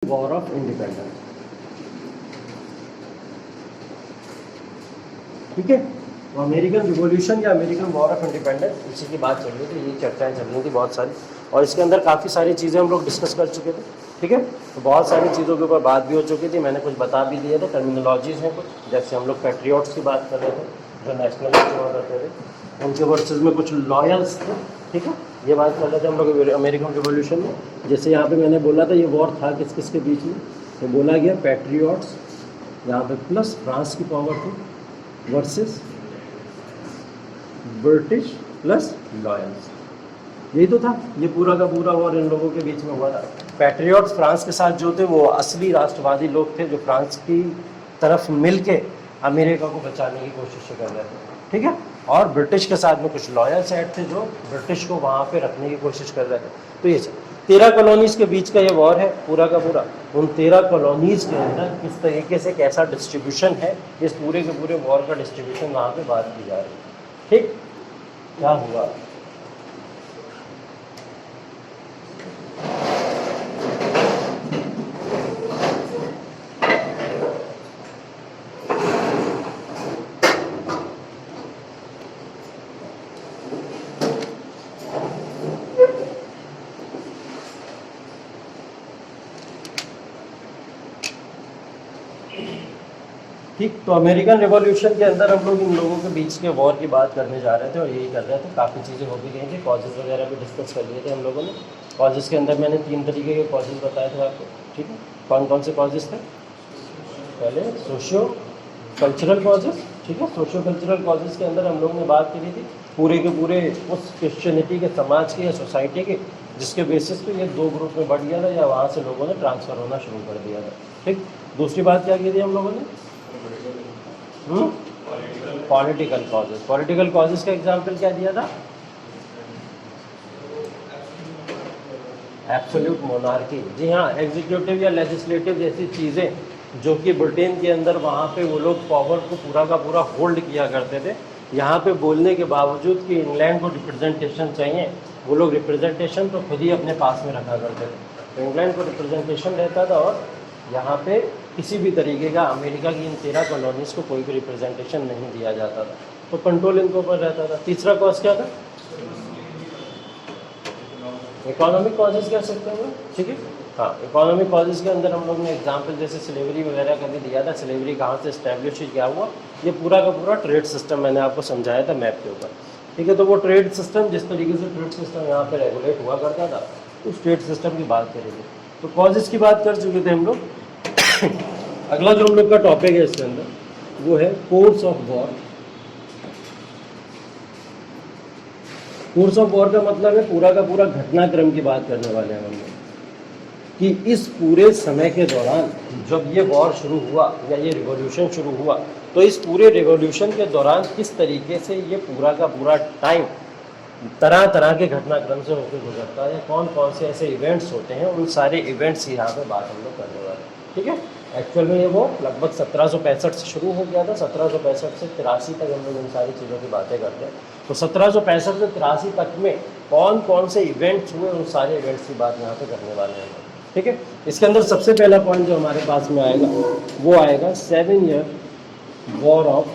War of independence. ठीक है, तो अमेरिकन रिवॉल्यूशन या अमेरिकन वॉर ऑफ इंडिपेंडेंस इसी की बात चल रही थी, ये चर्चाएं चल रही थी बहुत सारी, और इसके अंदर काफ़ी सारी चीज़ें हम लोग डिस्कस कर चुके थे। ठीक है, तो बहुत सारी चीज़ों के ऊपर बात भी हो चुकी थी, मैंने कुछ बता भी दिए थे, टर्मिनोलॉजीज़ हैं कुछ, जैसे हम लोग पैट्रियट्स की बात कर रहे थे जो नेशनलिस्ट हुआ करते थे, उनके वर्सेस में कुछ लॉयल्स थे। ठीक है, ये बात कर रहे थे हम लोग अमेरिकन रिवॉल्यूशन में। जैसे यहाँ पे मैंने बोला था ये वॉर था किस किस के बीच में, तो बोला गया पैट्रियट्स यहाँ पे प्लस फ्रांस की पावर थी वर्सेस ब्रिटिश प्लस लॉयल्स, यही तो था। ये पूरा का पूरा वॉर इन लोगों के बीच में हुआ था। पैट्रियट्स फ्रांस के साथ जो थे वो असली राष्ट्रवादी लोग थे जो फ्रांस की तरफ मिल के अमेरिका को बचाने की कोशिश कर रहे थे। ठीक है, और ब्रिटिश के साथ में कुछ लॉयल्स ऐड थे जो ब्रिटिश को वहाँ पे रखने की कोशिश कर रहे थे। तो ये 13 कॉलोनीज़ के बीच का ये वॉर है पूरा का पूरा। उन 13 कॉलोनीज़ के अंदर किस तरीके से कैसा डिस्ट्रीब्यूशन है, इस पूरे के पूरे वॉर का डिस्ट्रीब्यूशन वहाँ पे बात की जा रही है। ठीक, क्या हुआ? ठीक, तो अमेरिकन रिवॉल्यूशन के अंदर हम लोग इन लोगों के बीच के वॉर की बात करने जा रहे थे और यही कर रहे थे। काफ़ी चीज़ें हो भी गई थी, कॉजेज़ वगैरह भी डिस्कस कर लिए थे हम लोगों ने। कॉजेज़ के अंदर मैंने 3 तरीके के कॉजेज़ बताए थे आपको। ठीक है, कौन कौन से कॉजेज़ थे? पहले सोशियो कल्चरल कॉजेज़। ठीक है, सोशियो कल्चरल कॉजेज़ के अंदर हम लोग ने बात करी थी पूरे के पूरे उस क्रिश्चियनिटी के समाज के या सोसाइटी के जिसके बेसिस पे ये 2 ग्रुप में बढ़ गया था या वहाँ से लोगों ने ट्रांसफ़र होना शुरू कर दिया था। ठीक, दूसरी बात क्या की थी हम लोगों ने? Political causes. पॉलिटिकल कॉजेज का एग्जाम्पल क्या दिया था? Absolute monarchy. जी हाँ, एग्जीक्यूटिव या लेजिस्लेटिव जैसी चीज़ें जो कि ब्रिटेन के अंदर वहाँ पे वो लोग पावर को पूरा का पूरा होल्ड किया करते थे। यहाँ पे बोलने के बावजूद कि इंग्लैंड को रिप्रेजेंटेशन चाहिए, वो लोग रिप्रेजेंटेशन तो खुद ही अपने पास में रखा करते थे। तो इंग्लैंड को रिप्रेजेंटेशन रहता था और यहाँ पे किसी भी तरीके का अमेरिका की इन 13 कॉलोनीज़ को कोई भी रिप्रेजेंटेशन नहीं दिया जाता था, तो कंट्रोल इनके ऊपर रहता था। तीसरा कॉज क्या था? इकोनॉमिक कॉजेज कह सकते हैं। ठीक है, हाँ, इकोनॉमिक कॉजेज के अंदर हम लोग ने एग्जाम्पल जैसे स्लेवरी वगैरह का भी दिया था। स्लेवरी कहाँ से इस्टेब्लिश क्या हुआ, ये पूरा का पूरा ट्रेड सिस्टम मैंने आपको समझाया था मैप के ऊपर। ठीक है, तो वो ट्रेड सिस्टम जिस तरीके से ट्रेड सिस्टम यहाँ पर रेगुलेट हुआ करता था उस ट्रेड सिस्टम की बात करेंगे। तो कॉजेज की बात कर चुके थे हम लोग। अगला जो हम लोग का टॉपिक है इसके अंदर वो है course of war. Course of war का मतलब है पूरा का पूरा घटनाक्रम की बात करने वाले हैं हम लोग कि इस पूरे समय के दौरान जब ये वॉर शुरू हुआ या ये रिवॉल्यूशन शुरू हुआ तो इस पूरे रिवॉल्यूशन के दौरान किस तरीके से ये पूरा का पूरा टाइम तरह तरह के घटनाक्रम से होकर गुजरता है, कौन कौन से ऐसे इवेंट्स होते हैं, उन सारे इवेंट्स की यहाँ पे बात हम लोग करने वाले हैं। ठीक है, एक्चुअल में ये वो लगभग 1765 से शुरू हो गया था। 1765 से 83 तक हम लोग इन सारी चीज़ों की बातें करते हैं। तो 1765 से 83 तक में कौन कौन से इवेंट्स हुए, उन सारे इवेंट्स की बात यहाँ पे करने वाले हैं। ठीक है, इसके अंदर सबसे पहला पॉइंट जो हमारे पास में आएगा वो आएगा 7 ईयर वॉर ऑफ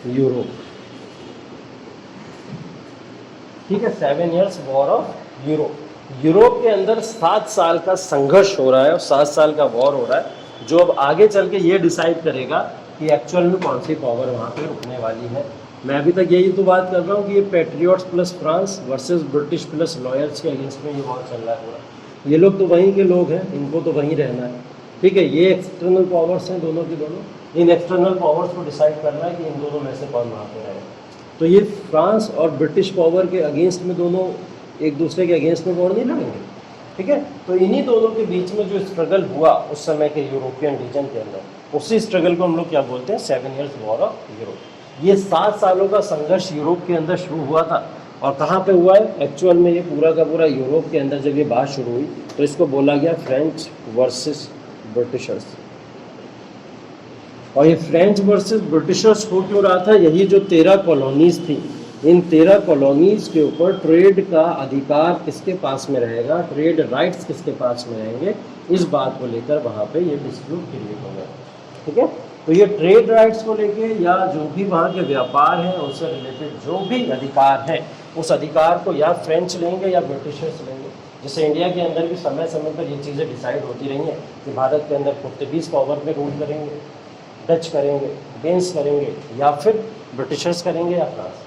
यूरोप। ठीक है, 7 years war of Europe. Europe के अंदर 7 साल का संघर्ष हो रहा है और 7 साल का वॉर हो रहा है जो अब आगे चल के ये डिसाइड करेगा कि एक्चुअल में कौन सी पावर वहाँ पे रुकने वाली है। मैं अभी तक यही तो बात कर रहा हूँ कि ये patriots plus France versus British plus loyals के अगेंस्ट में ये वॉर चल रहा है पूरा। ये लोग तो वहीं के लोग हैं, इनको तो वहीं रहना है। ठीक है, ये एक्सटर्नल पावर्स हैं दोनों की दोनों। इन एक्सटर्नल पावर्स को डिसाइड करना है कि इन दोनों में से कौन वहाँ पर रहेगा। तो ये फ्रांस और ब्रिटिश पावर के अगेंस्ट में दोनों एक दूसरे के अगेंस्ट में वॉर नहीं लड़ेंगे। ठीक है, तो इन्हीं दोनों के बीच में जो स्ट्रगल हुआ उस समय के यूरोपियन रीजन के अंदर, उसी स्ट्रगल को हम लोग क्या बोलते हैं? 7 ईयर्स वॉर ऑफ यूरोप। ये 7 सालों का संघर्ष यूरोप के अंदर शुरू हुआ था और कहाँ पे हुआ है? एक्चुअल में ये पूरा का पूरा यूरोप के अंदर जब ये बात शुरू हुई तो इसको बोला गया फ्रेंच वर्सेस ब्रिटिशर्स। और ये फ्रेंच वर्सेस ब्रिटिशर्स हो क्यों रहा था? यही जो 13 कॉलोनीज थी इन 13 कॉलोनीज के ऊपर ट्रेड का अधिकार किसके पास में रहेगा, ट्रेड राइट्स किसके पास में रहेंगे, इस बात को लेकर वहाँ पे ये डिस्प्यूट क्रिएट हो गया। ठीक है, तो ये ट्रेड राइट्स को लेके या जो भी वहाँ के व्यापार है उससे रिलेटेड जो भी अधिकार है, उस अधिकार को या फ्रेंच लेंगे या ब्रिटिशर्स लेंगे। जैसे इंडिया के अंदर भी समय समय पर ये चीज़ें डिसाइड होती रही हैं कि भारत के अंदर पुर्तगीज पावर में रूल करेंगे, डच करेंगे, डेन्स करेंगे, या फिर ब्रिटिशर्स करेंगे या फ्रांस।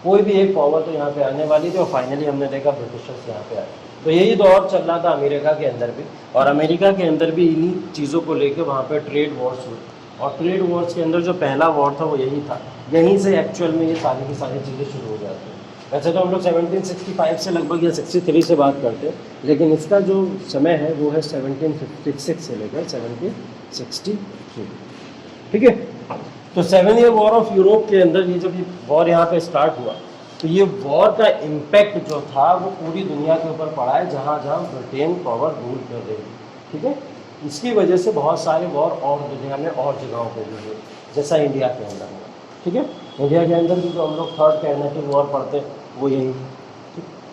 कोई भी एक पावर तो यहाँ पे आने वाली थी और फाइनली हमने देखा ब्रिटिशर्स यहाँ पे आए। तो यही दौर चल रहा था अमेरिका के अंदर भी, और अमेरिका के अंदर भी इन्हीं चीज़ों को लेकर वहाँ पे ट्रेड वॉर्स हुए। और ट्रेड वॉर्स के अंदर जो पहला वॉर था वो यही था, यहीं से एक्चुअल में ये सारी की सारी चीज़ें शुरू हो जाती हैं। वैसे तो हम लोग 1765 से लगभग या 63 से बात करते हैं, लेकिन इसका जो समय है वो है 1756 से लेकर 1763। ठीक है, तो 7 ईयर वॉर ऑफ यूरोप के अंदर ये जब वॉर यहाँ पे स्टार्ट हुआ, तो ये वॉर का इम्पैक्ट जो था वो पूरी दुनिया के ऊपर पड़ा है, जहाँ जहाँ ब्रिटेन पावर रूल कर रही थी। ठीक है, इसकी वजह से बहुत सारे वॉर और दुनिया में और जगहों पे भी हुए, जैसा इंडिया के अंदर हुआ। ठीक है, इंडिया के अंदर भी जो हम लोग थर्ड कर्नेटिक वॉर पढ़ते वो यही है।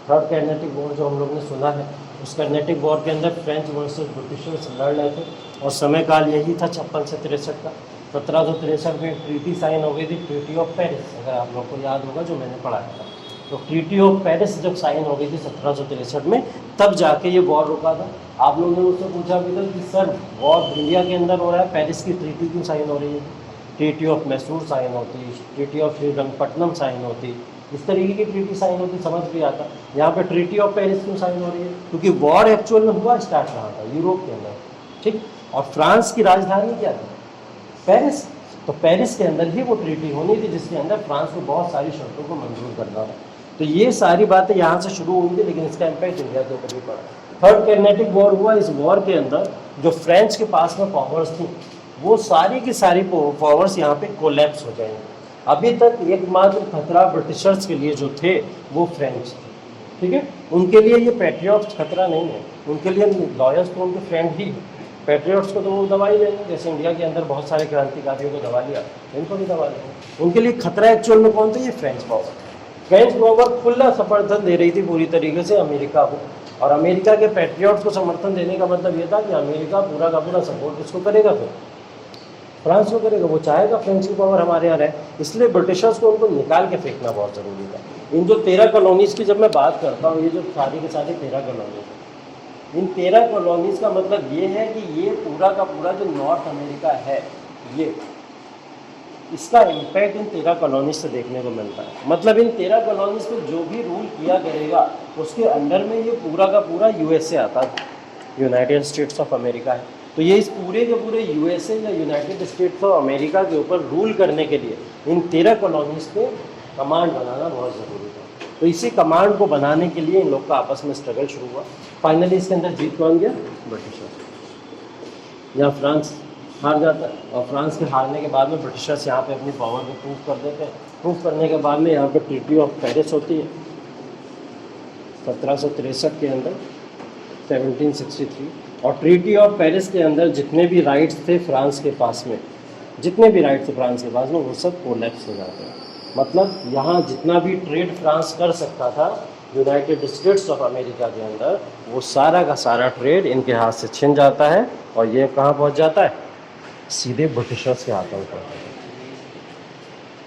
थर्ड कर्नेटिक वॉर जो हम लोग ने सुना है, उस कर्नेटिक वॉर के अंदर फ्रेंच वर्सेस ब्रिटिशर्स लड़ रहे थे, और समय काल यही था 56 से 63 का। 1763 में ट्रीटी साइन हो गई थी, ट्रीटी ऑफ पेरिस, अगर आप लोग को याद होगा जो मैंने पढ़ाया था। तो ट्रीटी ऑफ पेरिस जब साइन हो गई थी 1763 में, तब जाके ये वॉर रुका था। आप लोगों ने मुझसे पूछा भी था कि सर वॉर इंडिया के अंदर हो रहा है, पेरिस की ट्रीटी क्यों साइन हो रही है, ट्रीटी ऑफ मैसूर साइन होती, ट्रीटी ऑफ श्रीरंगपट्टनम साइन होती, इस तरीके की ट्रीटी साइन होती, समझ भी आता। यहाँ पे ट्रीटी ऑफ पेरिस क्यों साइन हो रही है, क्योंकि वॉर एक्चुअल में हुआ स्टार्ट रहा था यूरोप के अंदर। ठीक, और फ्रांस की राजधानी क्या थी, पेरिस। तो पेरिस के अंदर ही वो ट्रीटी होनी थी, जिसके अंदर फ्रांस को बहुत सारी शर्तों को मंजूर करना था। तो ये सारी बातें यहाँ से शुरू हुई थी, लेकिन इसका इम्पैक्ट इंडिया के ऊपर भी पड़ा। थर्ड कर्नेटिक वॉर हुआ, इस वॉर के अंदर जो फ्रेंच के पास में पावर्स थी, वो सारी की सारी पावर्स यहाँ पे कोलैप्स हो जाएंगे। अभी तक एकमात्र खतरा ब्रिटिशर्स के लिए जो थे वो फ्रेंच थे। ठीक है, उनके लिए ये पैट्रियट्स खतरा नहीं है, उनके लिए लॉयर्स तो उनके फ्रेंड ही है। पैट्रियट्स को तो वो दबा ही लेंगे, जैसे इंडिया के अंदर बहुत सारे क्रांतिकारियों को दबा लिया, इनको भी दबा लेंगे। उनके लिए खतरा एक्चुअल में कौन था, ये फ्रेंच पावर। फ्रेंच पावर खुला समर्थन दे रही थी पूरी तरीके से अमेरिका को, और अमेरिका के पैट्रियट्स को समर्थन देने का मतलब ये था कि अमेरिका पूरा का पूरा सपोर्ट किसको करेगा, फिर फ्रांस को करेगा। वो चाहेगा फ्रेंच की पावर हमारे यहाँ रहे, इसलिए ब्रिटिशर्स को उनको निकाल के फेंकना बहुत ज़रूरी था। इन जो 13 कॉलोनीज़ की जब मैं बात करता हूँ, ये जो सारी के सारे 13 कॉलोनीज़, इन 13 कॉलोनीज़ का मतलब ये है कि ये पूरा का पूरा जो नॉर्थ अमेरिका है, ये इसका इम्पैक्ट इन 13 कॉलोनीज से देखने को मिलता है। मतलब इन 13 कॉलोनीज पे जो भी रूल किया करेगा, उसके अंडर में ये पूरा का पूरा यूएसए आता है, यूनाइटेड स्टेट्स ऑफ अमेरिका है। तो ये इस पूरे के पूरे यूएसए या यूनाइटेड स्टेट्स ऑफ अमेरिका के ऊपर रूल करने के लिए इन 13 कॉलोनीज पे कमांड बनाना बहुत ज़रूरी था। तो इसी कमांड को बनाने के लिए इन लोग का आपस में स्ट्रगल शुरू हुआ। फाइनली इसके अंदर जीत कौन गया, ब्रिटिशर्स। या फ्रांस हार जाता है, और फ्रांस के हारने के बाद में ब्रिटिशर्स यहाँ पे अपनी पावर को प्रूव कर देते हैं। प्रूव करने के बाद में यहाँ पे ट्रीटी ऑफ पेरिस होती है 1763 के अंदर, 1763। और ट्रीटी ऑफ पेरिस के अंदर जितने भी राइट्स थे फ्रांस के पास में, जितने भी राइट्स थे फ्रांस के पास में, वो सब कोलैप्स हो जाते हैं। मतलब यहाँ जितना भी ट्रेड फ्रांस कर सकता था यूनाइटेड स्टेट्स ऑफ अमेरिका के अंदर, वो सारा का सारा ट्रेड इनके हाथ से छिन जाता है, और ये कहाँ पहुँच जाता है, सीधे ब्रिटिशर्स के हाथों में पहुँच जाता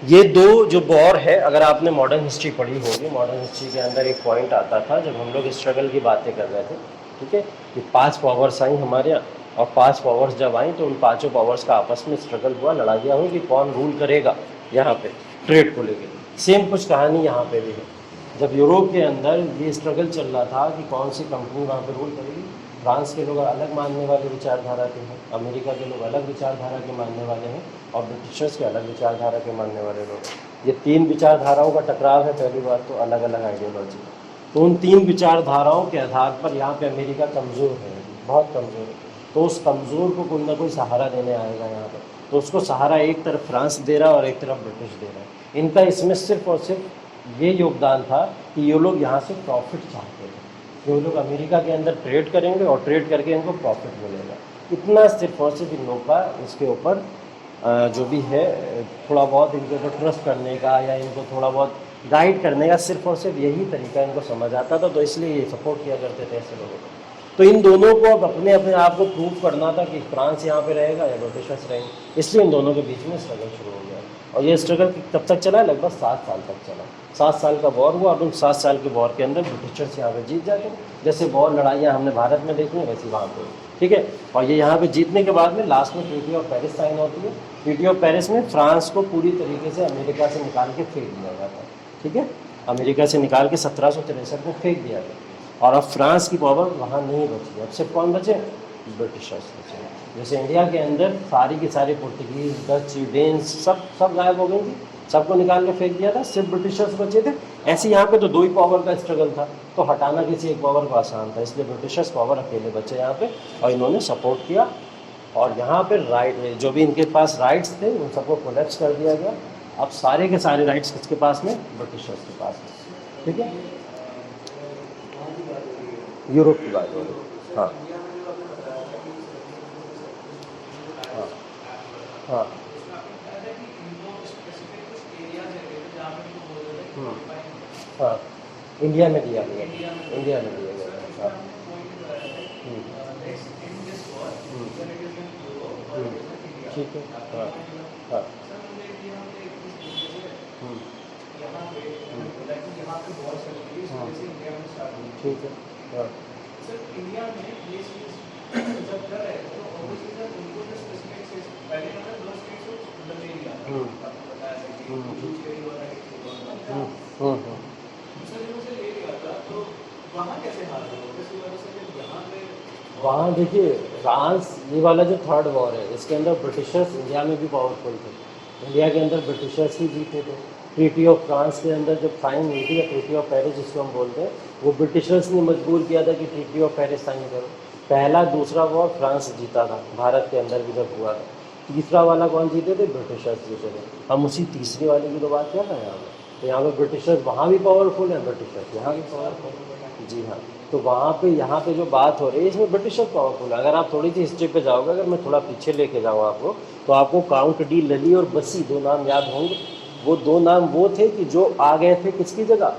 है। ये दो जो वॉर है, अगर आपने मॉडर्न हिस्ट्री पढ़ी होगी, मॉडर्न हिस्ट्री के अंदर एक पॉइंट आता था जब हम लोग स्ट्रगल की बातें कर रहे थे, ठीक है, कि 5 पावर्स आई हमारे यहाँ, और 5 पावर्स जब आई तो उन 5 पावर्स का आपस में स्ट्रगल हुआ, लड़ाइयाँ हुई कि कौन रूल करेगा यहाँ पे ट्रेड को लेकर। सेम कुछ कहानी यहाँ पे भी है। जब यूरोप के अंदर ये स्ट्रगल चल रहा था कि कौन सी कंपनी वहाँ पे रूल करेगी, फ्रांस के लोग अलग मानने वाले विचारधारा के हैं, अमेरिका के लोग अलग विचारधारा के मानने वाले हैं, और ब्रिटिशर्स के अलग विचारधारा के मानने वाले लोग। ये 3 विचारधाराओं का टकराव है, पहली बात तो अलग अलग आइडियोलॉजी। तो उन 3 विचारधाराओं के आधार पर यहाँ पे अमेरिका कमज़ोर है, बहुत कमज़ोर है। तो उस कमज़ोर को कोई ना कोई सहारा देने आएगा यहाँ पर, तो उसको सहारा एक तरफ फ्रांस दे रहा है और एक तरफ ब्रिटिश दे रहा है। इनका इसमें सिर्फ और सिर्फ ये योगदान था कि ये लोग यहाँ से प्रॉफिट चाहते थे, ये लोग अमेरिका के अंदर ट्रेड करेंगे और ट्रेड करके इनको प्रॉफिट मिलेगा। इतना सिर्फ और सिर्फ इन लोग का इसके ऊपर जो भी है थोड़ा बहुत इनके ऊपर ट्रस्ट करने का, या इनको थोड़ा बहुत गाइड करने का सिर्फ और सिर्फ यही तरीका इनको समझ आता था, तो इसलिए ये सपोर्ट किया करते थे ऐसे लोगों को। तो इन दोनों को अब अपने अपने आप को प्रूव करना था कि फ्रांस यहाँ पे रहेगा या ब्रिटिशर्स रहेंगे, इसलिए इन दोनों के बीच में स्ट्रगल शुरू हो गया। और ये स्ट्रगल कब तक चला? लगभग 7 साल तक चला। 7 साल का वॉर हुआ और उन 7 साल के वॉर के अंदर ब्रिटिशर्स यहाँ पे जीत जाते हैं। जैसे वॉर लड़ाइयाँ हमने भारत में देखी हैं वैसी वहाँ पे, ठीक है। और ये यहाँ पे जीतने के बाद में लास्ट में ट्रीटी ऑफ पेरिस साइन होती है। ट्रीटी ऑफ पेरिस में फ्रांस को पूरी तरीके से अमेरिका से निकाल के फेंक दिया जाता है, ठीक है। अमेरिका से निकाल के 1763 में फेंक दिया गया। और अब फ्रांस की पावर वहाँ नहीं बची। अब सिर्फ कौन बचे? ब्रिटिशर्स बचे। जैसे इंडिया के अंदर सारी की सारी पुर्तगीज, डच, डेन्स सब गायब हो गई थी, सबको निकाल के फेंक दिया था, सिर्फ ब्रिटिशर्स बचे थे। ऐसे यहाँ पे तो 2 ही पावर का स्ट्रगल था, तो हटाना किसी एक पावर को आसान था, इसलिए ब्रिटिशर्स पावर अकेले बचे यहाँ पे और इन्होंने सपोर्ट किया। और यहाँ पे राइट जो भी इनके पास राइट्स थे उन सबको कोलैप्स कर दिया गया। अब सारे के सारे राइट्स किसके पास में? ब्रिटिशर्स के पास में, ठीक है। यूरोप की बात हो रही है। हाँ हाँ हाँ हाँ, इंडिया में दिया गया, इंडिया में दिया गया। हाँ ठीक है। हाँ हाँ ठीक है। हाँ वहाँ देखिए फ्रांस, ये वाला जो थर्ड वॉर है इसके अंदर ब्रिटिशर्स इंडिया में भी पावरफुल थे। इंडिया के अंदर ब्रिटिशर्स ही जीते थे। ट्रीटी ऑफ फ्रांस के अंदर जब साइन हुई थी, या ट्रीटी ऑफ पेरिस जिसको हम बोलते हैं, वो ब्रिटिशर्स ने मजबूर किया था कि ट्रीटी ऑफ पेरिस साइन करो। पहला दूसरा वॉर फ्रांस जीता था, भारत के अंदर भी जब हुआ था। तीसरा वाला कौन जीते थे? ब्रिटिशर्स जीते थे। हम उसी तीसरे वाले की तो बात कर रहे हैं यहाँ पर। तो यहाँ पर ब्रिटिशर्स वहाँ भी पावरफुल है, ब्रिटिशर्स यहाँ भी पावरफुल है। जी हाँ, तो वहाँ पे यहाँ पे जो बात हो रही है इसमें ब्रिटिशर्स पावरफुल है। अगर आप थोड़ी सी हिस्ट्री पे जाओगे, अगर मैं थोड़ा पीछे लेके जाऊँ आपको, तो आपको काउंट डी लली और बसी 2 नाम याद होंगे। वो 2 नाम वो थे कि जो आ गए थे किसकी जगह?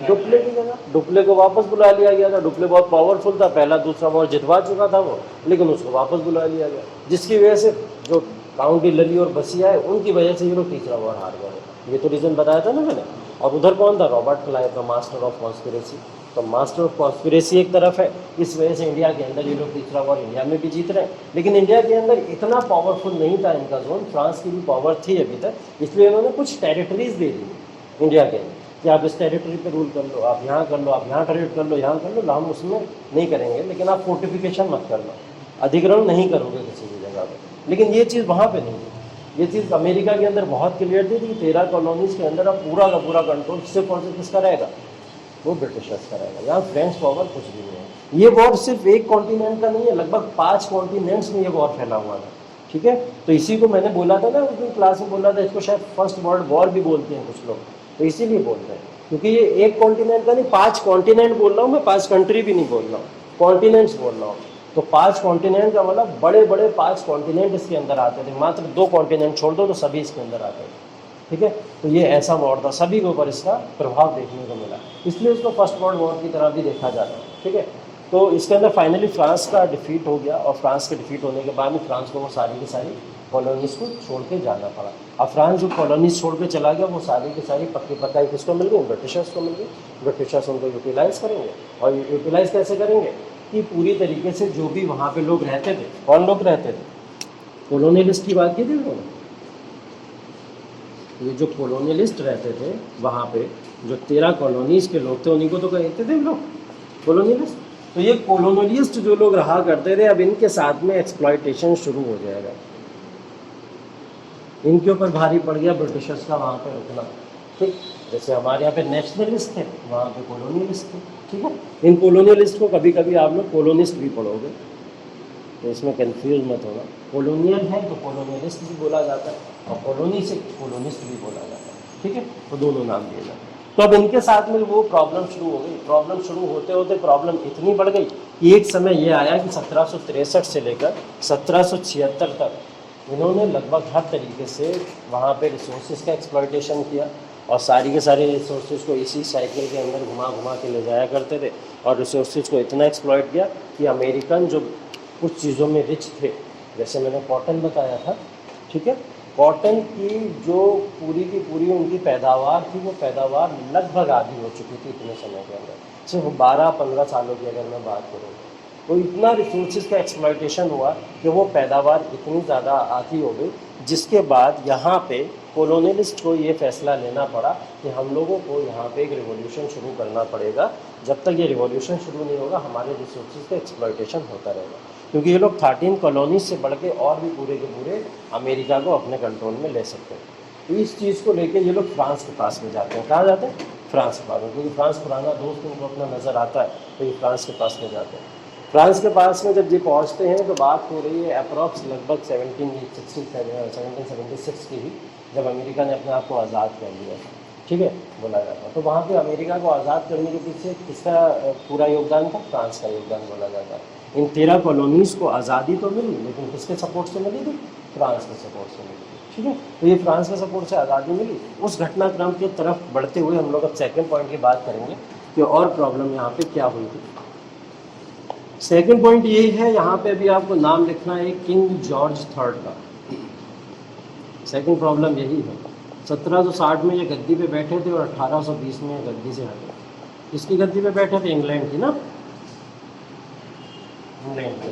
डुप्ले की जगह। डुप्ले को वापस बुला लिया गया था। डुप्ले बहुत पावरफुल था, पहला दूसरा वॉर जितवा चुका था वो, लेकिन उसको वापस बुला लिया गया, जिसकी वजह से जो काउंट डी लली और बसी आए उनकी वजह से ये लोग तीसरा वॉर हार गए। ये तो रीज़न बताया था ना मैंने। और उधर कौन था? Robert Clive, the master of conspiracy. तो मास्टर ऑफ कॉन्स्पिरेसी एक तरफ है, इस वजह से इंडिया के अंदर ये लोग तीसरा वॉर इंडिया में भी जीत रहे हैं। लेकिन इंडिया के अंदर इतना पावरफुल नहीं था इनका जोन, फ्रांस की भी पावर थी अभी तक, इसलिए इन्होंने कुछ टेरिटरीज दे दी इंडिया के अंदर कि आप इस टेरिटरी पे रूल कर लो, आप यहाँ कर लो, आप यहाँ ट्रेड कर लो, यहाँ कर लो, हम उसमें नहीं करेंगे, लेकिन आप फोर्टिफिकेशन मत करना, अधिग्रहण नहीं करोगे किसी भी जगह पर। लेकिन ये चीज़ वहाँ पे नहीं थी। ये चीज़ अमेरिका के अंदर बहुत क्लियर थी कि 13 कॉलोनीज़ के अंदर अब पूरा का पूरा कंट्रोल सिर्फ और सिर्फ किसका रहेगा? वो ब्रिटिशर्स का रहेगा। यहाँ फ्रेंच पावर कुछ भी नहीं है। ये वॉर सिर्फ एक कॉन्टिनेंट का नहीं है, लगभग 5 कॉन्टिनेंट्स में ये वॉर फैला हुआ था, ठीक है। तो इसी को मैंने बोला था ना, उस दिन क्लास में बोला था, इसको शायद फर्स्ट वर्ल्ड वॉर भी बोलते हैं कुछ लोग, तो इसीलिए बोलते हैं क्योंकि ये एक कॉन्टिनेंट का नहीं, 5 कॉन्टिनेंट बोल रहा हूँ मैं, 5 कंट्री भी नहीं बोल रहा हूँ, कॉन्टिनेंट्स बोल रहा हूँ। तो 5 कॉन्टिनेंट का मतलब बड़े बड़े 5 कॉन्टिनेंट इसके अंदर आते थे, मात्र 2 कॉन्टिनेंट छोड़ दो तो सभी इसके अंदर आते थे, ठीक है। तो ये ऐसा वॉर था, सभी के ऊपर इसका प्रभाव देखने को मिला, इसलिए इसको फर्स्ट वर्ल्ड वॉर की तरह भी देखा जाता है, ठीक है। तो इसके अंदर फाइनली फ्रांस का डिफीट हो गया, और फ्रांस के डिफीट होने के बाद में फ्रांस को वो सारी की सारी कॉलोनीज़ को छोड़ के जाना पड़ा। अब फ्रांस जो कॉलोनीज छोड़ के चला गया, वो सारी की सारी पक्की पक्काई किसको मिल गई? ब्रिटिशर्स को मिल गई। ब्रिटिशर्स उनको यूटिलाइज करेंगे, और यूटिलाइज कैसे करेंगे कि पूरी तरीके से जो भी वहाँ पे लोग रहते थे, कौन लोग रहते थे? कॉलोनियलिस्ट की बात की थी उन्होंने। ये जो कॉलोनियलिस्ट रहते थे वहाँ पे, जो 13 कॉलोनीज़ के लोग थे, उन्हीं को तो कहते थे लोग कॉलोनियलिस्ट। तो ये कॉलोनियलिस्ट जो लोग रहा करते थे, अब इनके साथ में एक्सप्लॉयटेशन शुरू हो जाएगा। इनके ऊपर भारी पड़ गया ब्रिटिशर्स का वहाँ पे रुकना, ठीक। जैसे हमारे यहाँ पे नेशनलिस्ट थे, वहाँ पे कॉलोनियलिस्ट थे, ठीक है। इन कॉलोनियलिस्ट को कभी कभी आप लोग कॉलोनिस्ट भी पढ़ोगे, तो इसमें कंफ्यूज मत होगा। कॉलोनियल है तो कॉलोनियलिस्ट भी बोला जाता है, और कॉलोनी से कॉलोनिस्ट भी बोला जाता है, ठीक है। तो दोनों नाम दिए जाते हैं। तो अब इनके साथ में वो प्रॉब्लम शुरू हो गई। प्रॉब्लम शुरू होते होते प्रॉब्लम इतनी बढ़ गई कि एक समय ये आया कि 1763 से लेकर 1776 तक इन्होंने लगभग हर तरीके से वहाँ पे रिसोर्सेज का एक्सप्लॉयटेशन किया, और सारी के सारे रिसोर्सेज को इसी साइकिल के अंदर घुमा घुमा के ले जाया करते थे और रिसोर्सेज को इतना एक्सप्लॉइट किया कि अमेरिकन जो कुछ चीज़ों में रिच थे, जैसे मैंने कॉटन बताया था, ठीक है, कॉटन की जो पूरी की पूरी उनकी पैदावार थी, वो पैदावार लगभग आधी हो चुकी थी इतने समय के अंदर, सिर्फ 12-15 सालों की अगर मैं बात करूँ तो इतना रिसोर्सेज का एक्सप्लॉइटेशन हुआ कि वो पैदावार इतनी ज़्यादा आधी हो गई, जिसके बाद यहाँ पे कॉलोनियलिस्ट को ये फैसला लेना पड़ा कि हम लोगों को यहाँ पे एक रिवॉल्यूशन शुरू करना पड़ेगा। जब तक ये रिवॉल्यूशन शुरू नहीं होगा हमारे रिसोर्सेज का एक्सप्लॉइटेशन होता रहेगा, क्योंकि ये लोग 13 कॉलोनीज से बढ़ के और भी पूरे के पूरे अमेरिका को अपने कंट्रोल में ले सकते हैं। तो इस चीज़ को लेके ये लोग फ्रांस के पास में जाते हैं। कहाँ जाते हैं? फ्रांस के पास में, क्योंकि फ्रांस पुराना दोस्त उनको अपना नज़र आता है, तो ये फ्रांस के पास में जाते हैं। फ्रांस के पास में जब ये पहुंचते हैं तो बात हो रही है अप्रॉक्स लगभग 1776 की ही, जब अमेरिका ने अपने आप को आज़ाद कर लिया, ठीक है, बोला जाता है। तो वहाँ पे अमेरिका को आज़ाद करने के पीछे किसका पूरा योगदान था? फ्रांस का योगदान बोला जाता है। इन 13 कॉलोनीज़ को आज़ादी तो मिली, लेकिन किसके सपोर्ट से मिली थी? फ्रांस के सपोर्ट से मिली थी, ठीक है। तो ये फ्रांस के सपोर्ट से आज़ादी मिली। उस घटनाक्रम की तरफ बढ़ते हुए हम लोग अब सेकेंड पॉइंट की बात करेंगे कि और प्रॉब्लम यहाँ पर क्या हुई थी। सेकंड पॉइंट ये है, यहाँ पे भी आपको नाम लिखना है किंग जॉर्ज थर्ड का। सेकंड प्रॉब्लम यही है, 1760 में ये गद्दी पे बैठे थे और 1820 में गद्दी से हटे। किसकी गद्दी पे बैठे थे? इंग्लैंड की ना, इंग्लैंड की।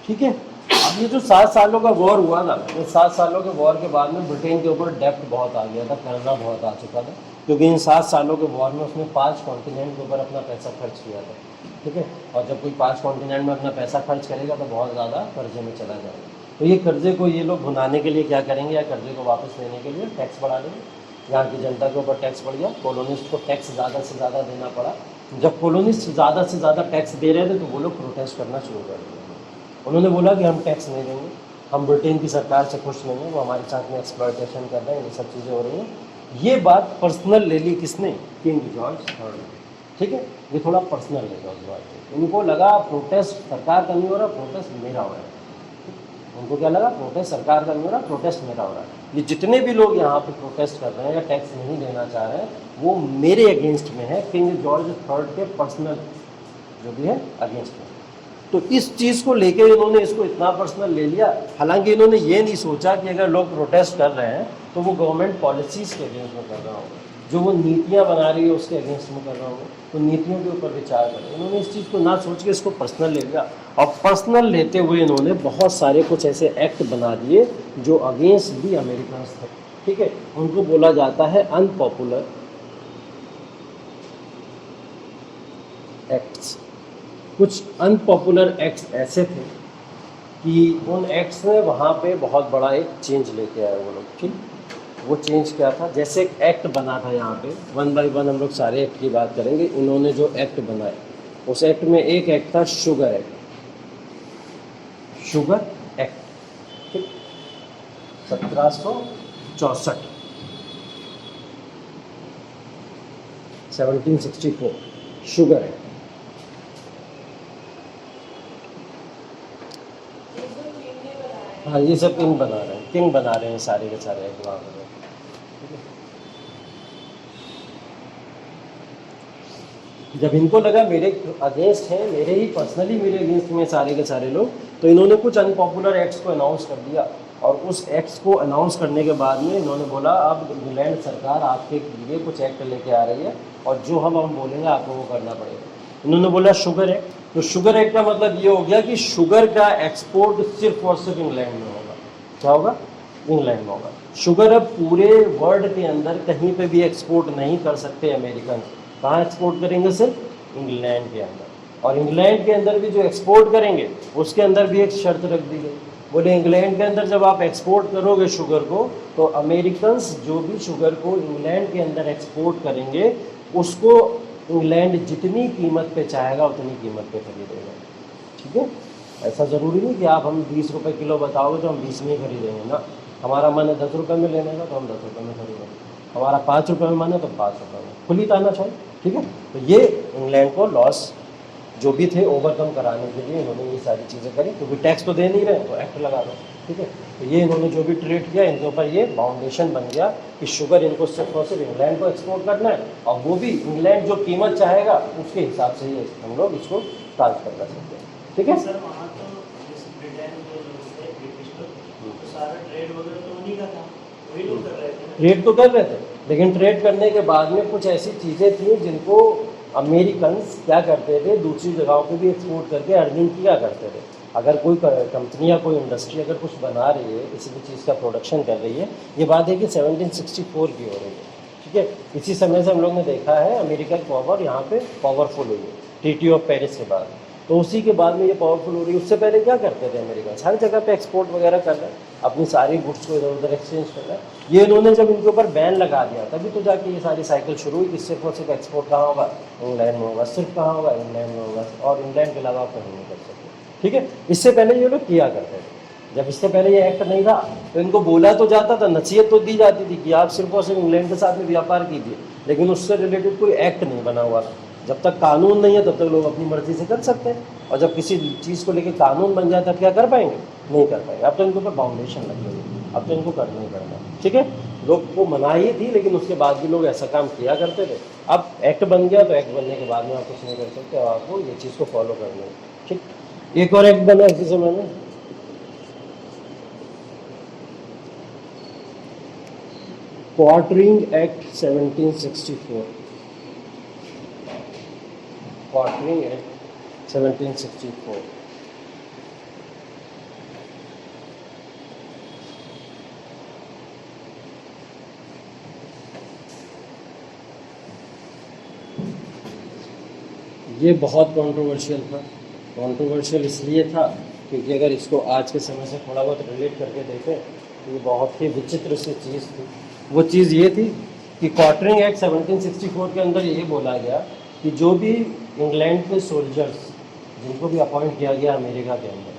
ठीक है, अब ये जो 7 सालों का वॉर हुआ था, ये 7 सालों के वॉर के बाद में ब्रिटेन के ऊपर डेप्ट बहुत आ गया था, कर्जा बहुत आ चुका था, क्योंकि इन 7 सालों के वॉर में उसने 5 कॉन्टिनेंट के ऊपर अपना पैसा खर्च किया था, ठीक है। और जब कोई 5 कॉन्टिनेंट में अपना पैसा खर्च करेगा तो बहुत ज़्यादा कर्जे में चला जाएगा। तो ये कर्जे को ये लोग भुनाने के लिए क्या करेंगे, या कर्जे को वापस लेने के लिए टैक्स बढ़ा देंगे। यहाँ की जनता के ऊपर टैक्स बढ़ गया, कॉलोनिस्ट को टैक्स ज़्यादा से ज़्यादा देना पड़ा। जब कॉलोनिस्ट ज़्यादा से ज़्यादा टैक्स दे रहे थे तो वो लोग प्रोटेस्ट करना शुरू कर दिया। उन्होंने बोला कि हम टैक्स नहीं देंगे, हम ब्रिटेन की सरकार से खुश नहीं हैं, वो हमारे साथ में एक्सप्लॉयटेशन कर रहे हैं, ये सब चीज़ें हो रही हैं। ये बात पर्सनल ले ली किसने? किंग जॉर्ज थर्ड ने, ठीक है। ये थोड़ा पर्सनल ले लो इस बात को। उनको लगा प्रोटेस्ट सरकार का नहीं हो रहा, प्रोटेस्ट मेरा हो रहा है। उनको क्या लगा? प्रोटेस्ट सरकार का नहीं हो रहा, प्रोटेस्ट मेरा हो रहा है। ये जितने भी लोग यहाँ पे प्रोटेस्ट कर रहे हैं या टैक्स नहीं देना चाह रहे हैं, वो मेरे अगेंस्ट में है, किंग जॉर्ज थर्ड के पर्सनल जो भी है अगेंस्ट में। तो इस चीज़ को लेके इन्होंने इसको इतना पर्सनल ले लिया। हालांकि इन्होंने ये नहीं सोचा कि अगर लोग प्रोटेस्ट कर रहे हैं तो वो गवर्नमेंट पॉलिसीज़ के अगेंस्ट में कर रहा होगा, जो वो नीतियाँ बना रही है उसके अगेंस्ट में कर रहा होगा, तो नीतियों के ऊपर विचार करें। इन्होंने इस चीज़ को ना सोच के इसको पर्सनल ले लिया, और पर्सनल लेते हुए इन्होंने बहुत सारे कुछ ऐसे एक्ट बना दिए जो अगेंस्ट भी अमेरिकन थे, ठीक है। उनको बोला जाता है अनपॉपुलर एक्ट्स। कुछ अनपॉपुलर एक्ट्स ऐसे थे कि उन एक्ट्स ने वहाँ पे बहुत बड़ा एक चेंज लेके आए वो लोग, ठीक। वो चेंज क्या था? जैसे एक एक्ट बना था यहाँ पे, 1 बाय 1 हम लोग सारे एक्ट की बात करेंगे। इन्होंने जो एक्ट बनाए उस एक्ट में एक एक्ट था शुगर एक्ट, शुगर एक्ट, ठीक, 1764, 1764 शुगर एक्ट। हाँ, ये सब किंग बना रहे हैं, किंग बना रहे हैं सारे के सारे एक्ट वहाँ पर, ठीक है। जब इनको लगा मेरे अगेंस्ट हैं, मेरे ही पर्सनली मेरे अगेंस्ट में सारे के सारे लोग, तो इन्होंने कुछ अनपॉपुलर एक्ट्स को अनाउंस कर दिया। और उस एक्ट्स को अनाउंस करने के बाद में इन्होंने बोला अब इंग्लैंड सरकार आपके लिए कुछ एक्ट लेके आ रही है, और जो हम बोलेंगे आपको वो करना पड़ेगा। इन्होंने बोला शुगर एक्ट। तो शुगर एक्ट का मतलब ये हो गया कि शुगर का एक्सपोर्ट सिर्फ और सिर्फ इंग्लैंड में होगा। क्या होगा? इंग्लैंड में होगा। शुगर अब पूरे वर्ल्ड के अंदर कहीं पे भी एक्सपोर्ट नहीं कर सकते अमेरिकन। कहाँ एक्सपोर्ट करेंगे? सिर्फ इंग्लैंड के अंदर। और इंग्लैंड के अंदर भी जो एक्सपोर्ट करेंगे उसके अंदर भी एक शर्त रख दी गई। बोले इंग्लैंड के अंदर जब आप एक्सपोर्ट करोगे शुगर को, तो अमेरिकन्स जो भी शुगर को इंग्लैंड के अंदर एक्सपोर्ट करेंगे उसको इंग्लैंड जितनी कीमत पे चाहेगा उतनी कीमत पे खरीदेगा। ठीक है, ऐसा ज़रूरी नहीं कि आप हम 20 रुपये किलो बताओगे तो हम 20 में ही खरीदेंगे ना। हमारा मन है 10 रुपये में लेने का तो हम 10 रुपये में खरीदेंगे, हमारा 5 रुपये में मन है तो 5 रुपये में, खुली ताना चाहिए। ठीक है, तो ये इंग्लैंड को लॉस जो भी थे ओवरकम कराने के लिए इन्होंने ये सारी चीज़ें करी, क्योंकि टैक्स तो दे नहीं रहे तो एक्ट लगा दो। ठीक है, तो ये इन्होंने जो भी ट्रेड किया इनके ऊपर ये फाउंडेशन बन गया कि शुगर इनको सिर्फ और सिर्फ इंग्लैंड को एक्सपोर्ट करना है, और वो भी इंग्लैंड जो कीमत चाहेगा उसके हिसाब से ये हम लोग इसको ट्रांसफर कर सकते हैं। ठीक है सर, वहाँ तो जैसे ब्रिटेन के लोग थे, ब्रिटिश लोग, तो सारा ट्रेड वगैरह तो उन्हीं का था, वही लोग कर रहे थे। ट्रेड तो कर रहे थे, लेकिन ट्रेड करने के बाद में कुछ ऐसी चीज़ें थी जिनको अमेरिकन्स क्या करते थे, दूसरी जगहों पे भी एक्सपोर्ट करके अर्निंग किया करते थे। अगर कोई कंपनी या कोई इंडस्ट्री अगर कुछ बना रही है, किसी भी चीज़ का प्रोडक्शन कर रही है, ये बात है कि 1764 की हो रही है। ठीक है, इसी समय से हम लोग ने देखा है अमेरिकन पावर यहाँ पे पावरफुल हुई है ट्रीटी ऑफ पेरिस के बाद, तो उसी के बाद में ये पावरफुल हो रही है। उससे पहले क्या करते थे अमेरिका, हर जगह पे एक्सपोर्ट वगैरह कर रहे हैं, अपनी सारी गुड्स को इधर उधर एक्सचेंज कर रहे हैं। ये इन्होंने जब इनके ऊपर बैन लगा दिया तभी तो जाके ये सारी साइकिल शुरू हुई कि सिर्फ और सिर्फ एक्सपोर्ट कहाँ होगा, इंग्लैंड में होगा, सिर्फ कहाँ होगा, इंग्लैंड में होगा, और इंग्लैंड के अलावा कहीं नहीं कर सकते। ठीक है, इससे पहले ये लोग किया करते थे। जब इससे पहले ये एक्ट नहीं था तो इनको बोला तो जाता था, नसीहत तो दी जाती थी कि आप सिर्फ और सिर्फ इंग्लैंड के साथ में व्यापार कीजिए, लेकिन उससे रिलेटेड कोई एक्ट नहीं बना हुआ था। जब तक कानून नहीं है तब तक लोग अपनी मर्जी से कर सकते हैं, और जब किसी चीज़ को लेकर कानून बन जाए तब क्या कर पाएंगे, नहीं कर पाएंगे। अब तो इनके ऊपर बाउंडेशन लग गई, अब तो इनको करना ही करना। ठीक है, लोग को मनाही थी लेकिन उसके बाद भी लोग ऐसा काम किया करते थे। अब एक्ट बन गया तो एक्ट बनने के बाद में आप कुछ नहीं कर सकते, आपको ये चीज़ को फॉलो करना है। ठीक, एक और एक्ट बना इसी समय में, क्वार्टरिंग एक्ट 1764। Quartering act 1764। ये बहुत कंट्रोवर्शियल था। कंट्रोवर्शियल इसलिए था क्योंकि अगर इसको आज के समय से थोड़ा बहुत रिलेट करके देखें तो ये बहुत ही विचित्र सी चीज़ थी। वो चीज़ ये थी कि क्वार्टरिंग एक्ट 1764 के अंदर ये बोला गया कि जो भी इंग्लैंड के सोल्जर्स जिनको भी अपॉइंट किया गया अमेरिका के अंदर,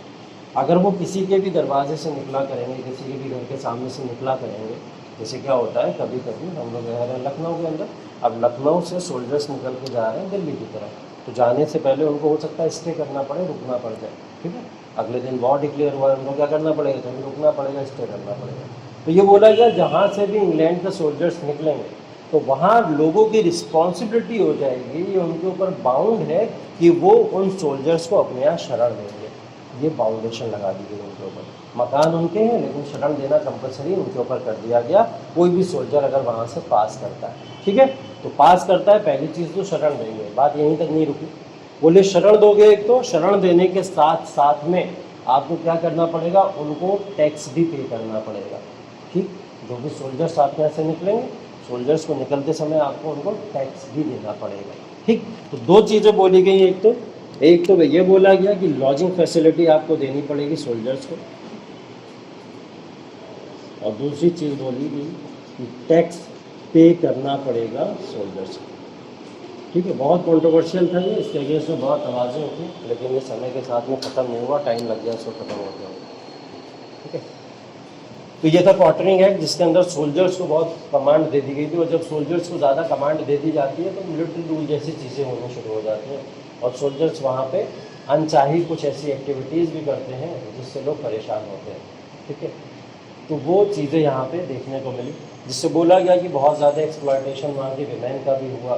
अगर वो किसी के भी दरवाजे से निकला करेंगे, किसी के भी घर के सामने से निकला करेंगे, जैसे क्या होता है कभी कभी हम लोग रह रहे हैं लखनऊ के अंदर, अब लखनऊ से सोल्जर्स निकल के जा रहे हैं दिल्ली की तरफ, तो जाने से पहले उनको हो सकता है स्टे करना पड़े, रुकना पड़ जाए। ठीक है, अगले दिन वॉर डिक्लेयर हुआ है, उनको क्या करना पड़ेगा, तो रुकना पड़ेगा, स्टे करना पड़ेगा। तो ये बोला गया जहाँ से भी इंग्लैंड के सोल्जर्स निकलेंगे तो वहाँ लोगों की रिस्पॉन्सिबिलिटी हो जाएगी, ये उनके ऊपर बाउंड है कि वो उन सोल्जर्स को अपने यहाँ शरण देंगे। ये बाउंडेशन लगा दी गई उनके ऊपर। मकान उनके हैं लेकिन शरण देना कंपलसरी उनके ऊपर कर दिया गया, कोई भी सोल्जर अगर वहाँ से पास करता है। ठीक है, तो पास करता है, पहली चीज़ तो शरण देंगे, बात यहीं तक नहीं रुकी। बोले शरण दोगे, एक तो शरण देने के साथ साथ में आपको क्या करना पड़ेगा, उनको टैक्स भी पे करना पड़ेगा। ठीक, जो भी सोल्जर्स आपके यहाँ से निकलेंगे, सोल्जर्स को निकलते समय आपको उनको टैक्स भी देना पड़ेगा। ठीक, तो दो चीज़ें बोली गई, एक तो ये बोला गया कि लॉजिंग फैसिलिटी आपको देनी पड़ेगी सोल्जर्स को, और दूसरी चीज़ बोली गई कि टैक्स पे करना पड़ेगा सोल्जर्स को। ठीक है, बहुत कंट्रोवर्शियल था ये, इसके अगेंस्ट में बहुत आवाज़ें उठी, लेकिन ये समय के साथ में ख़त्म नहीं हुआ, टाइम लग गया इसको ख़त्म होते हुए। ठीक है, तो ये था क्वार्टरिंग एक्ट, जिसके अंदर सोल्जर्स को बहुत कमांड दे दी गई थी, और जब सोल्जर्स को ज़्यादा कमांड दे दी जाती है तो मिलिट्री रूल जैसी चीज़ें होनी शुरू हो जाती हैं, और सोल्जर्स वहाँ पे अनचाही कुछ ऐसी एक्टिविटीज़ भी करते हैं जिससे लोग परेशान होते हैं। ठीक है, तो वो चीज़ें यहाँ पे देखने को मिली, जिससे बोला गया कि बहुत ज़्यादा एक्सप्लॉयटेशन वहाँ की विमेन का भी हुआ,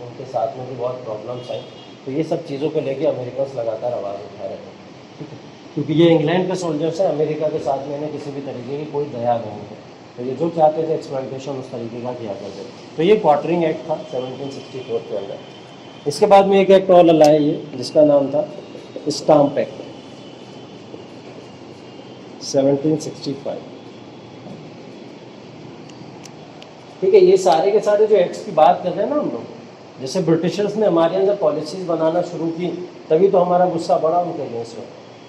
उनके साथ में भी बहुत प्रॉब्लम्स आई। तो ये सब चीज़ों को लेके अमेरिकन्स लगातार आवाज़ उठा रहे हैं। ठीक है, क्योंकि ये इंग्लैंड के सोल्जर्स हैं, अमेरिका के साथ में इन्हें किसी भी तरीके की कोई दया नहीं है, तो ये जो चाहते थे एक्सप्लॉयटेशन उस तरीके का किया करते थे। तो ये क्वार्टरिंग एक्ट था 1764 के अंदर। इसके बाद में एक एक्ट और लाया ये, जिसका नाम था स्टाम्प एक्ट 1765। ठीक है, ये सारे के सारे जो एक्ट्स की बात कर रहे हैं ना हम लोग, जैसे ब्रिटिशर्स ने हमारे अंदर पॉलिसीज़ बनाना शुरू की, तभी तो हमारा गुस्सा बढ़ा उनके अगेंस्ट में।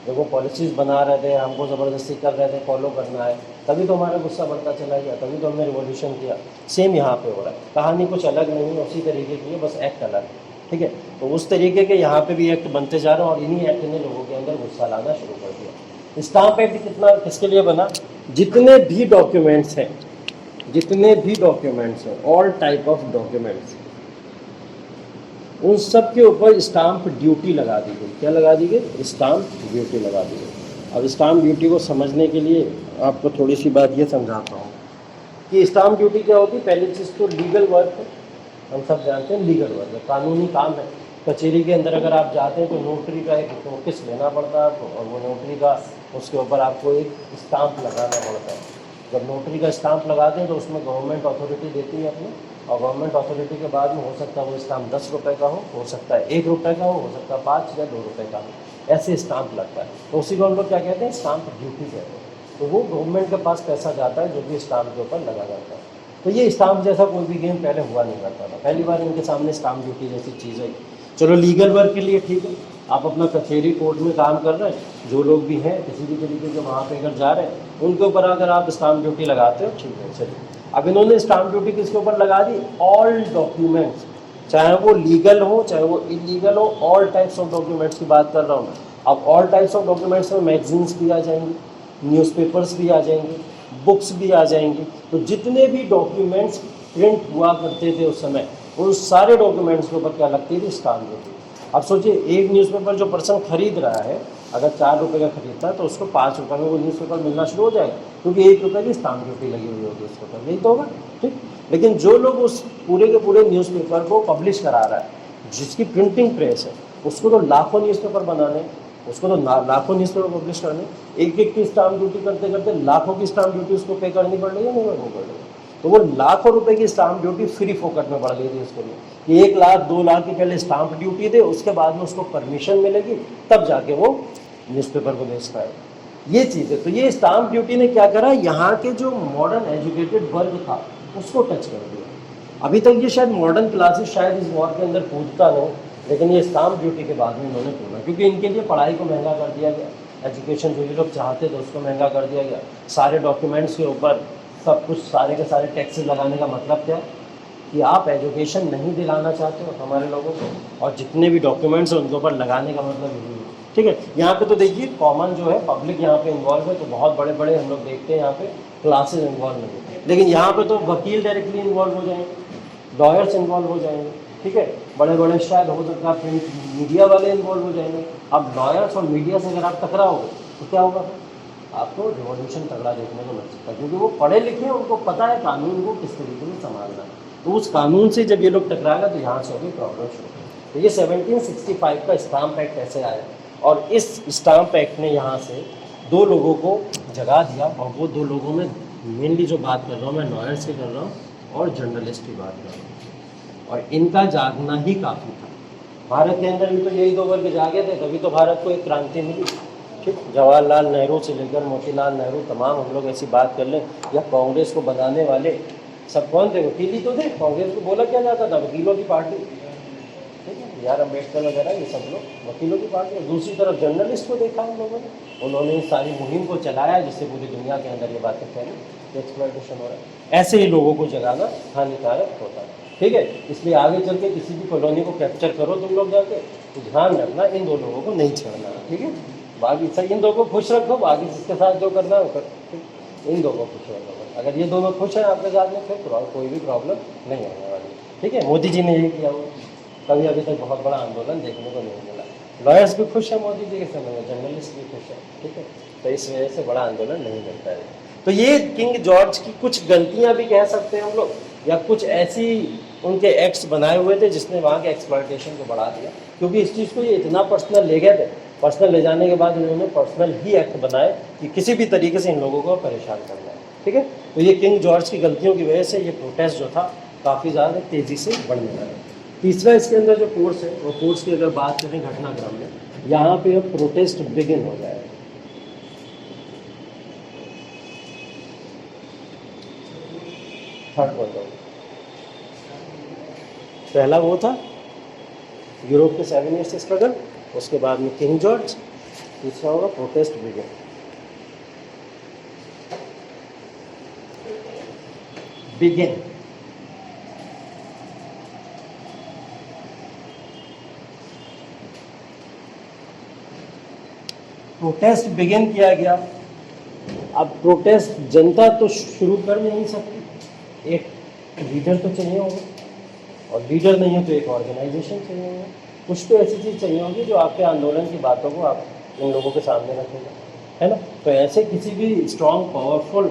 जब वो पॉलिसीज़ बना रहे थे, हमको ज़बरदस्ती कर रहे थे फॉलो करना है, तभी तो हमारा गुस्सा बढ़ता चला गया, तभी तो हमने रिवॉल्यूशन किया। सेम यहाँ पे हो रहा है, कहानी कुछ अलग नहीं है, उसी तरीके की है, बस एक्ट अलग है। ठीक है, तो उस तरीके के यहाँ पे भी एक्ट बनते जा रहे हैं और इन्हीं एक्ट ने लोगों के अंदर गुस्सा लाना शुरू कर दिया। स्टाम्प एक्ट कितना किसके लिए बना? जितने भी डॉक्यूमेंट्स हैं, जितने भी डॉक्यूमेंट्स हैं, ऑल टाइप ऑफ डॉक्यूमेंट्स, उन सब के ऊपर स्टाम्प ड्यूटी लगा दी गई। क्या लगा दी गई? स्टाम्प ड्यूटी लगा दी गई। अब स्टाम्प ड्यूटी को समझने के लिए आपको थोड़ी सी बात ये समझाता हूँ कि स्टाम्प ड्यूटी क्या होती है। पहली चीज़ तो लीगल वर्क है, हम सब जानते हैं लीगल वर्क है, कानूनी काम है। कचहरी के अंदर अगर आप जाते हैं तो नोटरी का एक नोटिस लेना पड़ता है आपको, और वो नोटरी का उसके ऊपर आपको एक स्टाम्प लगाना पड़ता है। जब नोटरी का स्टाम्प लगाते हैं तो उसमें गवर्नमेंट अथॉरिटी देती है अपनी, और गवर्नमेंट अथॉरिटी के बाद में हो सकता है वो स्टाम्प 10 रुपये का हो सकता है 1 रुपये का हो सकता है 5 या 2 रुपये का हो, ऐसे स्टाम्प लगता है। तो उसी को हम लोग क्या कहते हैं? स्टाम्प ड्यूटी कहते हैं। तो वो गवर्नमेंट के पास पैसा जाता है जो भी स्टाम्प के ऊपर लगा जाता है। तो ये स्टाम्प जैसा कोई भी गेम पहले हुआ नहीं करता था, पहली बार इनके सामने स्टाम्प ड्यूटी जैसी चीज़ है। चलो लीगल वर्क के लिए ठीक है, आप अपना कचहरी कोर्ट में काम कर रहे हैं, जो लोग भी हैं किसी भी तरीके के वहाँ पे अगर जा रहे हैं उनके ऊपर अगर आप स्टाम्प ड्यूटी लगाते हो, ठीक है चलिए। अब इन्होंने स्टाम्प ड्यूटी किसके ऊपर लगा दी? ऑल डॉक्यूमेंट्स, चाहे वो लीगल हो चाहे वो इलीगल हो, ऑल टाइप्स ऑफ डॉक्यूमेंट्स की बात कर रहा हूँ मैं। अब ऑल टाइप्स ऑफ डॉक्यूमेंट्स में मैगजीन्स भी आ जाएंगी, न्यूज़पेपर्स भी आ जाएंगे, बुक्स भी आ जाएंगी। तो जितने भी डॉक्यूमेंट्स प्रिंट हुआ करते थे उस समय, उन सारे डॉक्यूमेंट्स के ऊपर क्या लगती थी? Stamp duty. अब सोचिए, एक न्यूज़पेपर जो पर्सन खरीद रहा है, अगर 4 रुपये का खरीदता है तो उसको 5 रुपये में वो न्यूज़पेपर मिलना शुरू हो जाएगा, क्योंकि 1 रुपये की स्टाम्प ड्यूटी लगी हुई होगी उसके ऊपर, यही तो होगा। ठीक, लेकिन जो लोग उस पूरे के पूरे न्यूज़पेपर को पब्लिश करा रहा है, जिसकी प्रिंटिंग प्रेस है, उसको तो लाखों न्यूज़पेपर बनाने, उसको तो लाखों न्यूज़पेपर पब्लिश करने, एक एक की स्टाम्प ड्यूटी करते करते लाखों की स्टाम्प ड्यूटी उसको पे करनी पड़ रही है, नहीं करनी पड़ रही है। तो वो लाखों रुपए की स्टाम्प ड्यूटी फ्री फोकट में पड़ गई थी उसके लिए, कि 1 लाख 2 लाख की पहले स्टाम्प ड्यूटी दे, उसके बाद में उसको परमिशन मिलेगी, तब जाके वो न्यूज़पेपर को बेच पाएगा। ये चीज़ है। तो ये स्टाम्प ड्यूटी ने क्या करा? यहाँ के जो मॉडर्न एजुकेटेड वर्ग था उसको टच कर दिया। अभी तक ये शायद मॉडर्न क्लासेस शायद इस वॉर के अंदर पूछता नहीं, लेकिन ये स्टाम्प ड्यूटी के बाद में इन्होंने पूछा, क्योंकि इनके लिए पढ़ाई को महंगा कर दिया गया, एजुकेशन जो ये लोग चाहते थे उसको महंगा कर दिया गया। सारे डॉक्यूमेंट्स के ऊपर सब कुछ, सारे के सारे टैक्सेस लगाने का मतलब क्या है? कि आप एजुकेशन नहीं दिलाना चाहते हो हमारे लोगों को, और जितने भी डॉक्यूमेंट्स हैं उनके ऊपर लगाने का मतलब यही है। ठीक है, यहाँ पे तो देखिए कॉमन जो है पब्लिक यहाँ पे इन्वॉल्व है, तो बहुत बड़े बड़े हम लोग देखते हैं यहाँ पे क्लासेस इन्वॉल्व नहीं है, लेकिन यहाँ पे तो वकील डायरेक्टली इन्वॉल्व हो जाएंगे, लॉयर्स इन्वॉल्व हो जाएंगे। ठीक है, बड़े बड़े शायद हो सकता है प्रिंट मीडिया वाले इन्वॉल्व हो जाएंगे। अब लॉयर्स और मीडिया से अगर आप टकराओगे तो क्या होगा? आपको रिवॉल्यूशन तगड़ा देखने को मिल सकता है, क्योंकि वो पढ़े लिखे हैं, उनको पता है कानून को किस तरीके से संभालना है। तो उस कानून से जब ये लोग टकराएगा तो यहाँ से होगी प्रॉब्लम शुरू। तो ये 1765 का स्टाम्प एक्ट ऐसे आया, और इस स्टाम्प एक्ट ने यहाँ से 2 लोगों को जगा दिया, और वो 2 लोगों में मेनली जो बात कर रहा हूँ मैं लॉयर्स की कर रहा हूँ और जर्नलिस्ट की बात कर रहा हूँ, और इनका जागना ही काफ़ी था। भारत के अंदर भी तो यही 2 वर्ग जागे थे, तभी तो भारत को एक क्रांति मिली। ठीक, जवाहरलाल नेहरू से लेकर मोतीलाल नेहरू, तमाम हम लोग ऐसी बात कर लें, या कांग्रेस को बनाने वाले सब कौन थे? वकील ही तो थे। कांग्रेस को बोला क्या जाता था? वकीलों की पार्टी। ठीक है, यार अम्बेडकर वगैरह ये सब लोग वकीलों की पार्टी। और दूसरी तरफ जर्नलिस्ट को देखा हम लोगों ने, उन्होंने इस सारी मुहिम को चलाया जिससे पूरी दुनिया के अंदर ये बातें फैली कि एक्सप्लॉयटेशन हो रहा है। ऐसे ही लोगों को जगाना हानिकारक होता है। ठीक है, इसलिए आगे चल के किसी भी कॉलोनी को कैप्चर करो तुम लोग जाके, तो ध्यान रखना इन 2 लोगों को नहीं छेड़ना। ठीक है, बाकी सही इन 2 को खुश रखो, बाकी जिसके साथ जो करना है वो कर। इन 2 को खुश रखो। अगर ये दोनों खुश हैं आपके साथ में, फिर कोई भी प्रॉब्लम नहीं होने वाली। ठीक है, मोदी जी ने ये किया हुआ, कभी अभी तक बहुत बड़ा आंदोलन देखने को नहीं मिला। लॉयर्स भी खुश है मोदी जी के समय में, जर्नलिस्ट भी खुश है। ठीक है, तो इस वजह से बड़ा आंदोलन नहीं मिलता है। तो ये किंग जॉर्ज की कुछ गलतियां भी कह सकते हैं हम लोग, या कुछ ऐसी उनके एक्ट्स बनाए हुए थे जिसने वहाँ के एक्सप्लॉयटेशन को बढ़ा दिया, क्योंकि इस चीज़ को ये इतना पर्सनल ले गए थे। पर्सनल ले जाने के बाद इन्होंने पर्सनल ही एक्ट बनाए कि किसी भी तरीके से इन लोगों को परेशान करना है। ठीक है, तो ये किंग जॉर्ज की गलतियों की वजह से ये प्रोटेस्ट जो था काफ़ी ज़्यादा तेज़ी से बढ़ने लगा। तीसरा इसके अंदर जो कोर्स है, वो कोर्स की अगर बात करें घटनाक्रम में, यहाँ पे अब प्रोटेस्ट बिगिन हो जाएगा। थर्ड पॉइंट पहला वो था यूरोप के 7 ईयर्स स्ट्रगल, उसके बाद में किंग जॉर्ज, तीसरा होगा protest begin. Begin protest begin किया गया। अब प्रोटेस्ट जनता तो शुरू कर नहीं सकती, एक लीडर तो चाहिए होगा, और लीडर नहीं है तो एक ऑर्गेनाइजेशन चाहिए होगा, कुछ तो ऐसी चीज़ चाहिए होगी जो आपके आंदोलन की बातों को आप इन लोगों के सामने रखेगा, है ना। तो ऐसे किसी भी स्ट्रॉन्ग पावरफुल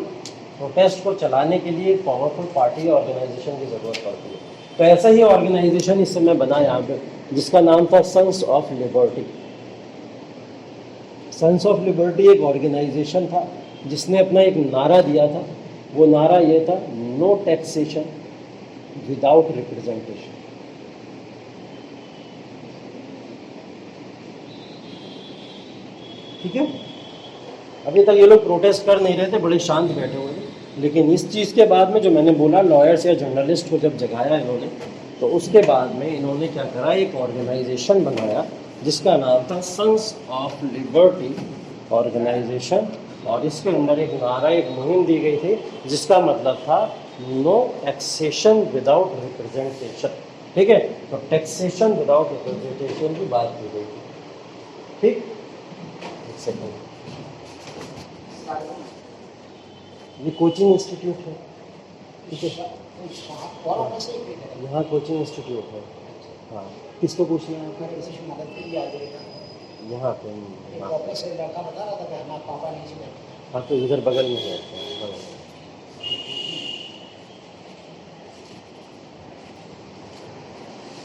प्रोटेस्ट को चलाने के लिए एक पावरफुल पार्टी ऑर्गेनाइजेशन की ज़रूरत पड़ती है। तो ऐसा ही ऑर्गेनाइजेशन इस समय बना यहाँ पे, जिसका नाम था Sons of Liberty. Sons of Liberty एक ऑर्गेनाइजेशन था जिसने अपना एक नारा दिया था। वो नारा ये था, नो टैक्सेशन विदाउट रिप्रेजेंटेशन। ठीक है, अभी तक ये लोग प्रोटेस्ट कर नहीं रहे थे, बड़े शांत बैठे हुए थे, लेकिन इस चीज़ के बाद में जो मैंने बोला, लॉयर्स या जर्नलिस्ट को जब जगाया इन्होंने, तो उसके बाद में इन्होंने क्या करा, एक ऑर्गेनाइजेशन बनाया जिसका नाम था सन्स ऑफ लिबर्टी ऑर्गेनाइजेशन, और इसके अंदर एक नारा, एक मुहिम दी गई थी जिसका मतलब था नो टैक्सेशन विदाउट रिप्रेजेंटेशन। ठीक है, तो टैक्सेशन विदाउट रिप्रेजेंटेशन की बात की गई थी। ठीक, एक सेकंड, ये कोचिंग इंस्टीट्यूट है, ठीक है, यहाँ कोचिंग इंस्टीट्यूट है। हाँ, किसको पूछना है आपका? किसी मदद के लिए आ जाएगा। यहाँ पे एक ऑफिस से लड़का बता रहा था कि हमारे पापा नहीं जी बैठे। हाँ, तो इधर बगल में है, बगल में।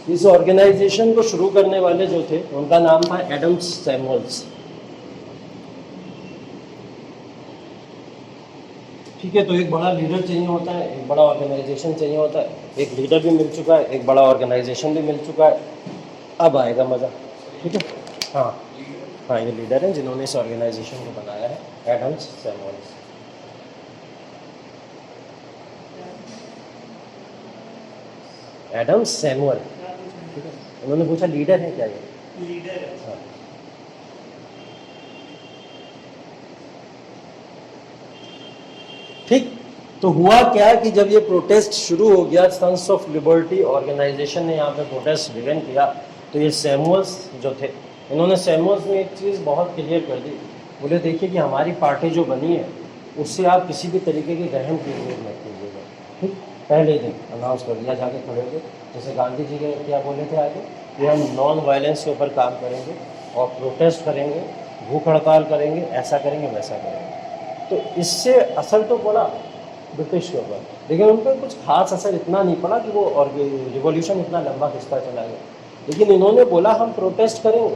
इस ऑर्गेनाइजेशन को शुरू करने वाले जो थे उनका नाम था एडम सैमुअल्स। ठीक है, तो एक बड़ा लीडर चाहिए होता है, एक बड़ा ऑर्गेनाइजेशन चाहिए होता है। एक लीडर भी मिल चुका है, एक बड़ा ऑर्गेनाइजेशन भी मिल चुका है, अब आएगा मज़ा। ठीक है, हाँ हाँ, ये लीडर हैं जिन्होंने इस ऑर्गेनाइजेशन को बनाया है, एडम सैमुअल्स। एडम सैमुअल, ठीक है। उन्होंने पूछा लीडर है क्या ये? लीडर है। हाँ। ठीक, तो हुआ क्या कि जब ये प्रोटेस्ट शुरू हो गया, सन्स ऑफ लिबर्टी ऑर्गेनाइजेशन ने यहाँ पे प्रोटेस्ट बिगिन किया, तो ये सैमुअल्स जो थे, इन्होंने सैमुअल्स में एक चीज़ बहुत क्लियर कर दी। बोले देखिए कि हमारी पार्टी जो बनी है उससे आप किसी भी तरीके की रहम की उम्मीद मत कीजिएगा। ठीक, पहले दिन अनाउंस कर दिया, जाके खड़े हो गए, जैसे गांधी जी के क्या बोले थे आगे कि हम नॉन वायलेंस के ऊपर काम करेंगे और प्रोटेस्ट करेंगे, भूख हड़ताल करेंगे, ऐसा करेंगे, वैसा करेंगे। तो इससे असर तो पड़ा ब्रिटिश के ऊपर, लेकिन उन पर कुछ खास असर इतना नहीं पड़ा कि वो और रिवॉल्यूशन इतना लंबा खिंचता चला गया। लेकिन इन्होंने बोला हम प्रोटेस्ट करेंगे,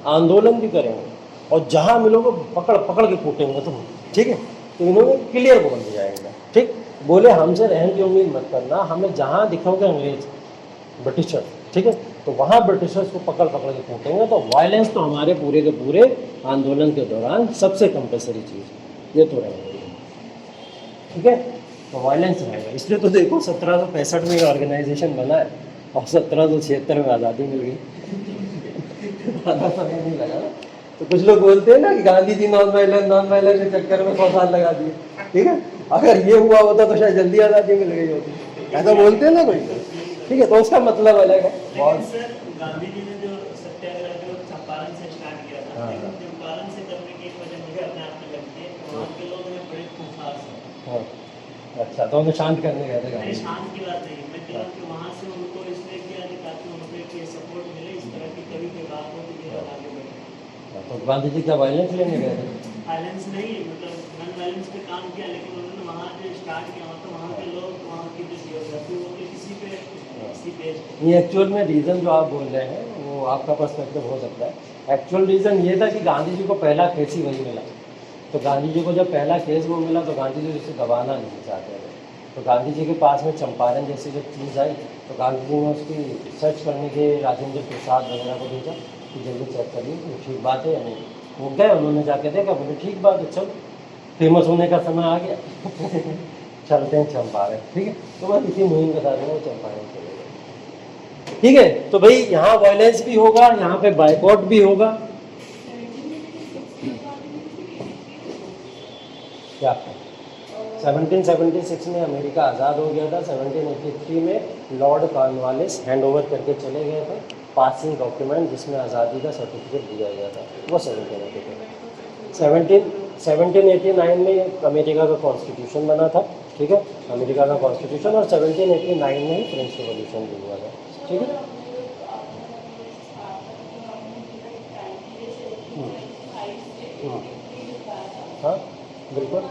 आंदोलन भी करेंगे, और जहाँ मिलोगे पकड़ पकड़ के कूटेंगे तुम। ठीक है, तो इन्होंने क्लियर बोल दिया एकदम। ठीक, बोले हमसे रहने की उम्मीद मत करना, हमें जहाँ दिखोगे अंग्रेज ब्रिटिशर, ठीक है, तो वहाँ ब्रिटिशर्स को पकड़ पकड़ के कूटेंगे। तो वायलेंस तो हमारे पूरे के पूरे आंदोलन के दौरान सबसे कंपलसरी चीज़ ये तो रहेगी। ठीक है, तो वायलेंस रहेगा। इसलिए तो देखो 1765 में ऑर्गेनाइजेशन बना है और 1776 में आज़ादी मिल गई। ज़्यादा समय नहीं लगा ना। तो कुछ लोग बोलते हैं ना कि गांधी जी नॉन वायलेंस के चक्कर में 100 साल लगा दिए। ठीक है, अगर ये हुआ होता तो शायद जल्दी आज़ादी मिल गई होती, ऐसा बोलते हैं ना कोई। ठीक है, तो उसका मतलब अलग है। लेकिन सर गांधी जी ने जो सत्याग्रह जो चंपारण से स्टार्ट किया था, हाँ। लेकिन चंपारण से करने की एक वजह मुझे अपने आप में लगती है, वहाँ के लोग हैं बड़े खूंखार हैं। हाँ, अच्छा, तो उन्हें शांत करने गए थे नहीं, गांधी। शांत की बात नहीं, मैं कह रहा हूँ कि वहाँ से उनको इसलिए किया कि ताकि उनको एक ये सपोर्ट मिले, इस तरह की कभी कोई बात हो कि ये लोग आगे बढ़े। तो गांधी जी क्या वायलेंस लेने गए थे? वायलेंस नहीं, मतलब नॉन वायलेंस पे काम किया, लेकिन उन्होंने वहाँ जो स्टार्ट किया तो वहाँ के लोग, वहाँ की जो जियोग्राफी वो किसी पे ये एक्चुअल में रीज़न जो आप बोल रहे हैं वो आपका पर्सपेक्टिव हो सकता है। एक्चुअल रीज़न ये था कि गांधी जी को पहला केस ही वही मिला। तो गांधी जी को जब पहला केस वो मिला तो गांधी जी उसे दबाना नहीं चाहते थे। तो गांधी जी के पास में चंपारण जैसी जब चीज़ आई तो गांधी जी ने उसकी सर्च करने के राजेंद्र प्रसाद वगैरह को भेजा कि जल्दी चेक करिए कि ठीक बात है या नहीं। वो गए, उन्होंने जाके देखा, बोले ठीक बात है, चलो फेमस होने का समय आ गया। चलते हैं चंपारण। ठीक है, तो बस इसी मुहिम के साथ में चंपारण चले गए। ठीक है, तो भाई यहाँ वायलेंस भी होगा, यहाँ पे बायकॉट भी होगा। क्या 1776 में अमेरिका आज़ाद हो गया था। 1783 में लॉर्ड कॉर्नवालिस हैंड ओवर करके चले गए थे पासिंग डॉक्यूमेंट जिसमें आज़ादी का सर्टिफिकेट दिया गया था, वो 1789 में अमेरिका का कॉन्स्टिट्यूशन बना था। ठीक है, अमेरिका का कॉन्स्टिट्यूशन, और 1789 में ही फ्रेंच रिवॉल्यूशन भी हुआ था। ठीक है, हाँ बिल्कुल।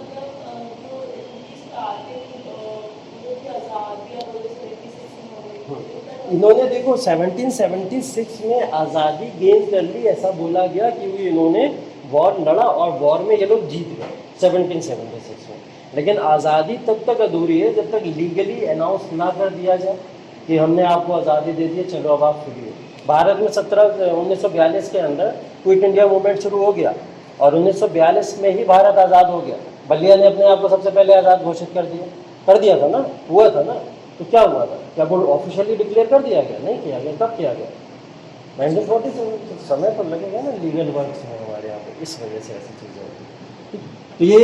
इन्होंने देखो 1776 में आज़ादी गेन कर ली, ऐसा बोला गया कि इन्होंने वॉर लड़ा और वॉर में ये लोग जीत गए 1776 में। लेकिन आज़ादी तब तक अधूरी है जब तक लीगली अनाउंस ना कर दिया जाए कि हमने आपको आज़ादी दे दी, चलो अब आप फ्री हो। भारत में 1942 के अंदर क्विट इंडिया मूवमेंट शुरू हो गया और 1942 में ही भारत आज़ाद हो गया। बलिया ने अपने आप को सबसे पहले आज़ाद घोषित कर दिया था ना, हुआ था ना। तो क्या हुआ था, क्या वो ऑफिशियली डिक्लेयर कर दिया गया? नहीं किया गया। कब किया गया? 1947। समय तो लगेगा ना लीगल वर्क्स में हमारे यहाँ पे, इस वजह से ऐसी चीज़ें होती। तो ये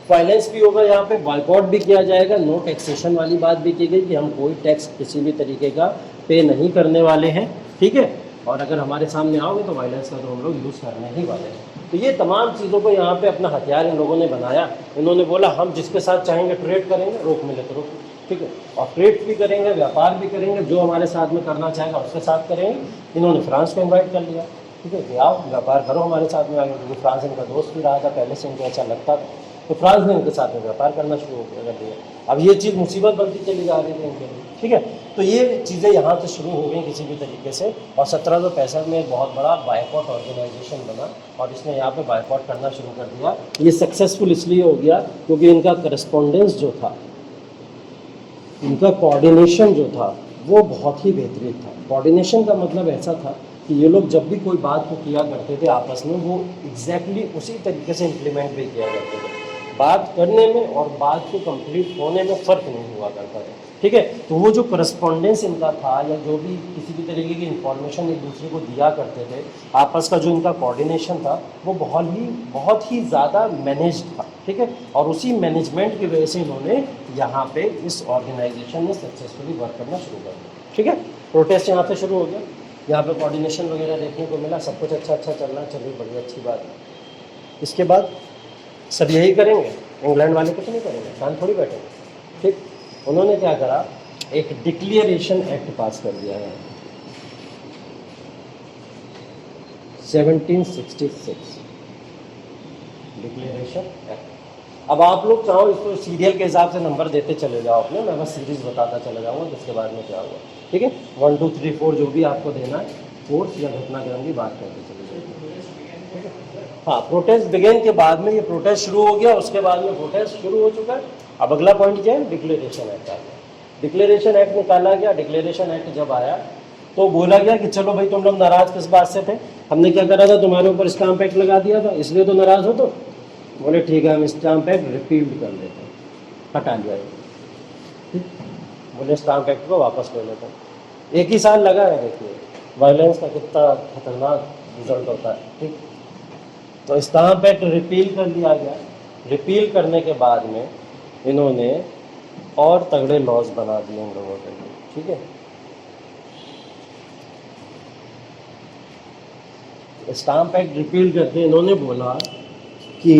फाइनेंस भी होगा, यहाँ पे बॉयकॉट भी किया जाएगा। नो टैक्सेशन वाली बात भी की गई कि हम कोई टैक्स किसी भी तरीके का पे नहीं करने वाले हैं। ठीक है, और अगर हमारे सामने आओगे तो वायलेंस का तो हम लोग यूज़ करने ही वाले हैं। तो ये तमाम चीज़ों को यहाँ पे अपना हथियार इन लोगों ने बनाया। इन्होंने बोला हम जिसके साथ चाहेंगे ट्रेड करेंगे, रोक मिले तो रोक। ठीक है, और ट्रेड भी करेंगे, व्यापार भी करेंगे, जो हमारे साथ में करना चाहेगा उसके साथ करेंगे। इन्होंने फ्रांस को इन्वाइट कर लिया। ठीक है, कि आओ व्यापार करो हमारे साथ में आगे, क्योंकि फ्रांस इनका दोस्त भी रहा था पहले से, इनको अच्छा लगता था। तो फ्रांस ने इनके साथ में व्यापार करना शुरू कर दिया। अब ये चीज़ मुसीबत बनती चली जा रही थी इनके लिए। ठीक है, तो ये चीज़ें यहाँ से शुरू हो गई किसी भी तरीके से, और 1765 में एक बहुत बड़ा बायकॉट ऑर्गेनाइजेशन बना और इसने यहाँ पे बायकॉट करना शुरू कर दिया। ये सक्सेसफुल इसलिए हो गया क्योंकि इनका करस्पॉन्डेंस जो था, इनका कोऑर्डिनेशन जो था वो बहुत ही बेहतरीन था। कोऑर्डिनेशन का मतलब ऐसा था कि ये लोग जब भी कोई बात को किया करते थे आपस में, वो एग्जैक्टली उसी तरीके से इम्प्लीमेंट भी किया करते थे। बात करने में और बात को कंप्लीट होने में फ़र्क नहीं हुआ करता था। ठीक है, तो वो जो करस्पॉन्डेंस इनका था या जो भी किसी भी तरीके की इंफॉर्मेशन एक दूसरे को दिया करते थे, आपस का जो इनका कोऑर्डिनेशन था वो बहुत ही ज़्यादा मैनेज्ड था। ठीक है, और उसी मैनेजमेंट की वजह से इन्होंने यहाँ पे इस ऑर्गेनाइजेशन में सक्सेसफुली वर्क करना शुरू कर दिया। ठीक है, प्रोटेस्ट यहाँ से शुरू हो गया, यहाँ पे कोऑर्डिनेशन वगैरह देखने को मिला, सब कुछ अच्छा चल रहा है, चलिए बड़ी अच्छी बात है। इसके बाद सब यही करेंगे, इंग्लैंड वाले कुछ नहीं करेंगे, शांत थोड़ी बैठेंगे। ठीक, उन्होंने क्या करा, एक डिक्लेरेशन एक्ट पास कर दिया है 1766 डिक्लेरेशन एक्ट। अब आप लोग चाहो इसको सीरियल के हिसाब से नंबर देते चले जाओ अपने, मैं बस सीरीज बताता चला जाऊँगा जिसके बाद में क्या हुआ। ठीक है, 1 2 3 4 जो भी आपको देना है, फोर्स या घटनाक्रम की बात करते चले जाइए। हाँ, प्रोटेस्ट बिगेन के बाद में ये प्रोटेस्ट शुरू हो गया, उसके बाद में प्रोटेस्ट शुरू हो चुका है। अब अगला पॉइंट क्या है, डिक्लेरेशन एक्ट आ गया। डिक्लेरेशन एक्ट निकाला गया। डिक्लेरेशन एक्ट जब आया तो बोला गया कि चलो भाई तुम लोग नाराज किस बात से थे, हमने क्या करा था, तुम्हारे ऊपर स्टाम्प एक्ट लगा दिया था, इसलिए तो नाराज हो। तो बोले ठीक है, हम स्टाम्प एक्ट रिपील्ड कर लेते हैं, हटा लिया। बोले स्टाम्प एक्ट को वापस ले लेते हैं। 1 ही साल लगा है, देखिए वायलेंस का कितना खतरनाक रिजल्ट होता है। ठीक, तो स्टाम्प एक्ट रिपील कर लिया गया। रिपील करने के बाद में इन्होंने और तगड़े लॉज बना दिए इन लोगों के लिए। ठीक है, स्टाम्प एक्ट रिपील करके इन्होंने बोला कि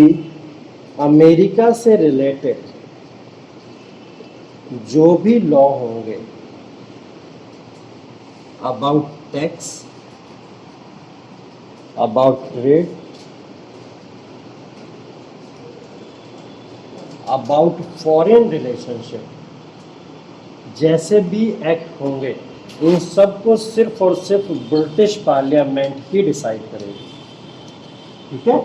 अमेरिका से रिलेटेड जो भी लॉ होंगे about tax, about trade, about foreign relationship, जैसे भी एक्ट होंगे इन सब को सिर्फ और सिर्फ ब्रिटिश पार्लियामेंट ही डिसाइड करेगी। ठीक है,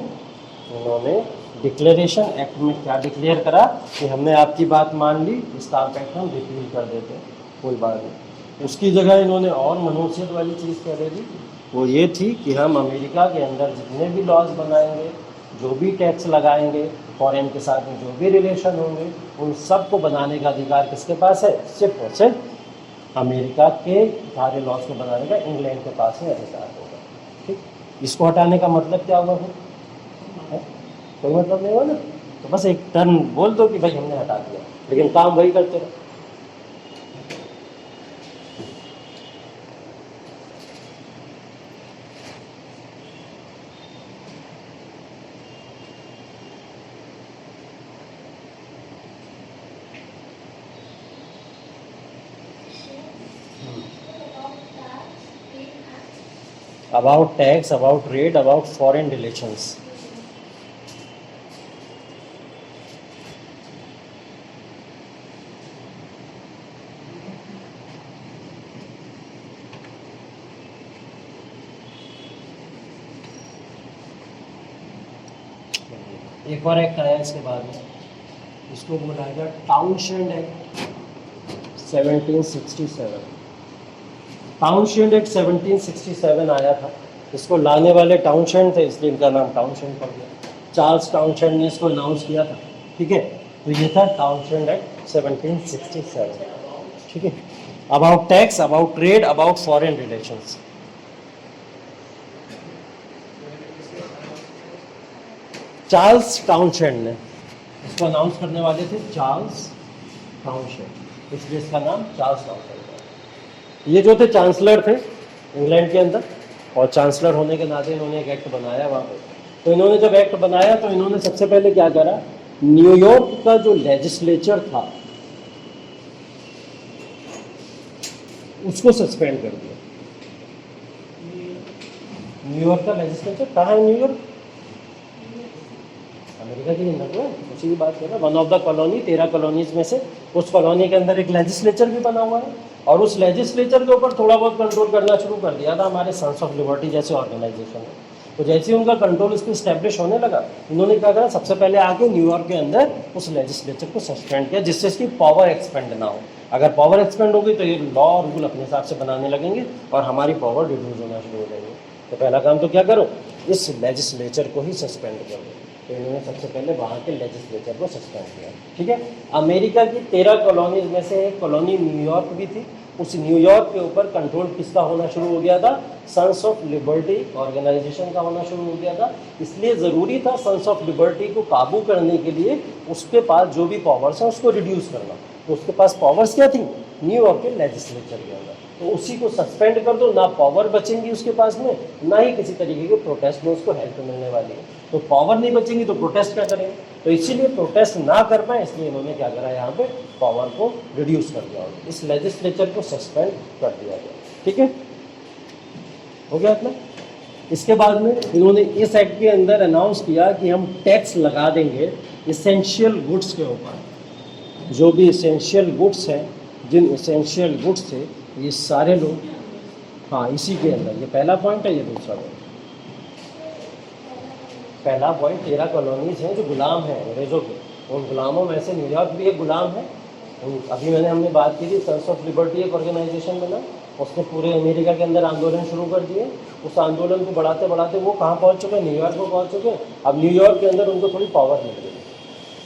उन्होंने डिक्लेरेशन एक्ट में क्या डिक्लेयर करा कि हमने आपकी बात मान ली, स्टाम्प एक्ट हम रिपील कर देते हैं, कोई बात नहीं। उसकी जगह इन्होंने और मनुष्यत वाली चीज़ कह दी, वो ये थी कि हम अमेरिका के अंदर जितने भी लॉज बनाएंगे, जो भी टैक्स लगाएंगे, फॉरेन के साथ में जो भी रिलेशन होंगे, उन सब को बनाने का अधिकार किसके पास है, सिर्फ और सिर्फ अमेरिका के सारे लॉज को बनाने का इंग्लैंड के पास ही अधिकार होगा। ठीक, इसको हटाने का मतलब क्या हुआ फिर? है? कोई मतलब नहीं हुआ ना। तो बस एक टर्न बोल दो कि भाई हमने हटा दिया, लेकिन काम वही करते रहो। About tax, about trade, about foreign relations. एक और एक्ट आया इसके बाद में, इसको बोला गया टाउनशेंड एक्ट 1767। टाउनशेंड एक्ट 1767 आया था। इसको लाने वाले टाउनशेंड थे, इसलिए इनका नाम टाउनशेंड पड़ गया। चार्ल्स टाउनशेंड ने इसको अनाउंस किया था। ठीक है, तो ये था टाउनशेंड एक्ट 1767। ठीक है, about tax, about trade, about foreign relations. Charles Townshend ने इसको अनाउंस करने वाले थे, चार्ल्स टाउनशेंड, इसलिए इसका नाम चार्ल्स टाउनशेंड है। ये जो थे चांसलर थे इंग्लैंड के अंदर, और चांसलर होने के नाते इन्होंने एक एक्ट बनाया वहाँ पे। तो इन्होंने जब एक्ट बनाया तो इन्होंने सबसे पहले क्या करा, न्यूयॉर्क का जो लेजिस्लेचर था उसको सस्पेंड कर दिया। न्यूयॉर्क का लेजिस्लेचर कहाँ है? न्यूयॉर्क अमेरिका के अंदर तो है, उसी की बात कर रहा है। One of the colony, 13 colonies में से उस कॉलोनी के अंदर एक लेजिस्लेचर भी बना हुआ है, और उस लेजिस्लेचर के ऊपर थोड़ा बहुत कंट्रोल करना शुरू कर दिया था हमारे सन्स ऑफ लिबर्टी जैसे ऑर्गेनाइजेशन है। तो जैसे ही उनका कंट्रोल इसको स्टैब्लिश होने लगा, इन्होंने क्या करा, सबसे पहले आके न्यूयॉर्क के अंदर उस लेजिस्लेचर को सस्पेंड किया, जिससे इसकी पावर एक्सपेंड ना हो। अगर पावर एक्सपेंड होगी तो ये लॉ और रूल अपने हिसाब से बनाने लगेंगे और हमारी पावर रिड्यूस होना शुरू हो जाएगी। तो पहला काम तो क्या करो, इस लेजिस्लेचर को ही सस्पेंड कर दो। तो इन्होंने सबसे पहले वहाँ के लेजिस्लेचर को सस्पेंड किया। ठीक है, अमेरिका की 13 कॉलोनीज में से एक कॉलोनी न्यूयॉर्क भी थी। उस न्यूयॉर्क के ऊपर कंट्रोल किसका होना शुरू हो गया था? सन्स ऑफ लिबर्टी ऑर्गेनाइजेशन का होना शुरू हो गया था। इसलिए ज़रूरी था सन्स ऑफ लिबर्टी को काबू करने के लिए उसके पास जो भी पावर्स हैं उसको रिड्यूस करना। तो उसके पास पावर्स क्या थी? न्यूयॉर्क के लेजिस्लेचर के अंदर। तो उसी को सस्पेंड कर दो, ना पावर बचेंगी उसके पास में, ना ही किसी तरीके के प्रोटेस्ट में उसको हेल्प मिलने वाली है। तो पावर नहीं बचेंगी तो प्रोटेस्ट क्या करेंगे? तो इसीलिए प्रोटेस्ट ना कर पाए, इसलिए इन्होंने क्या करा, यहाँ पे पावर को रिड्यूस कर दिया, इस लेजिस्लेचर को सस्पेंड कर दिया गया। ठीक है, हो गया इतना। इसके बाद में इन्होंने इस एक्ट के अंदर अनाउंस किया कि हम टैक्स लगा देंगे इसेंशियल गुड्स के ऊपर। जो भी इसेंशियल गुड्स हैं, जिन इसेंशियल गुड्स से ये सारे लोग, हाँ इसी के अंदर, ये पहला पॉइंट है, ये दूसरा पॉइंट। पहला पॉइंट 13 कॉलोनीज हैं जो गुलाम हैं अंग्रेज़ों के, उन गुलामों में से न्यूयॉर्क भी एक गुलाम है। अभी हमने बात की थी सन्स ऑफ लिबर्टी एक ऑर्गेनाइजेशन बना, उसने पूरे अमेरिका के अंदर आंदोलन शुरू कर दिए। उस आंदोलन को बढ़ाते बढ़ाते वो कहाँ पहुँच चुके हैं? न्यूयॉर्क को पहुँच चुके हैं। अब न्यूयॉर्क के अंदर उनको थोड़ी पावर मिल गई।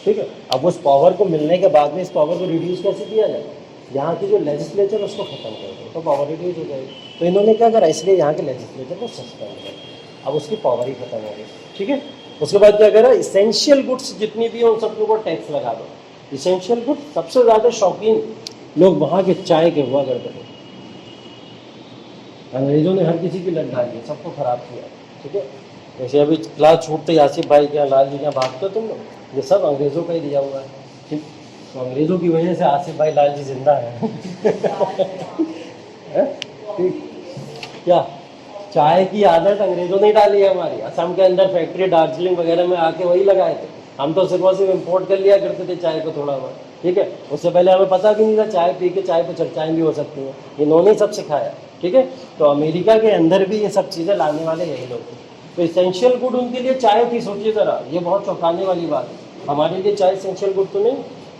ठीक है, अब उस पावर को मिलने के बाद में इस पावर को रिड्यूस कैसे किया जाए? यहाँ की जो लेजिस्लेचर उसको ख़त्म कर दो तो पावर रिड्यूस हो जाएगी। तो इन्होंने क्या करा, इसलिए यहाँ के लेजिस्लेचर को सस्पेंड कर, अब उसकी पावर ही खत्म हो गई। ठीक है, उसके बाद क्या करा, इसेंशियल गुड्स जितनी भी हैं उन सब को टैक्स लगा दो। इसेंशियल गुड्स सबसे ज़्यादा शौकीन लोग वहाँ के चाय के हुआ करते थे। अंग्रेज़ों ने हर किसी की लत डाली है, सबको ख़राब किया। ठीक है, जैसे अभी क्लास छूटते आसिफ भाई क्या, लाल जी क्या भागते तुम लोग, ये सब अंग्रेज़ों का ही दिया हुआ है। ठीक, तो अंग्रेज़ों की वजह से आसिफ भाई लाल जी जिंदा है। ठीक, क्या चाय की आदत अंग्रेज़ों ने डाली है हमारी। असम के अंदर फैक्ट्री दार्जिलिंग वगैरह में आके वही लगाए थे। हम तो सिर्फ और सिर्फ इम्पोर्ट कर लिया करते थे चाय को थोड़ा बहुत। ठीक है, उससे पहले हमें पता भी नहीं था चाय पी के चाय पर चर्चाएँ भी हो सकती हैं, इन्होंने ही सब सिखाया। ठीक है, तो अमेरिका के अंदर भी ये सब चीज़ें लाने वाले यही लोग थे। तो इसेंशियल गुड उनके लिए चाय थी। सोचिए ज़रा, ये बहुत चौंकाने वाली बात है। हमारे लिए चाय इसेंशियल गुड तो नहीं,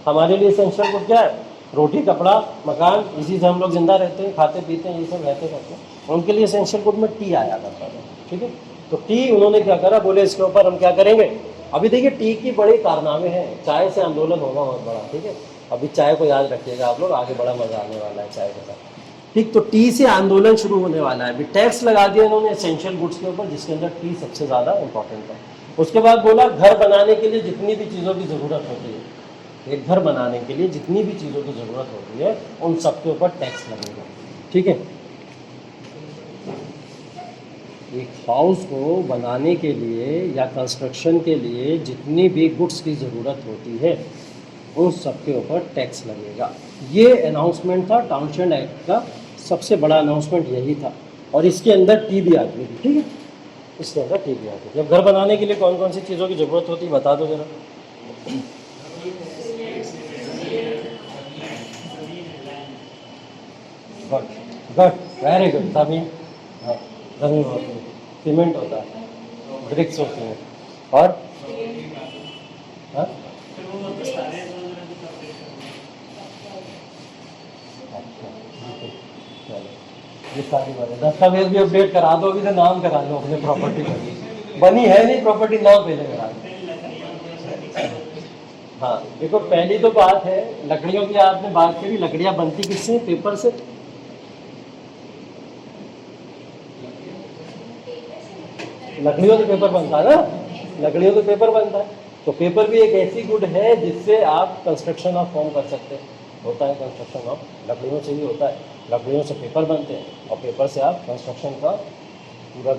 हमारे लिए इसेंशियल गुड क्या है? रोटी, कपड़ा, मकान, इसी से हम लोग जिंदा रहते हैं, खाते पीते हैं, ये सब रहते करते हैं। उनके लिए इसेंशियल गुड में टी आया करता था। ठीक है, तो टी उन्होंने क्या करा, बोले इसके ऊपर हम क्या करेंगे। अभी देखिए टी की बड़े कारनामे हैं, चाय से आंदोलन होगा बहुत बड़ा। ठीक है, अभी चाय को याद रखिएगा आप लोग, आगे बड़ा मजा आने वाला है चाय के साथ। ठीक, तो टी से आंदोलन शुरू होने वाला है। अभी टैक्स लगा दिया इन्होंने एसेंशियल गुड्स के ऊपर, जिसके अंदर टी सबसे ज़्यादा इंपॉर्टेंट है। उसके बाद बोला घर बनाने के लिए जितनी भी चीज़ों की ज़रूरत होती है, एक घर बनाने के लिए जितनी भी चीज़ों की ज़रूरत होती है उन सब के ऊपर टैक्स लगेगा। ठीक है, एक हाउस को बनाने के लिए या कंस्ट्रक्शन के लिए जितनी भी गुड्स की ज़रूरत होती है उन सब के ऊपर टैक्स लगेगा। ये अनाउंसमेंट था टाउनशेंड एक्ट का, सबसे बड़ा अनाउंसमेंट यही था। और इसके अंदर टी भी आती थी। ठीक है, इसके अंदर टी भी आती थी। अब घर बनाने के लिए कौन कौन सी चीज़ों की ज़रूरत होती है बता दो ज़रा। Good good, very good. ज़मीन, हाँ ज़मीन होती है, सीमेंट होता है, ब्रिक्स होती हैं, और हाँ फिर वो दस्तावेज वगैरह भी preparation अच्छा, ठीक है, चलो ये सारी बातें, दस्तावेज भी अपडेट करा दो, अभी से नाम करा लो अपने प्रॉपर्टी का। बनी है नहीं प्रॉपर्टी, नाम पहले करा दो। हाँ देखो, पहली तो बात है लकड़ियों की, आपने बात करी, लकड़ियाँ बनती किससे? पेपर से। लकड़ियों से पेपर बनता है ना, लकड़ियों से पेपर बनता है। तो पेपर भी एक ऐसी गुड है जिससे आप कंस्ट्रक्शन ऑफ होम कर सकते हैं। होता है कंस्ट्रक्शन ऑफ, लकड़ियों से ही होता है। लकड़ियों से पेपर बनते हैं और पेपर से आप कंस्ट्रक्शन का पूरा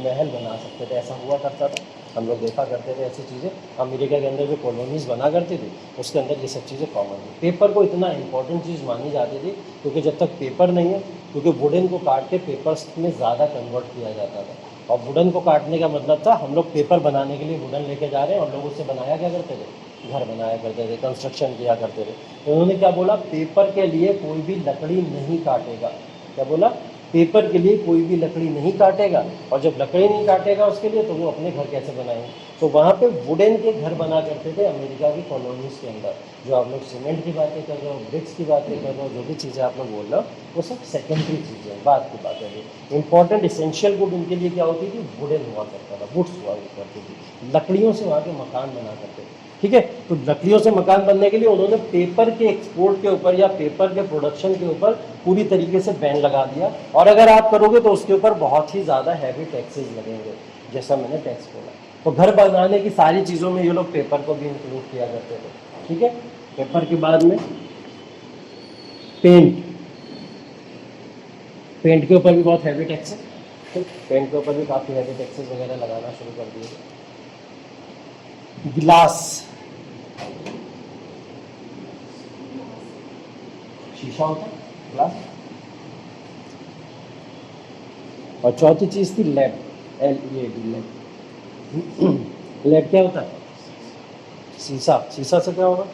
महल बना सकते थे। ऐसा हुआ करता था, हम लोग देखा करते थे ऐसी चीज़ें। अमेरिका के अंदर जो कॉलोनीज़ बना करती थी उसके अंदर ये सब चीज़ें कॉमन थी। पेपर को इतना इंपॉर्टेंट चीज़ मानी जाती थी क्योंकि जब तक पेपर नहीं है, क्योंकि वुडन को काट के पेपर्स में ज़्यादा कन्वर्ट किया जाता था। और वुडन को काटने का मतलब था हम लोग पेपर बनाने के लिए वुडन लेके जा रहे हैं, और लोग उससे बनाया क्या करते थे? घर बनाया करते थे, कंस्ट्रक्शन किया करते थे। तो उन्होंने क्या बोला? पेपर के लिए कोई भी लकड़ी नहीं काटेगा। क्या बोला? पेपर के लिए कोई भी लकड़ी नहीं काटेगा। और जब लकड़ी नहीं काटेगा उसके लिए, तो वो अपने घर कैसे बनाएंगे? तो वहाँ पे वुडन के घर बना करते थे अमेरिका की कॉलोनीज़ के अंदर। जो आप लोग सीमेंट की बातें कर रहे हो, ब्रिक्स की बातें कर रहे हो, जो भी चीज़ें आप लोग बोल रहे हो, वो सब सेकेंडरी चीज़ें हैं, बात की बात है। इंपॉर्टेंट इसेंशियल गुड उनके लिए क्या होती थी? वुडन हुआ करता था, वुड्स हुआ करती थी। लकड़ियों से वहाँ के मकान बना करते थे। ठीक है, तो लकड़ियों से मकान बनने के लिए उन्होंने पेपर के एक्सपोर्ट के ऊपर या पेपर के प्रोडक्शन के ऊपर पूरी तरीके से बैन लगा दिया। और अगर आप करोगे तो उसके ऊपर बहुत ही ज़्यादा हैवी टैक्सेस लगेंगे, जैसा मैंने टैक्स बोला। तो घर बनाने की सारी चीज़ों में ये लोग पेपर को भी इंक्लूड किया करते थे। ठीक है, पेपर के बाद में पेंट, पेंट के ऊपर भी बहुत हैवी टैक्स है। ठीक, पेंट के ऊपर भी काफ़ी हैवी टैक्सेस वगैरह लगाना शुरू कर दिए। गिलास, शीशा होता है, ग्लास। और चौथी चीज थी लेड, LED लेड। लेड क्या होता है? शीशा। शीशा से क्या होगा?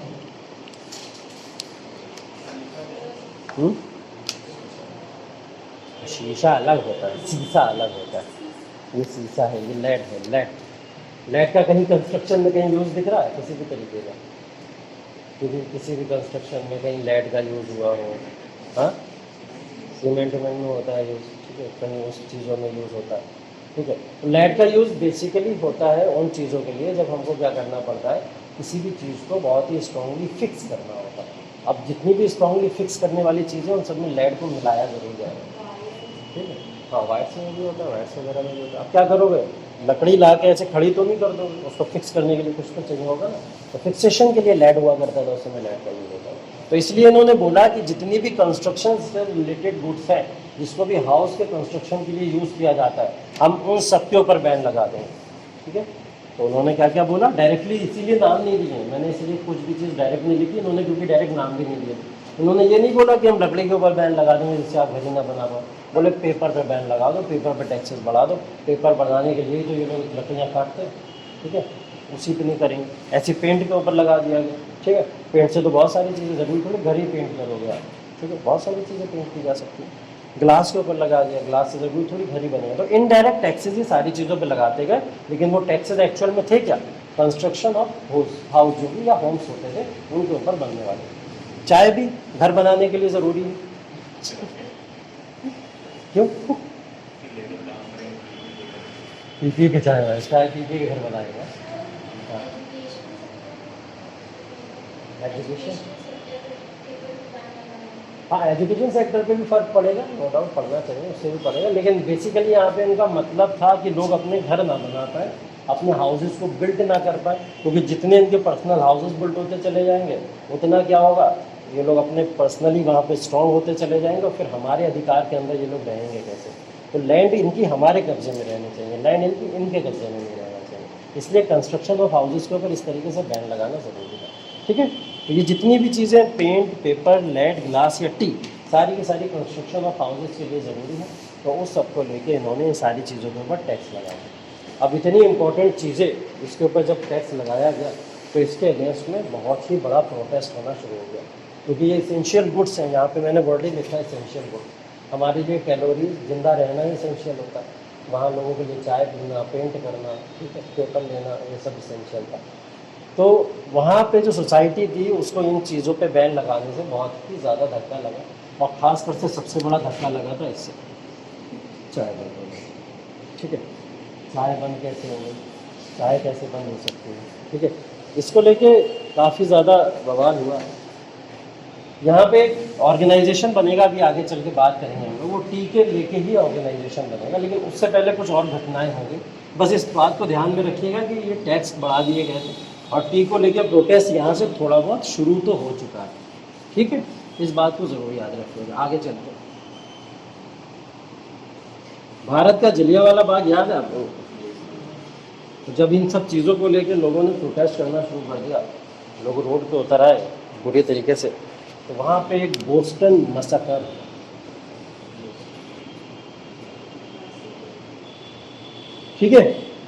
शीशा अलग होता है, शीशा अलग होता है। ये शीशा है, ये लेड है। लेड, लेड का कहीं कंस्ट्रक्शन में कहीं यूज दिख रहा है किसी भी तरीके का? किसी भी कंस्ट्रक्शन में कहीं लेड का यूज़ हुआ हो? हाँ, सीमेंट में होता है यूज़। ठीक है, कहीं उस चीज़ों में यूज़ होता है। ठीक है, तो लेड का यूज़ बेसिकली होता है उन चीज़ों के लिए जब हमको क्या करना पड़ता है, किसी भी चीज़ को बहुत ही स्ट्रांगली फिक्स करना होता है। अब जितनी भी स्ट्रांगली फिक्स करने वाली चीज़ें उन सब में लेड को मिलाया ज़रूर जाएगा। ठीक है, हाँ, वायर्स में भी होता है, वायर्स वगैरह में भी होता है। अब क्या करोगे? लकड़ी ला के ऐसे खड़ी तो नहीं कर दोगे, उसको फिक्स करने के लिए कुछ तो चाहिए होगा ना। तो फिक्सेशन के लिए लेड हुआ करता था, उस समय लेड का यूज होता है। तो इसलिए इन्होंने बोला कि जितनी भी कंस्ट्रक्शन से रिलेटेड गुड्स हैं, जिसको भी हाउस के कंस्ट्रक्शन के लिए यूज़ किया जाता है, हम उन सब के ऊपर बैन लगा देंगे। ठीक है, तो उन्होंने क्या क्या बोला? डायरेक्टली इसीलिए नाम नहीं दिए, मैंने इसलिए कुछ भी चीज़ डायरेक्ट नहीं लिखी इन्होंने, क्योंकि डायरेक्ट नाम भी नहीं दिए। उन्होंने ये नहीं बोला कि हम लकड़ी के ऊपर बैन लगा देंगे जिससे आप घर ही ना बना पाओ। बोले पेपर पे बैन लगा दो, पेपर पे टैक्सेस बढ़ा दो। पेपर बनाने के लिए तो ये लोग लकड़ियाँ काटते हैं। ठीक है, उसी पे नहीं करेंगे। ऐसे पेंट के ऊपर लगा दिया गया। ठीक है, पेंट से तो बहुत सारी चीज़ें, ज़रूरी थोड़ी घर ही पेंट करोगे आप। ठीक है, बहुत सारी चीज़ें पेंट की जा सकती हैं। ग्लास के ऊपर लगा दिया, ग्लास से ज़रूरी थोड़ी घर ही बनेगा। तो इनडायरेक्ट टैक्सेस ही सारी चीज़ों पे लगाते गए, लेकिन वो टैक्सेस एक्चुअल में थे क्या? कंस्ट्रक्शन ऑफ हाउस जो भी या होम्स होते थे उनके ऊपर बनने वाले। चाय भी घर बनाने के लिए ज़रूरी है। क्यों? पी के चाय, चाय पी के घर बनाएगा। हाँ, एजुकेशन, हाँ, एजुकेशन सेक्टर पे भी फ़र्क पड़ेगा, नो डाउट पड़ना चाहिए, उससे भी पड़ेगा, लेकिन बेसिकली यहाँ पे इनका मतलब था कि लोग अपने घर ना बना पाए, अपने हाउसेस को बिल्ट ना कर पाए, क्योंकि जितने इनके पर्सनल हाउसेस बिल्ट होते चले जाएंगे उतना क्या होगा, ये लोग अपने पर्सनली वहाँ पे स्ट्रांग होते चले जाएंगे, और फिर हमारे अधिकार के अंदर ये लोग रहेंगे कैसे। तो लैंड इनकी हमारे कब्जे में रहनी चाहिए, लैंड इनकी इनके कब्जे में नहीं रहना चाहिए, इसलिए कंस्ट्रक्शन ऑफ हाउसेस के ऊपर इस तरीके से बैन लगाना ज़रूरी है। ठीक है, तो ये जितनी भी चीज़ें पेंट, पेपर, लेड, ग्लास या टी, सारी की सारी कंस्ट्रक्शन ऑफ हाउसेस के लिए ज़रूरी है, तो उस सबको लेके इन्होंने इन सारी चीज़ों के ऊपर टैक्स लगाया। अब इतनी इंपॉर्टेंट चीज़ें इसके ऊपर जब टैक्स लगाया गया तो इसके अगेंस्ट में बहुत ही बड़ा प्रोटेस्ट होना शुरू हो गया, क्योंकि ये इसेंशियल गुड्स हैं, यहाँ पे मैंने वर्ड ही लिखा है इसेंशियल गुड्स। हमारे लिए कैलोरीज जिंदा रहना ही इसेंशियल होता है, वहाँ लोगों के लिए चाय पीना, पेंट करना, ठीक है, पेपर लेना, ये सब इसेंशियल था। तो वहाँ पे जो सोसाइटी थी उसको इन चीज़ों पे बैन लगाने से बहुत ही ज़्यादा धक्का लगा, और ख़ासकर से सबसे बड़ा धक्का लगा था इससे, चाय बंद हो गई। ठीक है, चाय बंद कैसे हो गई, चाय कैसे बंद हो सकती है, ठीक है, इसको लेके काफ़ी ज़्यादा बवाल हुआ। यहाँ पे एक ऑर्गेनाइजेशन बनेगा, अभी आगे चल के बात करेंगे हम लोग, वो टी के लेके ही ऑर्गेनाइजेशन बनेगा, लेकिन उससे पहले कुछ और घटनाएं होंगी। बस इस बात को ध्यान में रखिएगा कि ये टैक्स बढ़ा दिए गए थे, और टी को लेके प्रोटेस्ट यहाँ से थोड़ा बहुत शुरू तो हो चुका है। ठीक है, इस बात को ज़रूर याद रखिएगा। आगे चलते हैं, भारत का जलियांवाला बाग याद है आपको? तो जब इन सब चीज़ों को लेके लोगों ने प्रोटेस्ट करना शुरू कर दिया, लोग रोड पे उतर आए बुरी तरीके से, तो वहाँ पे एक बोस्टन मैसेकर, ठीक है,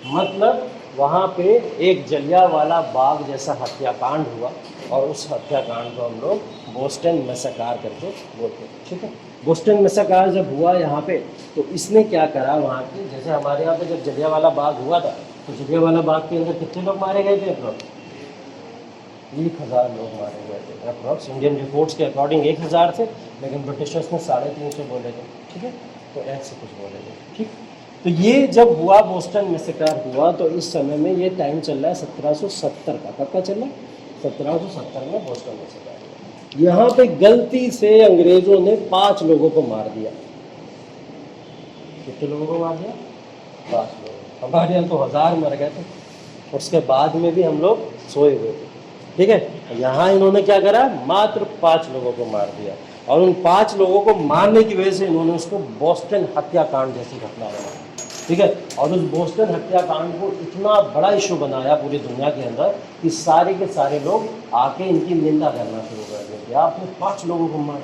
मतलब वहाँ पे एक जलियांवाला बाग जैसा हत्याकांड हुआ, और उस हत्याकांड को हम लोग बोस्टन मैसेकर करके बोलते हैं। ठीक है, बोस्टन मैसेकर जब हुआ यहाँ पे, तो इसने क्या करा, वहाँ के जैसे हमारे यहाँ पे जब जलियांवाला बाग हुआ था, तो जलियांवाला बाग के अंदर कितने लोग मारे गए थे? अप्रॉक्स 1000 लोग मारे गए थे अप्रॉक्स। इंडियन रिपोर्ट्स के अकॉर्डिंग 1000 थे, लेकिन ब्रिटिशर्स ने 350 बोले थे। ठीक है, तो ऐसे कुछ बोले थे। ठीक, तो ये जब हुआ बोस्टन मैसेकर हुआ, तो इस समय में ये टाइम चल रहा है 1770 का। कब का चल रहा है? 1770 में बोस्टन मैसेकर हुआ। यहाँ पे गलती से अंग्रेजों ने 5 लोगों को मार दिया। कितने लोगों को मार दिया? 5 लोगों। हमारे यहाँ तो 1000 मर गए थे, उसके बाद में भी हम लोग सोए हुए थे। ठीक है, यहाँ इन्होंने क्या करा, मात्र 5 लोगों को मार दिया, और उन 5 लोगों को मारने की वजह से इन्होंने उसको बोस्टन हत्याकांड जैसी घटना बनाई। ठीक है, और उस बोस्टन हत्याकांड को इतना बड़ा इशू बनाया पूरी दुनिया के अंदर कि सारे के सारे लोग आके इनकी निंदा करना शुरू कर दिया। आपने 5 लोगों को मार,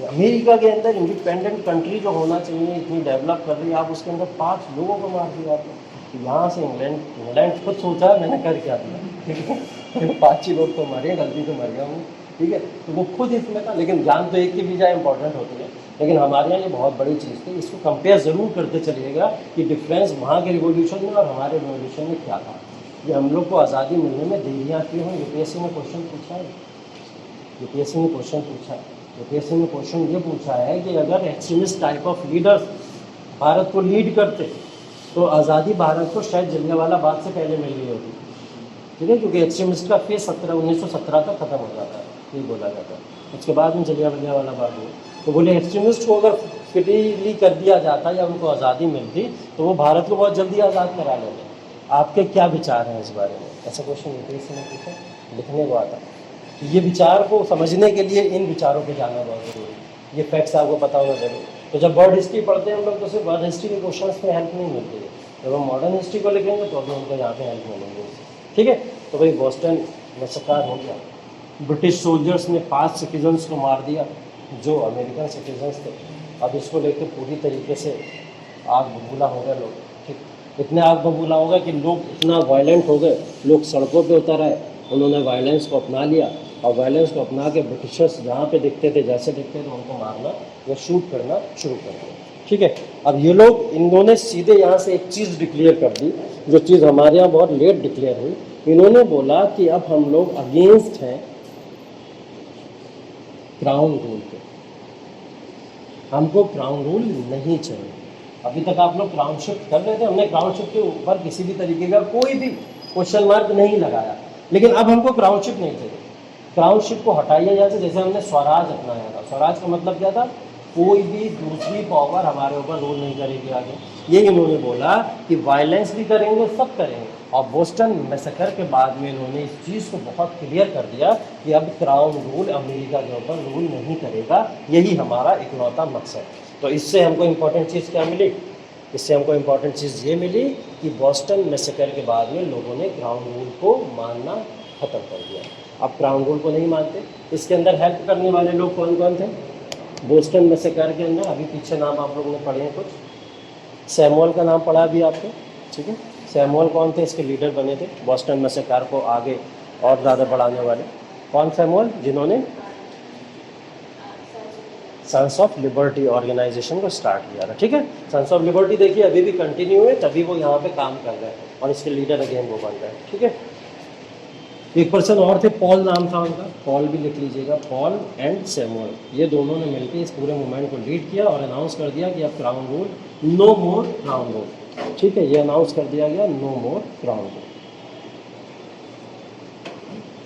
अमेरिका के अंदर इंडिपेंडेंट कंट्री जो होना चाहिए, इतनी डेवलप कर रही है, आप उसके अंदर 5 लोगों को मार दिया आपने। तो यहाँ से इंग्लैंड खुद सोचा मैंने कर क्या दिया। ठीक है, 5 ही लोग तो मरे, गलती तो मर गया हूँ। ठीक है, तो वो खुद इसमें था, लेकिन जान तो एक की भी जाए इंपॉर्टेंट होती है, लेकिन हमारे यहाँ ये बहुत बड़ी चीज़ थी। इसको कंपेयर ज़रूर करते चलिएगा कि डिफरेंस वहाँ के रिवोल्यूशन में और हमारे रिवोल्यूशन में क्या था। ये हम लोग को आज़ादी मिलने में देरियाँ क्यों हुई? यूपीएससी ने क्वेश्चन पूछा है, यूपीएससी ने क्वेश्चन पूछा है। यूपीएससी ने क्वेश्चन ये पूछा है कि अगर extremist type of leaders Bharat को लीड करते, तो आज़ादी भारत को शायद जलियांवाला बाग से पहले मिल गई होती। ठीक है, क्योंकि एक्सट्रीमिस्ट का फेस 1917 तक खत्म हो जाता है, ये बोला जाता है। उसके बाद में जलियांवाला बाग हुआ, तो बोले एक्सट्रीमिस्ट को अगर फ्रीली कर दिया जाता या उनको आज़ादी मिलती, तो वो भारत को बहुत जल्दी आज़ाद करा लेते। आपके क्या विचार हैं इस बारे में? ऐसा क्वेश्चन यूपीएससी ने पूछा, लिखने को आता। तो ये विचार को समझने के लिए इन विचारों पे जाना बहुत ज़रूरी है, ये फैक्ट्स आपको पता होना जरूरी। तो जब वर्ल्ड हिस्ट्री पढ़ते हैं हम लोग, तो सिर्फ वर्ल्ड हिस्ट्री के क्वेश्चन में हेल्प नहीं मिलती है, जब हम मॉडर्न हिस्ट्री को लिखेंगे तो अभी हमको यहाँ पे हेल्प मिलेंगे। ठीक है, तो भाई बोस्टन मैसेकर हो गया, ब्रिटिश सोल्जर्स ने 5 सिटीजन्स को मार दिया जो अमेरिकन सिटीजन्स थे। अब इसको लेकर पूरी तरीके से आग बबूला हो गए लोग। ठीक, इतने आग बबूला हो गए कि लोग इतना वायलेंट हो गए, लोग सड़कों पे उतर आए, उन्होंने वायलेंस को अपना लिया, और वायलेंस को अपना के ब्रिटिशर्स जहाँ पे दिखते थे, जैसे दिखते थे, उनको मारना या शूट करना शुरू कर दिया। ठीक है, अब ये लोग, इन्होंने सीधे यहाँ से एक चीज़ डिक्लेयर कर दी, जो चीज़ हमारे यहाँ बहुत लेट डिक्लेयर हुई। इन्होंने बोला कि अब हम लोग अगेंस्ट हैं क्राउन रूल के, हमको क्राउन रूल नहीं चाहिए। अभी तक आप लोग क्राउन शिफ्ट कर रहे थे, हमने क्राउन शिफ्ट के ऊपर किसी भी तरीके का कोई भी क्वेश्चन मार्क नहीं लगाया, लेकिन अब हमको क्राउन शिफ्ट नहीं चाहिए। क्राउनशिप को हटाइए जैसे जैसे हमने स्वराज अपनाया था। स्वराज का मतलब क्या था, कोई भी दूसरी पावर हमारे ऊपर रूल नहीं करेगी आगे। यही इन्होंने बोला कि वायलेंस भी करेंगे, सब करेंगे। और बोस्टन मैसेकर के बाद में इन्होंने इस चीज़ को बहुत क्लियर कर दिया कि अब क्राउन रूल अमेरिका के ऊपर रूल नहीं करेगा। यही हमारा इकलौता मकसद। तो इससे हमको इम्पोर्टेंट चीज़ क्या मिली, इससे हमको इम्पोर्टेंट चीज़ ये मिली कि बोस्टन मैसेकर के बाद में लोगों ने क्राउन रूल को मानना ख़त्म कर दिया। अब क्राउन रूल को नहीं मानते। इसके अंदर हेल्प करने वाले लोग कौन कौन थे बोस्टन मैसेकर के अंदर? अभी पीछे नाम आप लोगों ने पढ़े हैं कुछ। सैमुअल का नाम पढ़ा अभी आपने, ठीक है। सैमुअल कौन थे? इसके लीडर बने थे बोस्टन मैसेकर को आगे और ज़्यादा बढ़ाने वाले। कौन सैमुअल? जिन्होंने सन्स ऑफ लिबर्टी ऑर्गेनाइजेशन को स्टार्ट किया था, ठीक है। सन्स ऑफ लिबर्टी देखिए अभी भी कंटिन्यू है, तभी वो यहाँ पे काम कर रहे हैं और इसके लीडर अगेन वो बन रहे हैं, ठीक है। एक पर्सन और थे, पॉल नाम था उनका, पॉल भी लिख लीजिएगा, पॉल एंड सैमुअल। ये दोनों ने मिलकर इस पूरे मूवमेंट को लीड किया और अनाउंस कर दिया कि अब क्राउन रूल, नो मोर क्राउन रूल, ठीक है। ये अनाउंस कर दिया गया, नो मोर क्राउन रूल।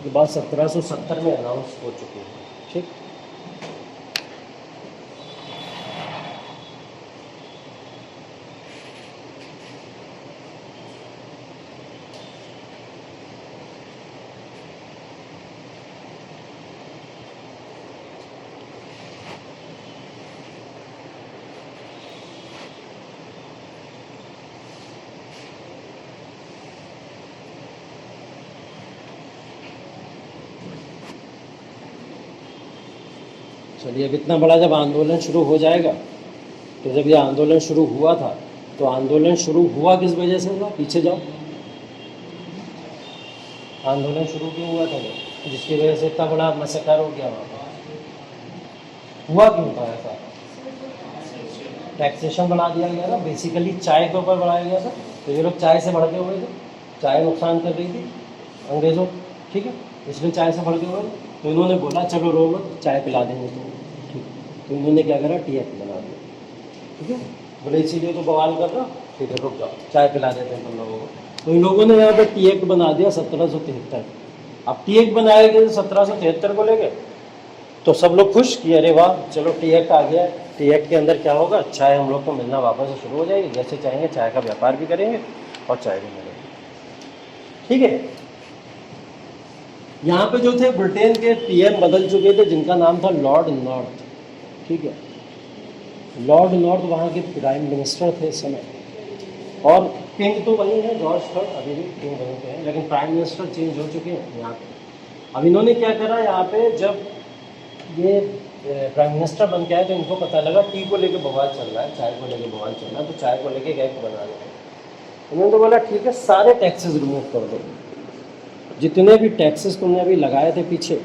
ये बात 1770 में अनाउंस हो चुकी है, ठीक। चलिए, अब इतना बड़ा जब आंदोलन शुरू हो जाएगा, तो जब ये आंदोलन शुरू हुआ था, तो आंदोलन शुरू हुआ किस वजह से था? पीछे जाओ। आंदोलन शुरू क्यों हुआ था जिसकी वजह से इतना बड़ा मैसेकर हो गया? वहाँ पर हुआ क्यों था ऐसा? टैक्सेशन बढ़ा दिया गया था, बेसिकली चाय के ऊपर बढ़ाया गया था। तो ये लोग चाय से भड़के हुए थे, चाय नुकसान कर रही थी अंग्रेज़ों, ठीक है, इसलिए चाय से भड़के हुए थे। तो इन्होंने बोला चलो रो मत, चाय पिला देंगे तो, ठीक। तो इन्होंने क्या करा, टी एक्ट बना दिया, ठीक है। बोले इसीलिए तो बवाल कर रहा, ठीक है रुक जाओ, चाय पिला देते हैं तुम लोगों को। तो इन लोगों ने यहाँ पे टी एक्ट बना दिया 1773। अब टी एक्ट बनाया गया 1773 को लेके, तो सब लोग खुश कि अरे वाह चलो टी एक्ट आ गया। टी एक्ट के अंदर क्या होगा, चाय हम लोग को मिलना वापस से शुरू हो जाएगी, जैसे चाहेंगे चाय का व्यापार भी करेंगे और चाय भी मिलेगी, ठीक है। यहाँ पे जो थे ब्रिटेन के पीएम बदल चुके थे, जिनका नाम था लॉर्ड नॉर्थ, ठीक है। लॉर्ड नॉर्थ वहाँ के प्राइम मिनिस्टर थे इस समय, और किंग तो वही है, जॉर्ज थर्ड अभी भी किंग वहीं पे हैं, लेकिन प्राइम मिनिस्टर चेंज हो चुके हैं यहाँ पे। अब इन्होंने क्या करा, यहाँ पे जब ये प्राइम मिनिस्टर बन के आए तो इनको पता लगा टी को लेके बवाल चल रहा है, चाय को लेके बवाल चल रहा है, तो चाय को लेके एक एक्ट बना दिया। उन्होंने तो बोला ठीक है, सारे टैक्सेस रिमूव कर दो, जितने भी टैक्सेस तुमने अभी लगाए थे पीछे,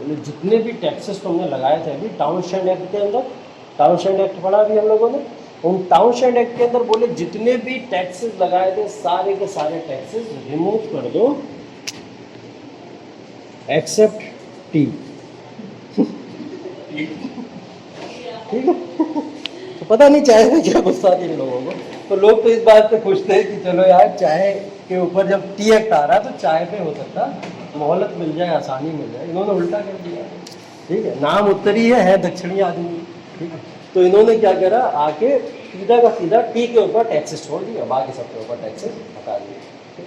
जितने भी टैक्सेस तुमने लगाए थे अभी टाउनशेंड एक्ट के अंदर, टाउनशेंड एक्ट पढ़ा अभी हम लोगों ने, उन टाउनशेंड एक्ट के अंदर बोले जितने भी टैक्सेस लगाए थे सारे के सारे टैक्सेस रिमूव कर दो एक्सेप्ट टी, ठीक है। तो पता नहीं चाय में क्या गुस्सा थी इन लोगों को। तो लोग तो इस बात पे खुश थे कि चलो यार चाय के ऊपर जब टी एक्ट आ रहा है तो चाय पे हो सकता मोहलत मिल जाए, आसानी मिल जाए। इन्होंने उल्टा कर दिया, ठीक है। नाम उत्तरी है दक्षिणी आदमी, ठीक है। तो इन्होंने क्या करा, आके सीधा का सीधा टी के ऊपर टैक्सेस छोड़ दिया, बाकी सबके ऊपर टैक्सेस हटा दिए।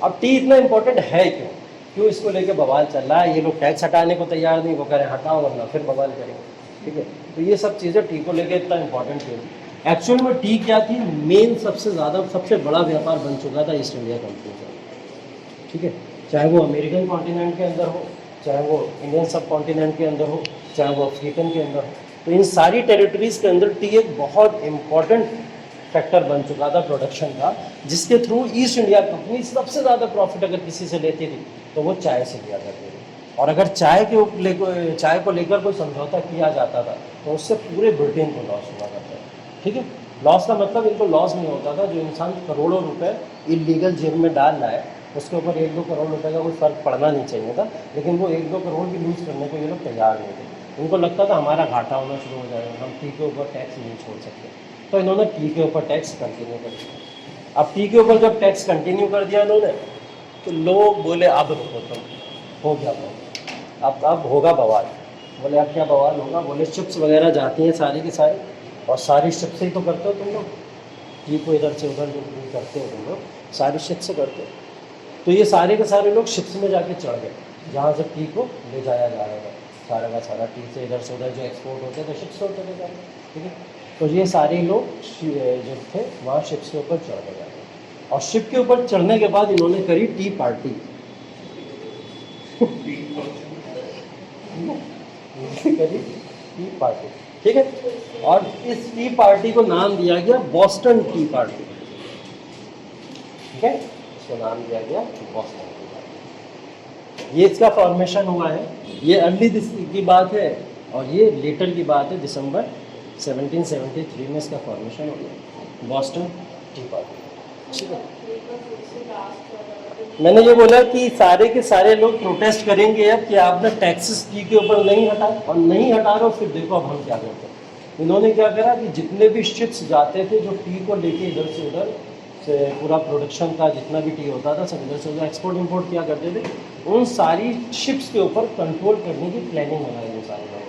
अब टी इतना इंपॉर्टेंट है क्यों इसको लेके बवाल चल रहा है? ये लोग टैक्स हटाने को तैयार नहीं, वो कह रहे हटाओ वरना फिर बवाल करेंगे, ठीक है। तो ये सब चीज़ें टी को लेके इतना इंपॉर्टेंट क्यों थी? एक्चुअल में टी क्या थी, मेन सबसे ज़्यादा सबसे बड़ा व्यापार बन चुका था ईस्ट इंडिया कंपनी का, ठीक है। चाहे वो अमेरिकन कॉन्टिनेंट के अंदर हो, चाहे वो इंडियन सब कॉन्टिनेंट के अंदर हो, चाहे वो अफ्रीकन के अंदर हो, तो इन सारी टेरिटरीज़ के अंदर टी एक बहुत इम्पॉर्टेंट फैक्टर बन चुका था प्रोडक्शन का, जिसके थ्रू ईस्ट इंडिया कंपनी सबसे ज़्यादा प्रॉफिट अगर किसी से लेती थी तो वो चाय से लिया करती थी। और अगर चाय को लेकर कोई समझौता किया जाता था तो उससे पूरे ब्रिटेन को लॉस हुआ करता था, ठीक है। लॉस का मतलब इनको लॉस नहीं होता था, जो इंसान करोड़ों रुपए इलीगल जेब में डाल रहा है उसके ऊपर 1-2 करोड़ रुपए का कोई फ़र्क पड़ना नहीं चाहिए था, लेकिन वो 1-2 करोड़ भी लूज़ करने को ये लोग तैयार नहीं थे। उनको लगता था हमारा घाटा होना शुरू हो जाएगा, हम टी के ऊपर टैक्स नहीं छोड़ सकते, तो इन्होंने टी के ऊपर टैक्स कंटिन्यू कर दिया। अब टी के ऊपर जब टैक्स कंटिन्यू कर दिया इन्होंने, तो लोग बोले अब रुको तुम, हो गया बवाल, अब होगा बवाल। बोले अब क्या बवाल होगा? बोले शिप्स वगैरह जाती हैं सारी की सारी, और सारी शिप से ही तो करते हो तुम लोग, टी को इधर से उधर जो करते हो तुम लोग, सारी शिप से करते हो। तो ये सारे के सारे लोग शिप्स में जाके चढ़ गए, जहाँ से टी को ले जाया जा रहा था, सारा का सारा टी से इधर से उधर जो एक्सपोर्ट होते थे शिप्स से चले जा रहे, ठीक है। तो ये सारे लोग जो थे वहाँ शिप्स के ऊपर चढ़ गए, और शिप के ऊपर चढ़ने के बाद इन्होंने करी टी पार्टी। करी टी पार्टी, ठीक है। और इस टी पार्टी को नाम दिया गया बॉस्टन टी पार्टी, ठीक है, इसको नाम दिया गया बॉस्टन टी पार्टी। ये इसका फॉर्मेशन हुआ है, ये अर्ली की बात है, और ये लेटर की बात है, दिसंबर 1773 में इसका फॉर्मेशन हो गया बॉस्टन टी पार्टी, ठीक है। मैंने ये बोला कि सारे के सारे लोग प्रोटेस्ट करेंगे अब कि आपने टैक्सेस टी के ऊपर नहीं हटाए, और नहीं हटा रहे हो, फिर देखो अब हम क्या करते हैं। इन्होंने क्या करा कि जितने भी शिप्स जाते थे जो टी को लेके इधर से उधर से पूरा प्रोडक्शन का जितना भी टी होता था सब इधर से उधर एक्सपोर्ट इंपोर्ट किया करते थे, उन सारी शिप्स के ऊपर कंट्रोल करने की प्लानिंग बनाई है सारे लोगों ने।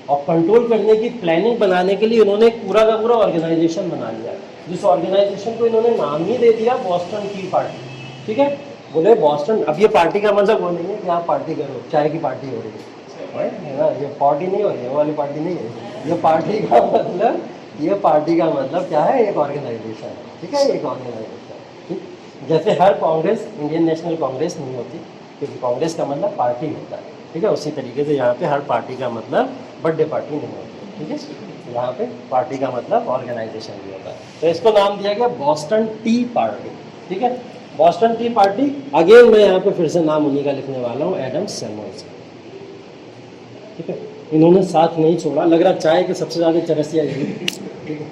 और कंट्रोल करने की प्लानिंग बनाने के लिए इन्होंने पूरा का पूरा ऑर्गेनाइजेशन बना लिया, जिस ऑर्गेनाइजेशन को इन्होंने नाम ही दे दिया बॉस्टन टी पार्टी, ठीक है। बोले बॉस्टन, अब ये पार्टी का मतलब वो नहीं है कि आप पार्टी करो, चाय की पार्टी हो रही है ना, ये पार्टी नहीं हो रही है, वो वाली पार्टी नहीं है। ये पार्टी का मतलब, ये पार्टी का मतलब क्या है, एक ऑर्गेनाइजेशन है, ठीक है, एक ऑर्गेनाइजेशन, ठीक। जैसे हर कांग्रेस इंडियन नेशनल कांग्रेस नहीं होती, क्योंकि कांग्रेस का मतलब पार्टी होता है, ठीक है। उसी तरीके से यहाँ पे हर पार्टी का मतलब बर्थडे पार्टी नहीं होती, ठीक है। यहाँ पे पार्टी का मतलब ऑर्गेनाइजेशन भी होता है। तो इसको नाम दिया गया बॉस्टन टी पार्टी, ठीक है, बॉस्टन टी पार्टी। अगेन मैं यहाँ पे फिर से नाम उन्हीं का लिखने वाला हूँ, एडम सैमुअल्स, ठीक है। इन्होंने साथ नहीं छोड़ा, लग रहा चाय के सबसे ज़्यादा चरसिया यही, ठीक है।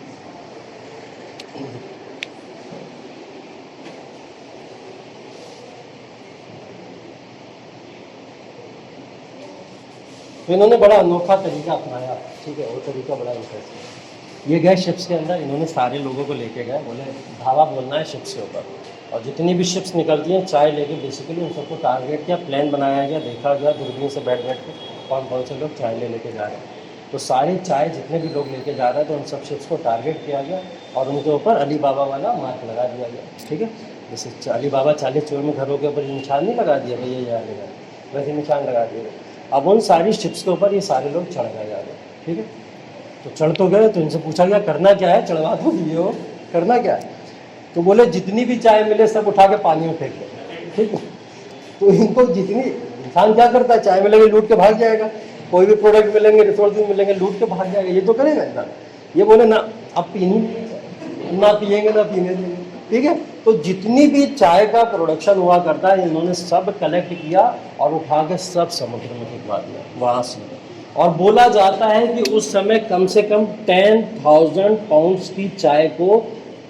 तो इन्होंने बड़ा अनोखा तरीका अपनाया, ठीक है, वो तरीका बड़ा इंटरेस्टिंग। ये गए शिप्स के अंदर, इन्होंने सारे लोगों को लेके गए, बोले धावा बोलना है शिप्स के ऊपर, और जितनी भी शिप्स निकलती हैं चाय लेके बेसिकली उन सबको टारगेट किया, प्लान बनाया गया, देखा गया दूरबीन से बैठ के कौन कौन से लोग चाय लेके जा रहे हैं। तो सारी चाय जितने भी लोग लेके जा रहे थे उन सब शिप्स को टारगेट किया गया, और उनके ऊपर अली बाबा वाला मार्क लगा दिया गया, ठीक है। जैसे अली बाबा 40 चोर में घरों के ऊपर निशान नहीं लगा दिया भैया ये आने का, वैसे निशान लगा दिए। अब उन सारी शिप्स के ऊपर ये सारे लोग चढ़ गए जा रहे, ठीक है। तो चढ़ तो गए, तो इनसे पूछा गया करना क्या है, चढ़वा तो दिए हो, करना क्या है? तो बोले जितनी भी चाय मिले सब उठा के पानी में फेंक दो, ठीक है। तो इनको जितनी, इंसान क्या करता है, चाय मिलेगी लूट के भाग जाएगा, कोई भी प्रोडक्ट मिलेंगे रिसोर्सेज मिलेंगे लूट के भाग जाएगा, ये तो करेगा इंसान। ये बोले ना अब पीनी ना पिएंगे ना पीने देंगे, ठीक है। तो जितनी भी चाय का प्रोडक्शन हुआ करता है इन्होंने सब कलेक्ट किया और उठा के सब समुद्र में भिजवा दिया वहाँ से। और बोला जाता है कि उस समय कम से कम 10,000 पाउंड्स की चाय को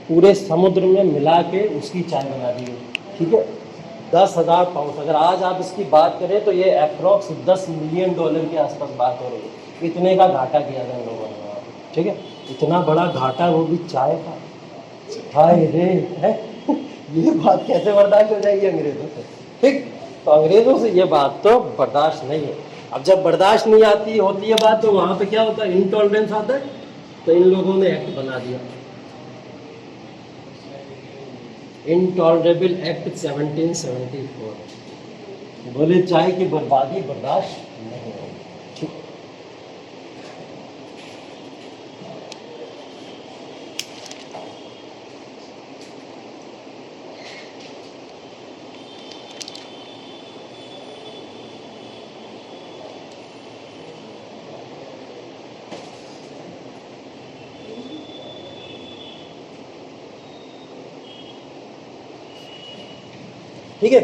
पूरे समुद्र में मिला के उसकी चाय बना दी गई, ठीक है। 10,000 पाउंड, अगर आज आप इसकी बात करें तो ये अप्रॉक्स $10 मिलियन के आसपास बात हो रही है। इतने का घाटा किया था इन लोगों ने वहाँ पे, ठीक है। इतना बड़ा घाटा, वो भी चाय का, हाय रे है। ये बात कैसे बर्दाश्त हो जाएगी अंग्रेजों से, ठीक। तो अंग्रेजों से ये बात तो बर्दाश्त नहीं है। अब जब बर्दाश्त नहीं आती होती है बात, तो वहाँ पे क्या होता है, इंटॉलरेंस आता है। तो इन लोगों ने एक्ट बना दिया, इंटॉलरेबल एक्ट 1774। बोले चाय की बर्बादी बर्दाश्त नहीं होगी, ठीक। ठीक है।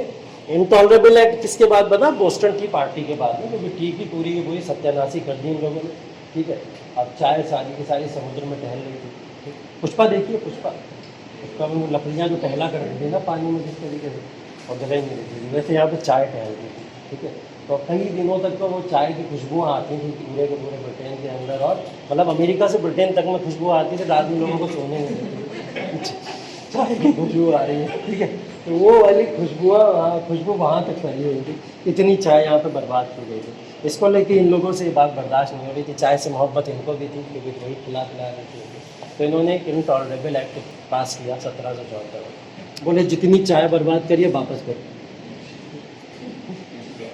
इंटॉलरेबल एक्ट किसके बाद बना, बोस्टन टी पार्टी के बाद में, क्योंकि टी की पूरी की पूरी सत्यानाशी कर दी इन लोगों ने, ठीक है। अब चाय सारी की सारी समुद्र में टहल रही थी, ठीक। पुष्पा देखिए, पुष्पा में लकड़ियाँ जो टहला कर रही थी ना पानी में जिस तरीके से, और जगह नहीं रहती थी, वैसे यहाँ पे चाय टहल रही थी, ठीक है। तो कई दिनों तक तो वो चाय की खुशबुआँ आती थी पूरे के पूरे ब्रिटेन के अंदर, और मतलब अमेरिका से ब्रिटेन तक में खुशबू आती थी, रात में लोगों को सोने नहीं देती, चाय की खुशबू आ रही है, ठीक है। तो वो वाली खुशबू वहाँ तक फैली हुई थी, इतनी चाय यहाँ पे बर्बाद की गई थी। इसको लेके इन लोगों से ये बात बर्दाश्त नहीं हो रही थी। चाय से मोहब्बत इनको भी थी क्योंकि वही खिला रही थी। तो इन्होंने एक इनटॉलरेबल एक्ट पास किया 1774 में। बोले जितनी चाय बर्बाद करिए वापस करो,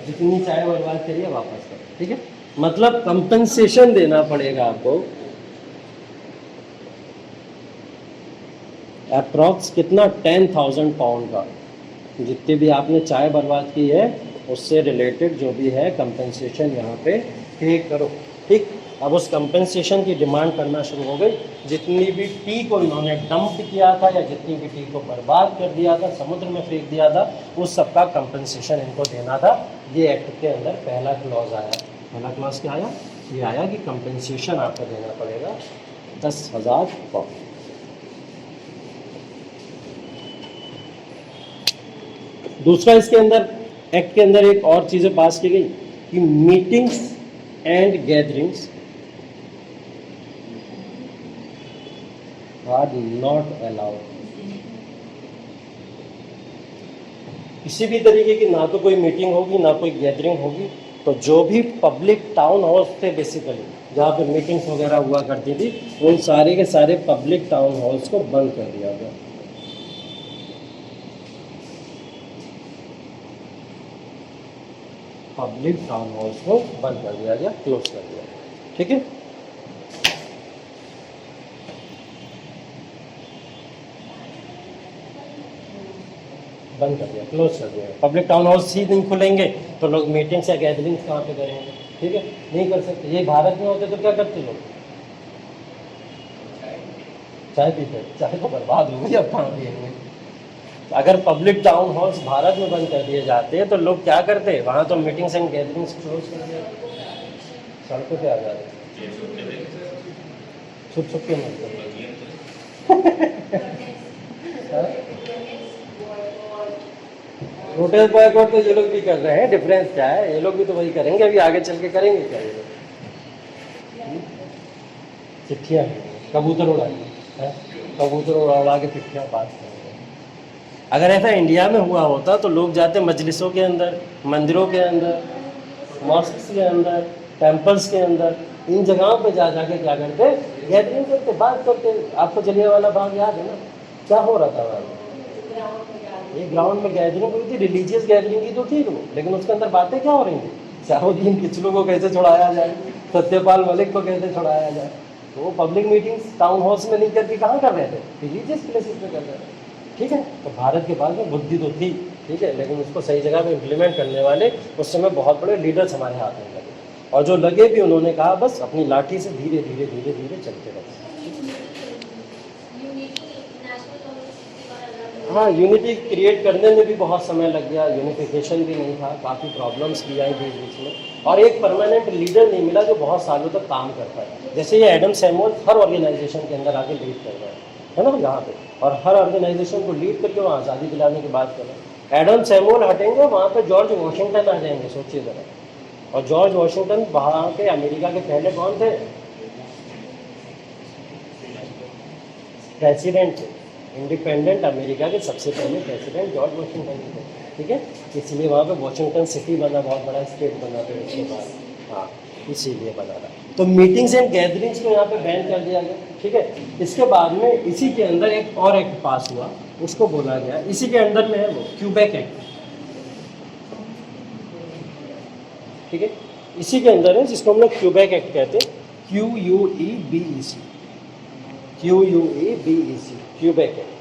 जितनी चाय बर्बाद करिए वापस करो, ठीक है। मतलब कंपनसेशन देना पड़ेगा आपको। अप्रॉक्स कितना 10,000 पाउंड का, जितनी भी आपने चाय बर्बाद की है उससे रिलेटेड जो भी है कंपनसेशन यहाँ पे पे करो, ठीक। अब उस कंपनसेशन की डिमांड करना शुरू हो गई। जितनी भी टी को इन्होंने डंप किया था या जितनी भी टी को बर्बाद कर दिया था, समुद्र में फेंक दिया था, उस सबका कंपनसेशन इनको देना था। ये एक्ट के अंदर पहला क्लॉज आया। पहला क्लॉज क्या आया? ये आया कि कंपनसेशन आपको देना पड़ेगा 10,000 पाउंड। दूसरा, इसके अंदर एक्ट के अंदर एक और चीज़ें पास की गई कि meetings and gatherings are not allowed. किसी भी तरीके की ना तो कोई मीटिंग होगी ना कोई गैदरिंग होगी। तो जो भी पब्लिक टाउन हॉल्स थे बेसिकली, जहाँ पे मीटिंग्स वगैरह हुआ करती थी, उन सारे के सारे पब्लिक टाउन हॉल्स को बंद कर दिया गया। पब्लिक टाउन हॉल्स को बंद कर दिया गया, क्लोज कर दिया गया, ठीक है। बंद कर दिया, क्लोज कर दिया। पब्लिक टाउन हॉल्स ही नहीं खुलेंगे तो लोग मीटिंग्स या गैदरिंग्स कहाँ पे करेंगे, ठीक है, नहीं कर सकते। ये भारत में होते तो क्या करते लोग? चाय पीते। चाय तो बर्बाद हो गई, अब कहाँ पिएंगे। अगर पब्लिक टाउन हॉल्स भारत में बंद कर दिए जाते तो लोग क्या करते? वहाँ तो मीटिंग्स एंड गैदरिंग्स क्लोज कर दिया, सड़कों पे आ जाते, छुप छुप के मरते। प्रोटेस्ट बॉयकॉट तो ये लोग भी कर रहे हैं। डिफरेंस क्या है? ये लोग भी तो वही करेंगे, अभी आगे चल के करेंगे क्या ये लोग? चिट्ठियाँ, कबूतर उड़ाएंगे, कबूतर उड़ा के चिट्ठियाँ पास करेंगे। अगर ऐसा इंडिया में हुआ होता तो लोग जाते मजलिसों के अंदर, मंदिरों के अंदर, मॉस्क्स के अंदर, टेम्पल्स के अंदर, इन जगहों पे जा जाके क्या करते? गैदरिंग करते, बात करते। आपको जलियांवाला बाग याद है ना? क्या हो रहा था वहाँ? एक ग्राउंड में गैदरिंग हुई थी, रिलीजियस गैदरिंग की तो ठीक हो, लेकिन उसके अंदर बातें क्या हो रही थी? शाहरुद्दीन किचलू को कैसे छुड़ाया जाए, सत्यपाल मलिक को कैसे छुड़ाया जाए। तो वो पब्लिक मीटिंग्स टाउन हॉल्स में नहीं करके कहाँ कर रहे थे? रिलीजियस प्लेसेस पे कर रहे थे, ठीक है। तो भारत के पास में बुद्धि तो थी, ठीक है, लेकिन उसको सही जगह पे इम्प्लीमेंट करने वाले उस समय बहुत बड़े लीडर्स हमारे हाथ में लगे, और जो लगे भी उन्होंने कहा बस अपनी लाठी से धीरे धीरे धीरे धीरे चलते रहे। हाँ, यूनिटी क्रिएट करने में भी बहुत समय लग गया, यूनिफिकेशन भी नहीं था, काफ़ी प्रॉब्लम्स भी आई बीच बीच में, और एक परमानेंट लीडर नहीं मिला जो बहुत सालों तक काम करता है। जैसे ये एडम सैमुअल हर ऑर्गेनाइजेशन के अंदर आके लीड कर रहे हैं, है ना, यहाँ पे, और हर ऑर्गेनाइजेशन को लीड करके वहाँ आज़ादी दिलाने की बात कर रहे हैं। एडम सैमुअल हटेंगे, वहाँ पर जॉर्ज वॉशिंगटन आ जाएंगे, सोचिए ज़रा। और जॉर्ज वॉशिंगटन वहाँ के अमेरिका के पहले कौन थे? प्रेसिडेंट थे। इंडिपेंडेंट अमेरिका के सबसे पहले प्रेसिडेंट जॉर्ज वॉशिंगटन थे, ठीक है। इसलिए वहाँ पे वॉशिंगटन सिटी बना, बहुत बड़ा स्टेट बना फिर उसके बाद, हाँ, इसीलिए बना था। तो मीटिंग्स एंड गैदरिंग्स को यहाँ पे बैन कर दिया गया, ठीक है। इसके बाद में इसी के अंदर एक और एक्ट पास हुआ, उसको बोला गया, इसी के अंदर में है वो क्यूबेक एक्ट, ठीक है। इसी के अंदर है जिसको हम लोग क्यूबेक एक्ट कहते हैं, QUEBEC, QUEBEC, क्यूबेक एक्ट।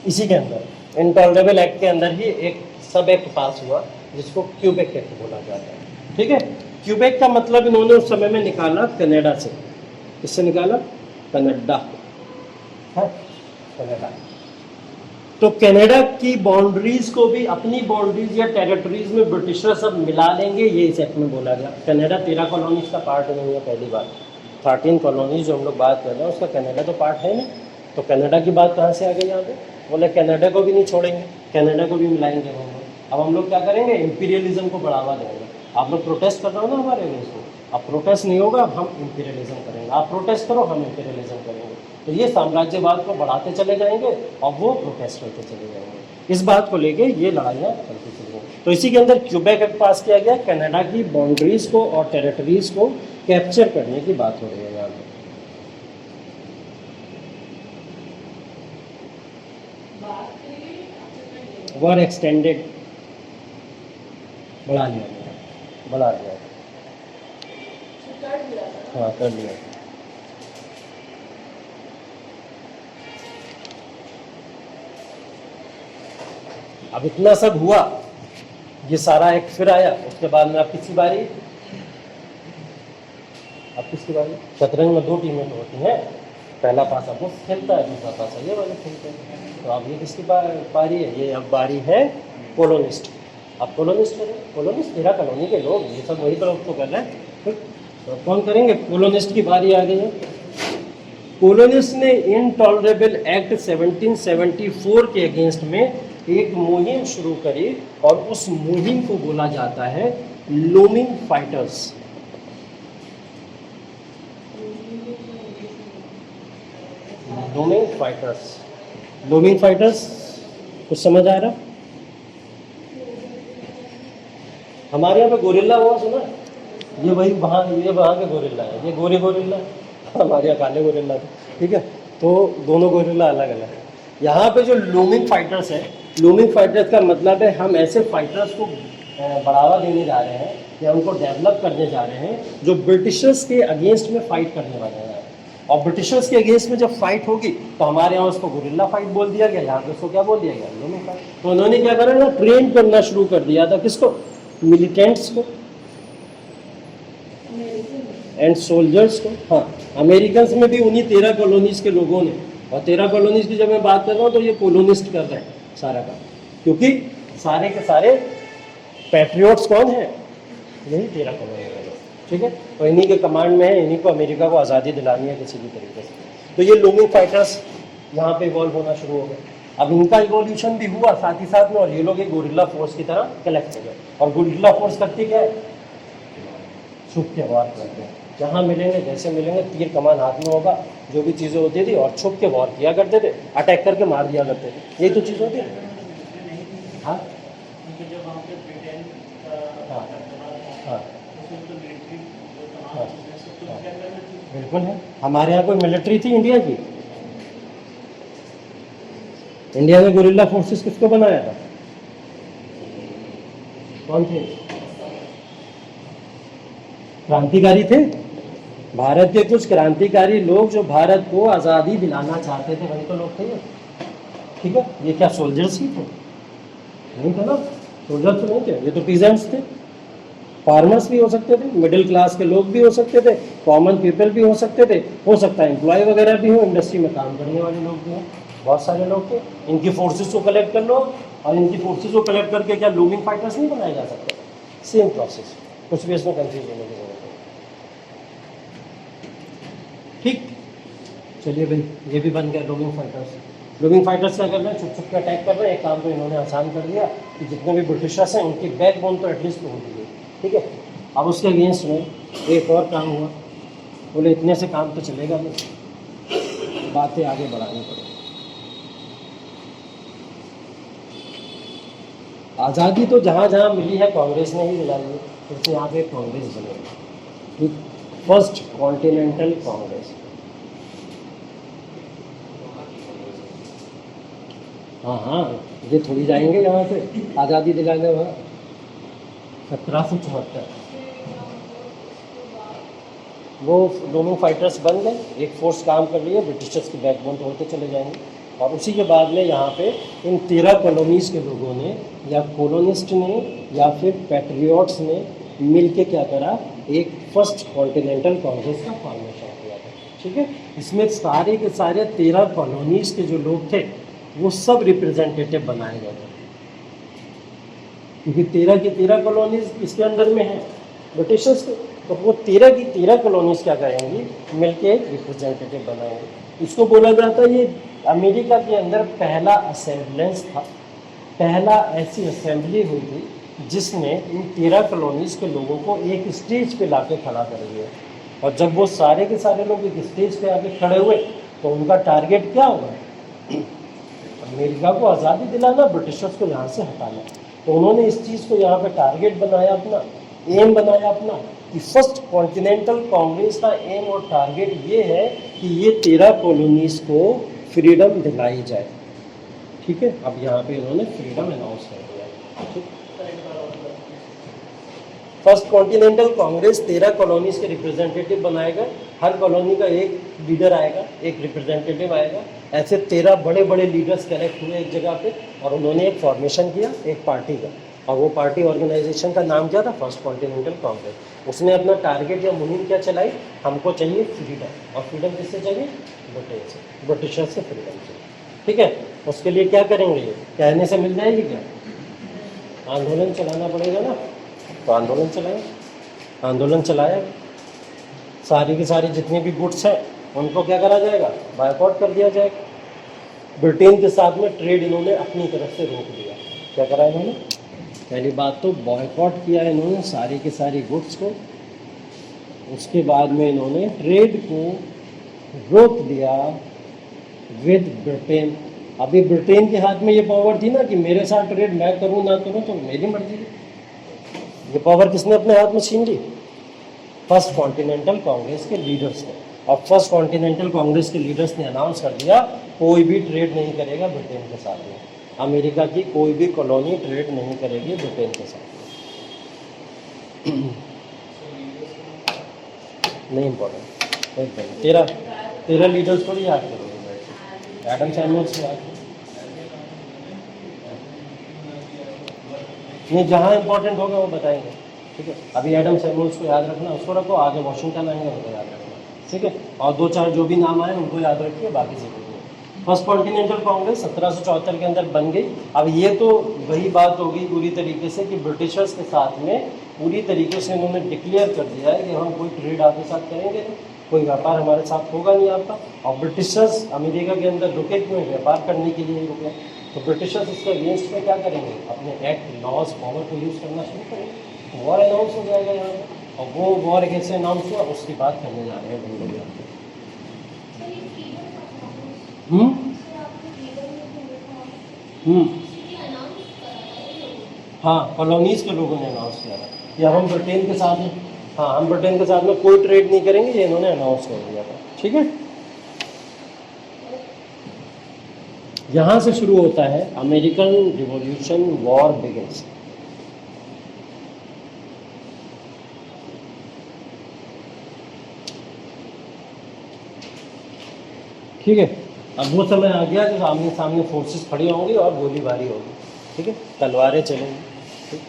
इसी के अंदर इंटॉलरेबल एक्ट के अंदर ही एक सब एक्ट पास हुआ जिसको क्यूबेक एक्ट बोला जाता है, ठीक है। क्यूबेक का मतलब इन्होंने उस समय में निकाला कनाडा से। किससे निकाला? कनाडा है, कनाडा। तो कनाडा की बाउंड्रीज को भी अपनी बाउंड्रीज या टेरिटरीज में ब्रिटिशर सब मिला लेंगे, ये इस एक्ट में बोला गया। कनाडा 13 कॉलोनीज का पार्ट नहीं है, पहली बात। 13 कॉलोनीज जो हम लोग बात कर रहे हैं उसका कनाडा तो पार्ट है नहीं। तो कनाडा की बात कहाँ से आ गई यहाँ पे? बोले कनाडा को भी नहीं छोड़ेंगे, कनाडा को भी मिलाएंगे हम लोग। अब हम लोग क्या करेंगे? इंपीरियलिज्म को बढ़ावा देंगे। आप लोग प्रोटेस्ट कर रहे हो ना हमारे अगेंस्ट में, अब प्रोटेस्ट नहीं होगा, अब हम इंपीरियलिज्म करेंगे। आप प्रोटेस्ट करो, हम इंपीरियलिज्म करेंगे। तो ये साम्राज्यवाद को बढ़ाते चले जाएंगे और वो प्रोटेस्ट करते चले जाएंगे। इस बात को लेके ये लड़ाइयाँ चलती चली गई। तो इसी के अंदर क्यूबेक एक्ट पास किया गया, कनाडा की बाउंड्रीज को और टेरिटरीज को कैप्चर करने की बात हो रही है यहाँ पे। वर एक्सटेंडेड, बढ़ा लिया, हाँ कर लिया। अब इतना सब हुआ, ये सारा एक्ट फिर आया, उसके बाद में अब किसकी बारी, शतरंज में 2 टीमें तो होती हैं, पहला पासा वो खेलता है, दूसरा पासा ये वाले खेलते हैं। तो अब ये किसकी बारी है, ये अब बारी है कॉलोनिस्ट। अब कॉलोनिस्ट करें, कॉलोनिस्ट 13 कॉलोनी के लोग, ये सब वही लोग तो कर रहे हैं, तो कौन करेंगे, कॉलोनिस्ट की बारी आ गई है। कॉलोनिस्ट ने इनटॉलरेबल एक्ट 1774 के अगेंस्ट में एक मुहिम शुरू करी और उस मुहिम को बोला जाता है लोमिंग फाइटर्स। लोमिंग फाइटर्स कुछ समझ आ रहा? हमारे यहाँ पे गोरिल्ला हुआ सुना, ये वही वहाँ, ये वहाँ के गोरिल्ला है, ये गोरे गोरिल्ला, हमारे यहाँ काले गोरिल्ला थे, ठीक है। तो दोनों गोरिल्ला अलग अलग है। यहाँ पे जो लूमिंग फाइटर्स है, लूमिंग फाइटर्स का मतलब है हम ऐसे फाइटर्स को बढ़ावा देने जा रहे हैं या उनको डेवलप करने जा रहे हैं जो ब्रिटिशर्स के अगेंस्ट में फाइट करने वाले हैं। और ब्रिटिशर्स के अगेंस्ट में जब फाइट होगी तो हमारे यहाँ उसको गुरिल्ला फाइट बोल दिया गया, यहाँ पे उसको क्या बोल दिया गया, लूमिंग फाइट। तो उन्होंने क्या करा ना, ट्रेन करना शुरू कर दिया था, किसको, मिलिटेंट्स को एंड सोल्जर्स को। हाँ, अमेरिकन में भी उन्हीं 13 कॉलोनीज के लोगों ने, और 13 कॉलोनीज की जब मैं बात कर रहा हूँ तो ये कॉलोनिस्ट कर रहे हैं सारा काम, क्योंकि सारे के सारे पैट्रियोट्स कौन है, यही 13 कॉलोनी के लोग, ठीक है। तो इन्हीं के कमांड में है, इन्हीं को अमेरिका को आज़ादी दिलानी है किसी भी तरीके से। तो ये लूमिंग फाइटर्स यहाँ पे इवॉल्व होना शुरू हो गए। अब इनका इवोल्यूशन भी हुआ साथ ही साथ में, और ये लोग एक गोरिल्ला फोर्स की तरह कलेक्ट हो गए। और गोरिल्ला फोर्स करती क्या है, छुप के वार करते हैं, जहाँ मिलेंगे जैसे मिलेंगे, तीर कमान हाथ में होगा, जो भी चीज़ें होती थी, और छुप के वार किया करते थे, अटैक करके मार दिया करते थे, यही तो चीज़ होती है। हाँ हाँ हाँ, बिल्कुल है। हमारे यहाँ कोई मिलिट्री थी इंडिया की, इंडिया में गोरिल्ला फोर्सेस किसको बनाया था, कौन थे, क्रांतिकारी थे। भारत के कुछ क्रांतिकारी लोग जो भारत को आज़ादी दिलाना चाहते थे, वही तो लोग थे, ठीक है। ये क्या सोल्जर्स ही थे, नहीं थे ना, सोल्जर्स तो नहीं थे, ये तो पीजेंट्स थे। फार्मर्स भी हो सकते थे, मिडिल क्लास के लोग भी हो सकते थे, कॉमन पीपल भी हो सकते थे, हो सकता है एम्प्लॉय वगैरह भी हो, इंडस्ट्री में काम करने वाले लोग भी हों, बहुत सारे लोग थे। इनकी फोर्सेस को कलेक्ट कर लो, और इनकी फोर्सेस को कलेक्ट करके क्या लूमिंग फाइटर्स नहीं बनाए जा सकते, सेम प्रोसेस, कुछ भी इसमें कंफ्यूज होने की जरूरत है, ठीक। चलिए भाई, ये भी बन गया लूमिंग फाइटर्स। लूमिंग फाइटर्स क्या कर रहे हैं, छुप छुप के अटैक कर रहे हैं। एक काम तो इन्होंने आसान कर दिया कि जितने भी ब्रिटिशर्स हैं उनकी बैकबोन तो एटलीस्ट हो गई, ठीक है। अब उसके अगेंस्ट में एक और काम हुआ, बोले इतने से काम तो चलेगा नहीं, बातें आगे बढ़ानी पड़ेगी। आज़ादी तो जहाँ जहाँ मिली है कांग्रेस ने ही दिलाई है, इसलिए यहाँ पे कांग्रेस बनेगी, फर्स्ट कॉन्टिनेंटल कांग्रेस। हाँ हाँ, ये थोड़ी जाएंगे यहाँ से आज़ादी दिलाने, वहाँ 1774 वो दोनों फाइटर्स बन गए, एक फोर्स काम कर रही है, ब्रिटिशर्स की बैकबोन तो होते चले जाएंगे। और उसी के बाद में यहाँ पे इन 13 कॉलोनीज़ के लोगों ने, या कॉलोनिस्ट ने, या फिर पैट्रियोट्स ने मिल के क्या करा, एक फर्स्ट कॉन्टिनेंटल कांग्रेस का फॉर्मेशन किया था, ठीक है। इसमें सारे के सारे 13 कॉलोनीज़ के जो लोग थे वो सब रिप्रेजेंटेटिव बनाए गए थे, क्योंकि 13 की 13 कॉलोनीज़ इसके अंदर में है ब्रिटिशर्स के, तो वो 13 की 13 कॉलोनीज़ क्या करेंगी, मिलके एक रिप्रेजेंटेटिव बनाएंगे। इसको बोला जाता है, ये अमेरिका के अंदर पहला असेंबलेंस था, पहला ऐसी असेंबली हुई थी जिसने इन 13 कॉलोनीज़ के लोगों को एक स्टेज पे लाके खड़ा कर दिया। और जब वो सारे के सारे लोग एक स्टेज पे आके खड़े हुए तो उनका टारगेट क्या होगा? अमेरिका को आज़ादी दिलाना, ब्रिटिशर्स को यहाँ से हटाना। तो उन्होंने इस चीज़ को यहाँ पे टारगेट बनाया अपना, एम बनाया अपना, कि फर्स्ट कॉन्टिनेंटल कांग्रेस का एम और टारगेट ये है कि ये 13 कॉलोनीज को फ्रीडम दिलाई जाए। ठीक है, अब यहाँ पे इन्होंने फ्रीडम अनाउंस कर दिया। ठीक, फर्स्ट कॉन्टिनेंटल कांग्रेस 13 कॉलोनीज के रिप्रेजेंटेटिव बनाएगा, हर कॉलोनी का एक लीडर आएगा, एक रिप्रेजेंटेटिव आएगा। ऐसे 13 बड़े बड़े लीडर्स कलेक्ट हुए एक जगह पे और उन्होंने एक फॉर्मेशन किया एक पार्टी का, और वो पार्टी ऑर्गेनाइजेशन का नाम क्या था? First continental Congress. उसने अपना टारगेट या मुहिम क्या चलाई? हमको चाहिए फ्रीडम, और फ्रीडम किससे चाहिए? ब्रिटिशर से फ्रीडम चाहिए। ठीक है, उसके लिए क्या करेंगे? ये कहने से मिल जाएगी क्या? आंदोलन चलाना पड़ेगा ना, तो आंदोलन चलाएं। आंदोलन चलाया, सारी की सारी जितनी भी गुड्स हैं उनको क्या करा जाएगा? बायकॉट कर दिया जाएगा। ब्रिटेन के साथ में ट्रेड इन्होंने अपनी तरफ से रोक दिया। क्या करा इन्होंने? पहली बात तो बॉयकॉट किया इन्होंने सारी की सारी गुड्स को, उसके बाद में इन्होंने ट्रेड को रोक दिया विद ब्रिटेन। अभी ब्रिटेन के हाथ में ये पावर थी ना कि मेरे साथ ट्रेड मैं करूँ ना करूँ तो मेरी मर्जी है। ये पावर किसने अपने हाथ में छीन ली? फर्स्ट कॉन्टिनेंटल कांग्रेस के लीडर्स ने। और फर्स्ट कॉन्टिनेंटल कांग्रेस के लीडर्स ने अनाउंस कर दिया कोई भी ट्रेड नहीं करेगा ब्रिटेन के साथ में। अमेरिका की कोई भी कॉलोनी ट्रेड नहीं करेगी ब्रिटेन के साथ। नहीं इम्पोर्टेंट, एकदम 13 लीडर्स को भी याद करोगे बैठ के। एडम सैमुअल्स याद करो। नहीं, जहाँ इंपॉर्टेंट होगा वो बताएंगे। ठीक है, अभी एडम सैमुअल्स को याद रखना, उसको रखो। आगे वॉशिंगटन आएंगे उनको याद रखना। ठीक है, और 2-4 जो भी नाम आए उनको याद रखिए, बाकी जरूरी है। फर्स्ट कॉन्टिनेंटल कांग्रेस 1774 के अंदर बन गई। अब ये तो वही बात होगी पूरी तरीके से कि ब्रिटिशर्स के साथ में पूरी तरीके से उन्होंने डिक्लेयर कर दिया है कि हम कोई ट्रेड आपके साथ करेंगे नहीं, कोई व्यापार हमारे साथ होगा नहीं आपका। और ब्रिटिशर्स अमेरिका के अंदर रुके क्यों? व्यापार करने के लिए ही रुके। तो ब्रिटिशर्स इसके अगेंस्ट में क्या करेंगे? अपने एक्ट, लॉज, पावर को यूज़ करना शुरू करेंगे। वॉर अनाउंस हो जाएगा यहाँ पे, और वो वॉर कैसे अनाउंस हुआ उसकी बात करने जा रहे हैं हम लोग यहाँ पे। हाँ, कॉलोनीज के लोगों ने अनाउंस किया था कि अब हम ब्रिटेन के साथ में, हाँ हम ब्रिटेन के साथ में कोई ट्रेड नहीं करेंगे, ये इन्होंने अनाउंस कर दिया था। ठीक है, यहाँ से शुरू होता है अमेरिकन रिवॉल्यूशन, वॉर बिगिंस। ठीक है, अब वो समय आ गया जब आमने सामने फोर्सेस खड़ी होंगी और गोलीबारी होगी। ठीक है, तलवारें चलेंगी। ठीक?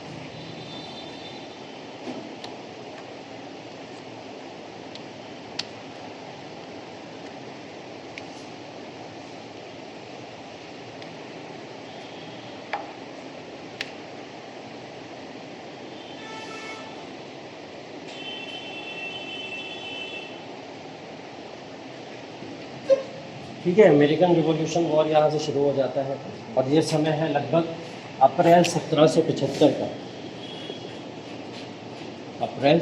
ठीक है, अमेरिकन रिवॉल्यूशन वॉर यहाँ से शुरू हो जाता है और ये समय है लगभग अप्रैल 1775 का। अप्रैल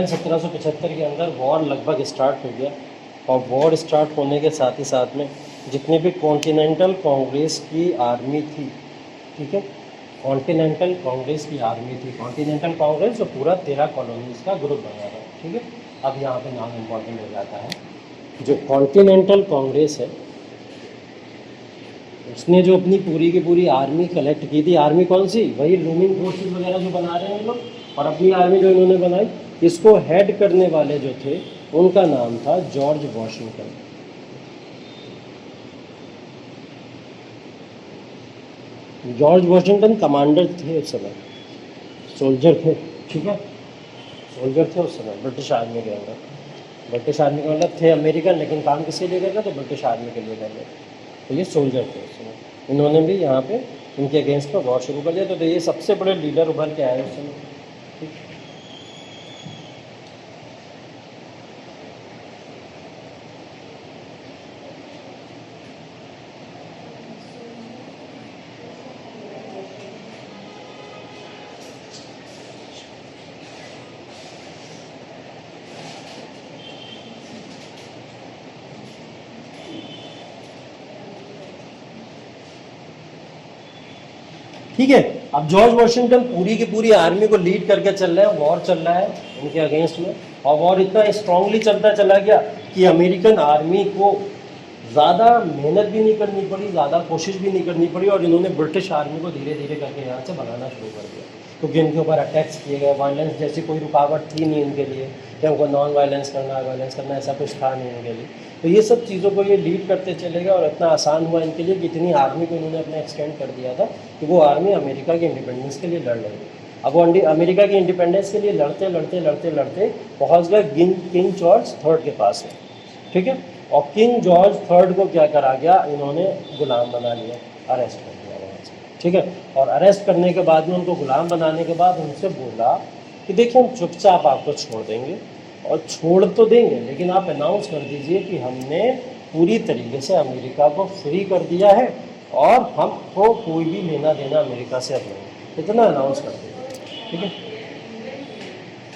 1775 के अंदर वॉर लगभग स्टार्ट हो गया। और वॉर स्टार्ट होने के साथ ही साथ में जितनी भी कॉन्टिनेंटल कांग्रेस की आर्मी थी, ठीक है, कॉन्टिनेंटल कांग्रेस की आर्मी थी। कॉन्टिनेंटल कांग्रेस जो पूरा 13 कॉलोनीज का ग्रुप बना था। ठीक है, अब यहाँ पे नाम इम्पॉर्टेंट हो जाता है। जो कॉन्टिनेंटल कांग्रेस है उसने जो अपनी पूरी की पूरी आर्मी कलेक्ट की थी, आर्मी कौन सी? वही लूमिंग फोर्सेस वगैरह जो बना रहे हैं लोग, और अपनी आर्मी जो इन्होंने बनाई, इसको हेड करने वाले जो थे उनका नाम था George Washington. George Washington commander थे उस समय, सोल्जर थे। ठीक है, सोल्जर थे उस समय ब्रिटिश आर्मी के अंदर। ब्रिटिश आर्मी का मतलब थे अमेरिकन, लेकिन काम किसके लिए कर रहे थे? ब्रिटिश आर्मी के लिए कर रहे थे। तो ये सोल्जर थे उस समय। इन्होंने भी यहाँ पे इनके अगेंस्ट में वॉर शुरू कर दिया। तो ये सबसे बड़े लीडर उभर के आए उस समय। ठीक, ठीक है। अब जॉर्ज वॉशिंगटन पूरी की पूरी आर्मी को लीड करके चल रहे हैं, वॉर चल रहा है उनके अगेंस्ट में, और वॉर इतना स्ट्रांगली चलता चला गया कि अमेरिकन आर्मी को ज़्यादा मेहनत भी नहीं करनी पड़ी, ज़्यादा कोशिश भी नहीं करनी पड़ी, और इन्होंने ब्रिटिश आर्मी को धीरे धीरे करके यहाँ से भगाना शुरू कर दिया, क्योंकि इनके ऊपर अटैक्स किए गए। वायलेंस जैसी कोई रुकावट थी नहीं इनके लिए कि हमको नॉन वायलेंस करना है, वायलेंस करना, ऐसा कुछ था नहीं इनके लिए। तो ये सब चीज़ों को ये लीड करते चले गए, और इतना आसान हुआ इनके लिए कि इतनी आर्मी को इन्होंने अपने एक्सटेंड कर दिया था कि वो आर्मी अमेरिका के इंडिपेंडेंस के लिए लड़ रही है। अब वो अमेरिका की इंडिपेंडेंस के लिए लड़ते लड़ते लड़ते लड़ते पहुँच गए किंग जॉर्ज थर्ड के पास में, ठीक है। और किंग जॉर्ज थर्ड को क्या करा गया, इन्होंने गुलाम बना लिया, अरेस्ट कर दिया वहाँ से, ठीक है। और अरेस्ट करने के बाद में उनको गुलाम बनाने के बाद उनसे बोला कि देखिए हम चुपचाप आपको छोड़ देंगे, और छोड़ तो देंगे लेकिन आप अनाउंस कर दीजिए कि हमने पूरी तरीके से अमेरिका को फ्री कर दिया है, और हमको कोई भी लेना देना अमेरिका से अब नहीं, इतना अनाउंस कर दीजिए, ठीक है।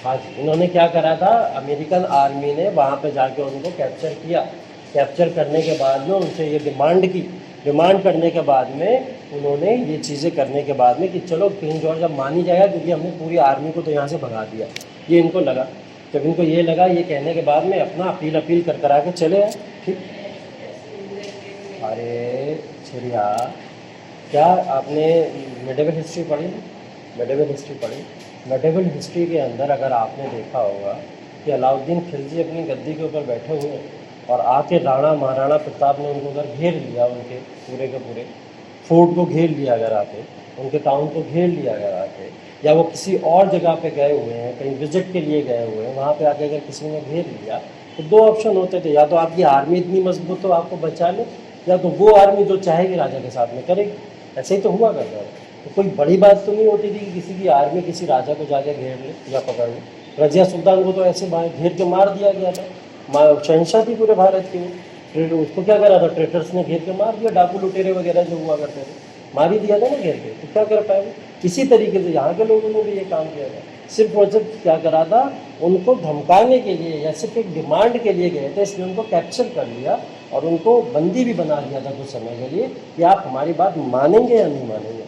हाँ जी, इन्होंने क्या करा था, अमेरिकन आर्मी ने वहाँ पे जाके उनको कैप्चर किया। कैप्चर करने के बाद में उनसे ये डिमांड करने के बाद में उन्होंने ये चीज़ें करने के बाद में कि चलो किंग जॉर्ज अब मान ही जाएगा, क्योंकि हमने पूरी आर्मी को तो यहाँ से भगा दिया। ये इनको लगा, जब इनको ये लगा, ये कहने के बाद में अपना अपील कर करा के चले आए, ठीक। अरे चिड़िया, क्या आपने मेडिवल हिस्ट्री पढ़ी? मेडिवल हिस्ट्री पढ़ी? मेडिवल हिस्ट्री के अंदर अगर आपने देखा होगा कि अलाउद्दीन खिलजी अपनी गद्दी के ऊपर बैठे हुए हैं, और आके राणा महाराणा प्रताप ने उनको अगर घेर लिया, उनके पूरे के पूरे फोर्ट को घेर लिया अगर आके, उनके टाउन को घेर लिया अगर आके, या वो किसी और जगह पे गए हुए हैं, कहीं विजिट के लिए गए हुए हैं, वहाँ पे आके अगर किसी ने घेर लिया, तो दो ऑप्शन होते थे, या तो आपकी आर्मी इतनी मजबूत हो आपको बचा ले, या तो वो आर्मी जो चाहेगी राजा के साथ में करेगी। ऐसे ही तो हुआ करता है। तो कोई बड़ी बात तो नहीं होती थी कि किसी की आर्मी किसी राजा को जाके घेर ले या पकड़ ले। रजिया सुल्तान को तो ऐसे घेर के मार दिया गया था, शहंशाह थी पूरे भारत की वो। उसको क्या करा था, ट्रेटर्स ने घेर के मार दिया, डाकू लुटेरे वगैरह जो हुआ करते थे मार ही दिया था ना घेर के। तो क्या कर पाए? इसी तरीके से यहाँ के लोगों ने भी ये काम किया था। सिर्फ वो जब क्या करा था, उनको धमकाने के लिए या सिर्फ एक डिमांड के लिए गए थे, इसलिए उनको कैप्चर कर लिया और उनको बंदी भी बना दिया था कुछ समय के लिए कि आप हमारी बात मानेंगे या नहीं मानेंगे।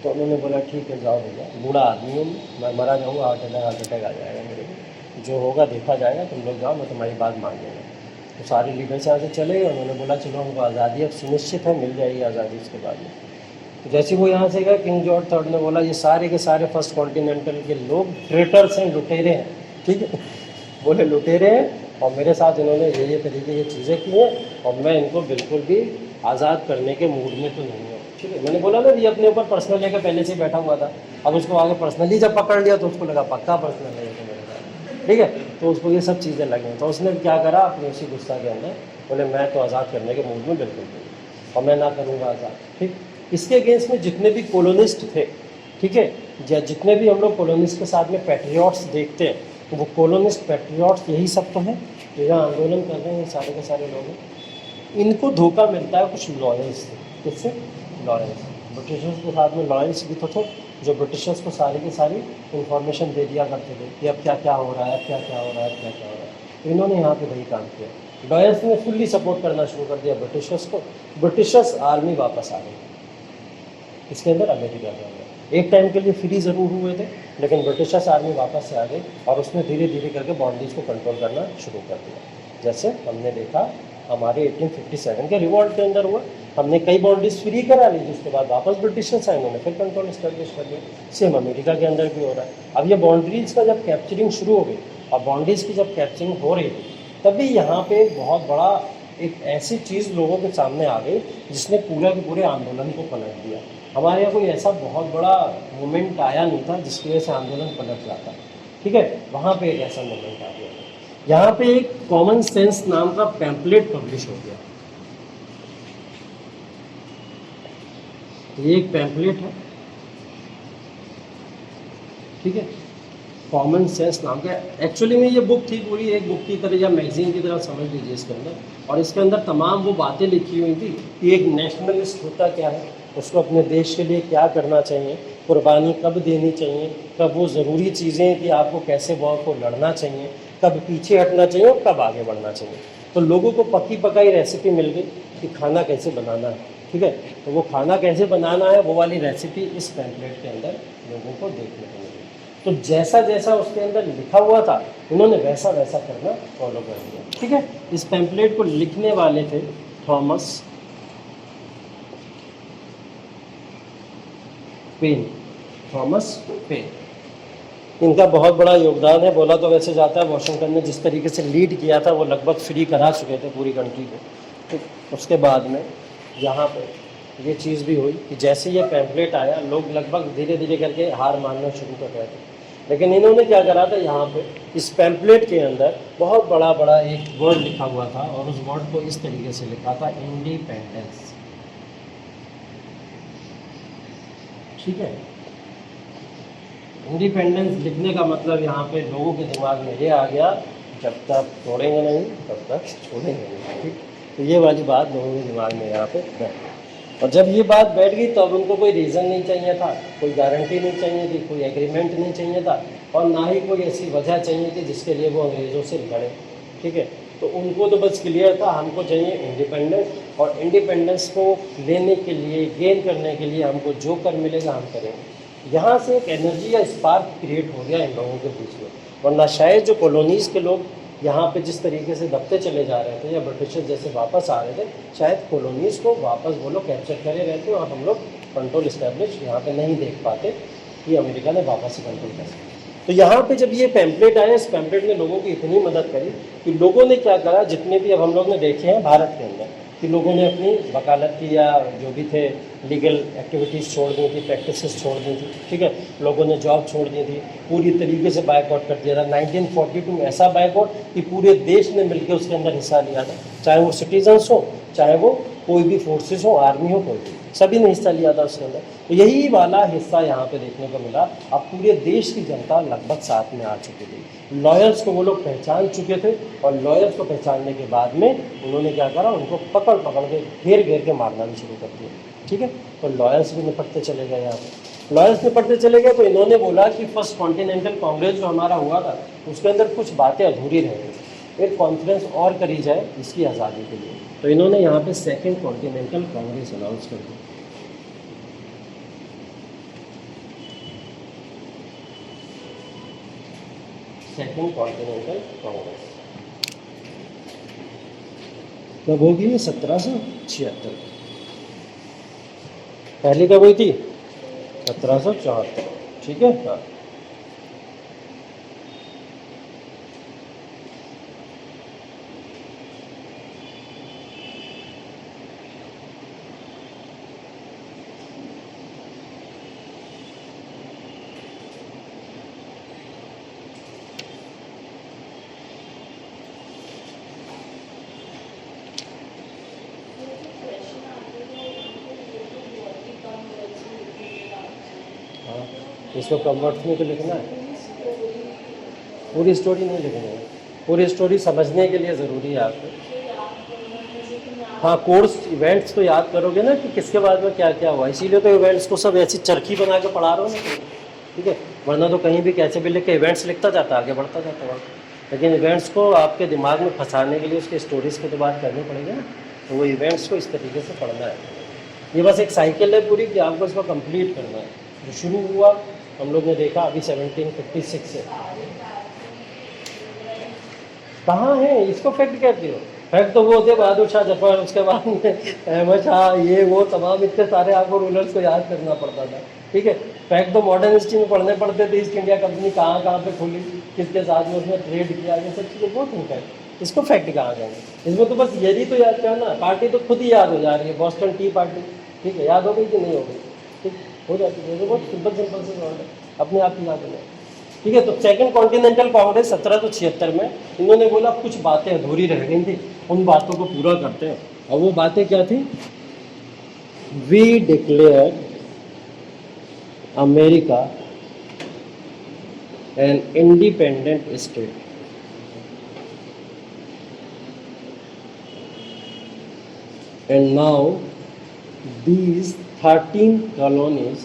तो उन्होंने बोला ठीक है जाओ भैया, बूढ़ा आदमी हूँ मैं, मरा जाऊँगा, हार्ट अटैक आ जाएगा मेरे को, जो होगा देखा जाएगा, तुम लोग जाओ, मैं तुम्हारी बात मान लूँगा। तो सारे लीडर्स यहाँ से चले गए। उन्होंने बोला चलो हमको आज़ादी अब सुनिश्चित है, मिल जाएगी आज़ादी इसके बाद में। तो जैसे वो यहाँ से गए, किंग जॉर्ज थर्ड ने बोला ये सारे के सारे फर्स्ट कॉन्टिनेंटल के लोग ट्रेटर्स हैं, लुटेरे हैं, ठीक है। बोले लुटेरे हैं और मेरे साथ इन्होंने ये तरीके ये चीज़ें की हैं और मैं इनको बिल्कुल भी आज़ाद करने के मूड में तो नहीं हूँ, ठीक है। मैंने बोला ना ये अपने ऊपर पर्सनल लेकर पहले से बैठा हुआ था, अब उसको आगे पर्सनली जब पकड़ लिया तो उसको लगा पक्का पर्सनल है तो मेरे साथ, ठीक है। तो उसको ये सब चीज़ें लगी, तो उसने क्या करा अपने उसी गुस्सा के अंदर बोले मैं तो आज़ाद करने के मूड में बिल्कुल नहीं और मैं ना करूँगा आज़ाद, ठीक। इसके अगेंस्ट में जितने भी कॉलोनिस्ट थे, ठीक है, या जितने भी हम लोग कॉलोनिस्ट के साथ में पैट्रियट्स देखते हैं, तो वो कॉलोनिस्ट पैट्रियट्स यही सब तो हैं जो यहाँ आंदोलन कर रहे हैं सारे के सारे लोग। इनको धोखा मिलता है कुछ लॉयल्स से। किससे? लॉयल्स। ब्रिटिशर्स के साथ में लॉयल्स भी तो थे जो ब्रिटिशर्स को सारी की सारी इंफॉर्मेशन दे दिया करते थे कि अब क्या क्या हो रहा है, क्या क्या हो रहा है, क्या क्या हो रहा है। तो इन्होंने यहाँ पे वही काम किया। लॉयल्स ने फुल्ली सपोर्ट करना शुरू कर दिया ब्रिटिशर्स को। ब्रिटिशर्स आर्मी वापस आ गई इसके अंदर, अमेरिका के अंदर। एक टाइम के लिए फ्री ज़रूर हुए थे, लेकिन ब्रिटिशर्स आर्मी वापस से आ गई और उसने धीरे धीरे करके बॉन्डीज को कंट्रोल करना शुरू कर दिया। जैसे हमने देखा हमारे 1857 के रिवॉल्ट के अंदर हुआ, हमने कई बाउंड्रीज फ्री करा ली, जिसके बाद वापस ब्रिटिशर्स आए, उन्होंने फिर कंट्रोल इस्टेब्लिश कर लिया। सेम अमेरिका के अंदर भी हो रहा है। अब ये बाउंड्रीज का जब कैप्चरिंग शुरू हो गई और बाउंड्रीज की जब कैप्चरिंग हो रही थी, तभी यहाँ पे बहुत बड़ा एक ऐसी चीज़ लोगों के सामने आ गई जिसने पूरे के पूरे आंदोलन को पलट दिया। हमारे यहाँ कोई ऐसा बहुत बड़ा मोमेंट आया नहीं था जिसकी वजह से आंदोलन पलट जाता, ठीक है। वहाँ पे एक ऐसा मोमेंट आ गया। यहाँ पे एक कॉमन सेंस नाम का पैम्पलेट पब्लिश हो गया। ये एक पैम्पलेट है, ठीक है, कॉमन सेंस नाम का। एक्चुअली में ये बुक थी पूरी एक बुक की तरह या मैगजीन की तरह समझ लीजिए इसके अंदर, और इसके अंदर तमाम वो बातें लिखी हुई थी कि एक नेशनलिस्ट होता क्या है, उसको अपने देश के लिए क्या करना चाहिए, कुर्बानी कब देनी चाहिए, कब वो ज़रूरी चीज़ें कि आपको कैसे वॉर को लड़ना चाहिए, कब पीछे हटना चाहिए और कब आगे बढ़ना चाहिए। तो लोगों को पक्की पकाई रेसिपी मिल गई कि खाना कैसे बनाना है, ठीक है। तो वो खाना कैसे बनाना है वो वाली रेसिपी इस पैम्पलेट के अंदर लोगों को देखने को मिली। तो जैसा जैसा उसके अंदर लिखा हुआ था उन्होंने वैसा वैसा करना फॉलो कर दिया। ठीक है। इस पैम्पलेट को लिखने वाले थे थॉमस पेन। थॉमस पेन, इनका बहुत बड़ा योगदान है। बोला तो वैसे जाता है वॉशिंगटन ने जिस तरीके से लीड किया था वो लगभग फ्री करा चुके थे पूरी कंट्री को। तो उसके बाद में यहाँ पे ये चीज़ भी हुई कि जैसे ये पैम्पलेट आया लोग लगभग धीरे धीरे करके हार मानना शुरू कर रहे थे। लेकिन इन्होंने क्या करा था, यहाँ पे इस पैम्पलेट के अंदर बहुत बड़ा बड़ा एक वर्ड लिखा हुआ था और उस वर्ड को इस तरीके से लिखा था, इंडिपेंडेंस। ठीक है। इंडिपेंडेंस लिखने का मतलब यहाँ पे लोगों के दिमाग में ये आ गया, जब तक तोड़ेंगे नहीं तब तक छोड़ेंगे नहीं। ठीक। तो ये वाली बात लोगों के दिमाग में यहाँ पे बैठ गई। और जब ये बात बैठ गई तो अब उनको कोई रीज़न नहीं चाहिए था, कोई गारंटी नहीं चाहिए थी, कोई एग्रीमेंट नहीं चाहिए था और ना ही कोई ऐसी वजह चाहिए थी जिसके लिए वो अंग्रेज़ों से लड़े। ठीक है। तो उनको तो बस क्लियर था हमको चाहिए इंडिपेंडेंस, और इंडिपेंडेंस को लेने के लिए, गेन करने के लिए हमको जो कर मिलेगा हम करेंगे। यहाँ से एक एनर्जी या स्पार्क क्रिएट हो गया इन लोगों के बीच में। वरना शायद जो कॉलोनीज़ के लोग यहाँ पे जिस तरीके से दबते चले जा रहे थे या ब्रिटिशर्स जैसे वापस आ रहे थे, शायद कॉलोनीज़ को वापस वो लोग कैप्चर करे रहते और हम लोग कंट्रोल इस्टेब्लिश यहाँ पे नहीं देख पाते कि अमेरिका ने वापस से कंट्रोल कर सके। तो यहाँ पे जब ये पैम्पलेट आया, इस पैम्पलेट ने लोगों की इतनी मदद करी कि लोगों ने क्या करा, जितने भी अब हम लोग ने देखे हैं भारत के अंदर कि लोगों ने अपनी वकालत की या जो भी थे लीगल एक्टिविटीज़ छोड़ दी थी, प्रैक्टिसेस छोड़ दी थी। ठीक है। लोगों ने जॉब छोड़ दी थी, पूरी तरीके से बायकॉट कर दिया था। 1942 ऐसा बायकॉट कि पूरे देश ने मिलकर उसके अंदर हिस्सा लिया था, चाहे वो सिटीजन्स हो, चाहे वो कोई भी फोर्सेस हो, आर्मी हो, कोई भी, सभी ने हिस्सा लिया था उसके अंदर। तो यही वाला हिस्सा यहाँ पे देखने को मिला। अब पूरे देश की जनता लगभग साथ में आ चुकी थी। लॉयर्स को वो लोग पहचान चुके थे और लॉयर्स को पहचानने के बाद में उन्होंने क्या करा, उनको पकड़ पकड़ के घेर घेर के मारना भी शुरू कर दिया। ठीक है। तो लॉयर्स भी निपटते चले गए यहाँ पे। लॉयर्स निपटते चले गए तो इन्होंने बोला कि फर्स्ट कॉन्टिनेंटल कांग्रेस जो हमारा हुआ था उसके अंदर कुछ बातें अधूरी रह गई, एक कॉन्फ्रेंस और करी जाए इसकी आज़ादी के लिए। तो इन्होंने यहाँ पे सेकेंड कॉन्टिनेंटल कांग्रेस अनाउंस कर दी। सेकेंड कॉन्टिनेंटल कांग्रेस कब होगी? 1776। पहली कब हुई थी? 1774। ठीक है। हाँ। इसको कन्वर्ट में तो लिखना है, पूरी स्टोरी नहीं लिखनी है। पूरी स्टोरी समझने के लिए ज़रूरी है आपको। हाँ, कोर्स इवेंट्स तो याद करोगे ना कि किसके बाद में क्या क्या हुआ, इसीलिए तो इवेंट्स को सब ऐसी चरखी बना के पढ़ा रहा हूँ ना। ठीक है। वरना तो कहीं भी कैसे भी लिख के इवेंट्स लिखता जाता, आगे बढ़ता जाता वहाँ। लेकिन इवेंट्स को आपके दिमाग में फंसाने के लिए उसके स्टोरीज़ की तो बात करनी पड़ेगी ना। तो वो इवेंट्स को इस तरीके से पढ़ना है। ये बस एक साइकिल है पूरी कि आपको इसको कंप्लीट करना है। जो शुरू हुआ हम लोग ने देखा अभी 1756 से। कहाँ है? इसको फैक्ट कहते हो? फैक्ट तो वो होते बहादुर शाह जफर, उसके बाद में अहमद शाह, ये वो तमाम इतने सारे आपको रूलर्स को याद करना पड़ता था। ठीक है। फैक्ट तो मॉडर्न हिस्ट्री में पढ़ने पड़ते थे। ईस्ट इंडिया कंपनी कहाँ कहाँ पे खुली, किसके साथ में उसने ट्रेड किया, ये सब चीज़ें बहुत नहीं फैक्ट। इसको फैक्ट कहाँ जाएंगे? इसमें तो बस यही तो याद करना। पार्टी तो खुद ही याद हो जा रही है, बॉस्टन टी पार्टी। ठीक है। याद हो गई कि नहीं हो गई? ठीक हो जाती है। बहुत सिंपल सिंपल से वर्ड है, अपने आप ही याद हो जाए। ठीक है। तो सेकंड कॉन्टिनेंटल कांग्रेस 1776 में इन्होंने बोला कुछ बातें अधूरी रह गई थी, उन बातों को पूरा करते हैं। और वो बातें क्या थी? We declare America an independent state and now these 13 colonies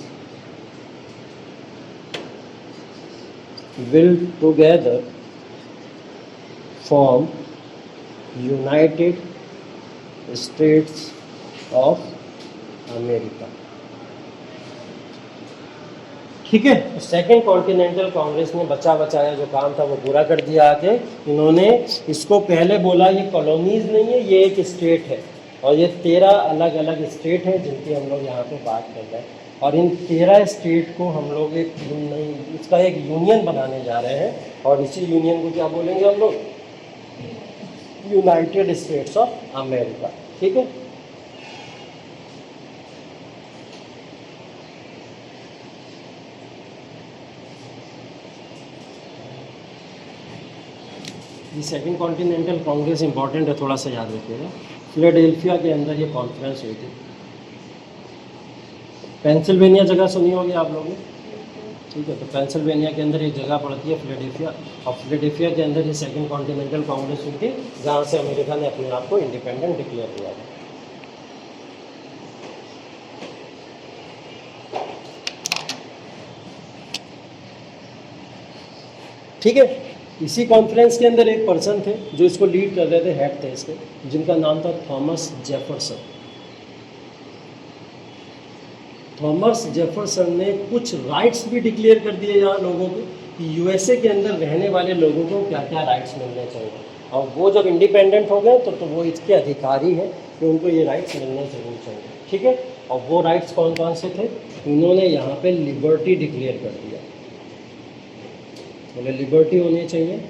will together form United States of America. ठीक है, तो सेकेंड कॉन्टिनेंटल कांग्रेस ने बचा बचाया जो काम था वो पूरा कर दिया आके। इन्होंने इसको पहले बोला ये कॉलोनीज नहीं है, ये एक स्टेट है, और ये 13 अलग अलग स्टेट है जिनकी हम लोग यहाँ पे बात कर रहे हैं। और इन 13 स्टेट को हम लोग एक इसका एक यूनियन बनाने जा रहे हैं, और इसी यूनियन को क्या बोलेंगे हम लोग? United states of America. ठीक है, ये सेकंड कॉन्टिनेंटल कांग्रेस इंपॉर्टेंट है, थोड़ा सा याद रखिएगा। फिलाडेल्फिया के अंदर ये कॉन्फ्रेंस हुई थी। पेंसिल्वेनिया जगह सुनी होगी आप लोगों ने, ठीक है, तो पेंसिल्वेनिया के अंदर एक जगह पड़ती है फिलाडेल्फिया, और फिलाडेल्फिया के अंदर ये सेकंड कॉन्टिनेंटल कांग्रेस हुई थी, जहाँ से अमेरिका ने अपने आप को इंडिपेंडेंट डिक्लेयर किया था। ठीक है, इसी कॉन्फ्रेंस के अंदर एक पर्सन थे जो इसको लीड कर रहे थे, हेड थे इसके, जिनका नाम था थॉमस जेफरसन। थॉमस जेफरसन ने कुछ राइट्स भी डिक्लेयर कर दिए यहाँ लोगों को कि यूएसए के अंदर रहने वाले लोगों को क्या क्या राइट्स मिलने चाहिए, और वो जब इंडिपेंडेंट हो गए तो वो इसके अधिकारी हैं कि उनको ये राइट्स मिलने जरूर चाहिए। ठीक है, और वो राइट्स कौन कौन से थे? उन्होंने यहाँ पे लिबर्टी डिक्लेयर कर दिया, बोले लिबर्टी होनी चाहिए,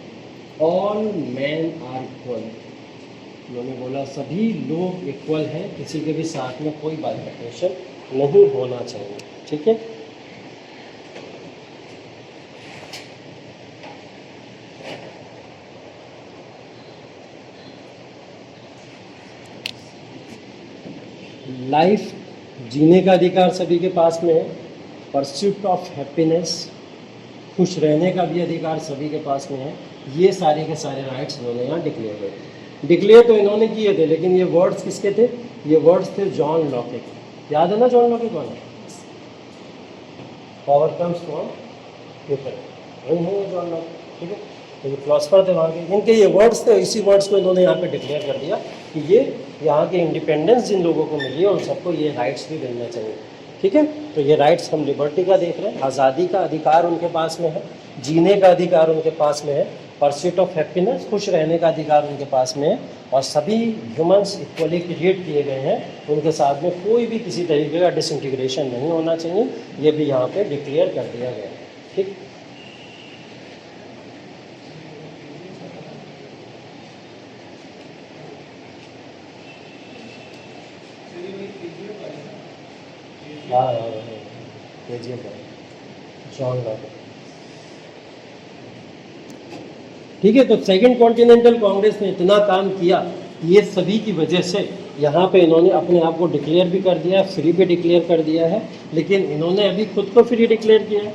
ऑल मैन आर इक्वल। उन्होंने बोला सभी लोग इक्वल हैं, किसी के भी साथ में कोई बाइफर्केशन नहीं होना चाहिए। ठीक है, लाइफ जीने का अधिकार सभी के पास में है, परस्यूट ऑफ हैप्पीनेस, खुश रहने का भी अधिकार सभी के पास में है। ये सारे के सारे राइट्स इन्होंने यहाँ डिक्लेयर किए। डिक्लेयर तो इन्होंने किए थे, लेकिन ये वर्ड्स किसके थे? ये वर्ड्स थे जॉन लॉके के। याद है ना जॉन लॉके कौन है? पावर कम्स फ्रॉम पीपल, वही है जॉन लॉके। ठीक है, तो ये फिलोसफर थे वहाँ के, इनके ये वर्ड्स थे, इसी वर्ड्स को इन्होंने यहाँ पे डिक्लेयर कर दिया कि ये यहाँ के इंडिपेंडेंस जिन लोगों को मिली है उन सबको ये राइट्स भी मिलने चाहिए। ठीक है, तो ये राइट्स हम लिबर्टी का देख रहे हैं, आज़ादी का अधिकार उनके पास में है, जीने का अधिकार उनके पास में है, परस्यूट ऑफ हैप्पीनेस, खुश रहने का अधिकार उनके पास में है, और सभी ह्यूमंस इक्वली क्रिएट किए गए हैं, उनके साथ में कोई भी किसी तरीके का डिसइंटीग्रेशन नहीं होना चाहिए। ये भी यहाँ पे डिक्लेयर कर दिया गया है। ठीक, हाँ जॉन लॉके। ठीक है, तो सेकंड कॉन्टिनेंटल कांग्रेस ने इतना काम किया, ये सभी की वजह से यहाँ पे इन्होंने अपने आप को डिक्लेयर भी कर दिया, फ्री भी डिक्लेयर कर दिया है। लेकिन इन्होंने अभी खुद को फ्री डिक्लेयर किया है,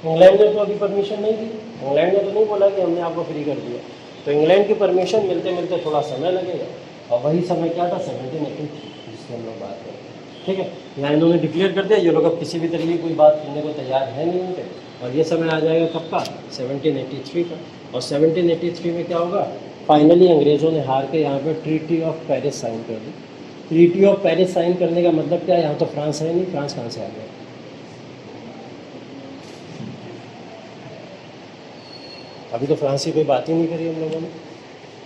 इंग्लैंड ने तो अभी परमिशन नहीं दी। इंग्लैंड ने तो नहीं बोला कि हमने आपको फ्री कर दिया, तो इंग्लैंड की परमिशन मिलते मिलते थोड़ा समय लगेगा, और वही समय क्या था? 1783 जिसकी हम लोग बात करते हैं। ठीक है, यहाँ इन्होंने डिक्लेयर कर दिया, ये लोग अब किसी भी तरीके की कोई बात करने को तैयार है नहीं उनके, और ये समय आ जाएगा कब का? 1783 का। और 1783 में क्या होगा? फाइनली अंग्रेज़ों ने हार के यहाँ पे ट्रीटी ऑफ पेरिस साइन कर दी। ट्रीटी ऑफ पेरिस साइन करने का मतलब क्या है? यहाँ तो फ्रांस है नहीं, फ्रांस कहाँ से आ गया? अभी तो फ्रांस की कोई बात ही नहीं करी हम लोगों ने,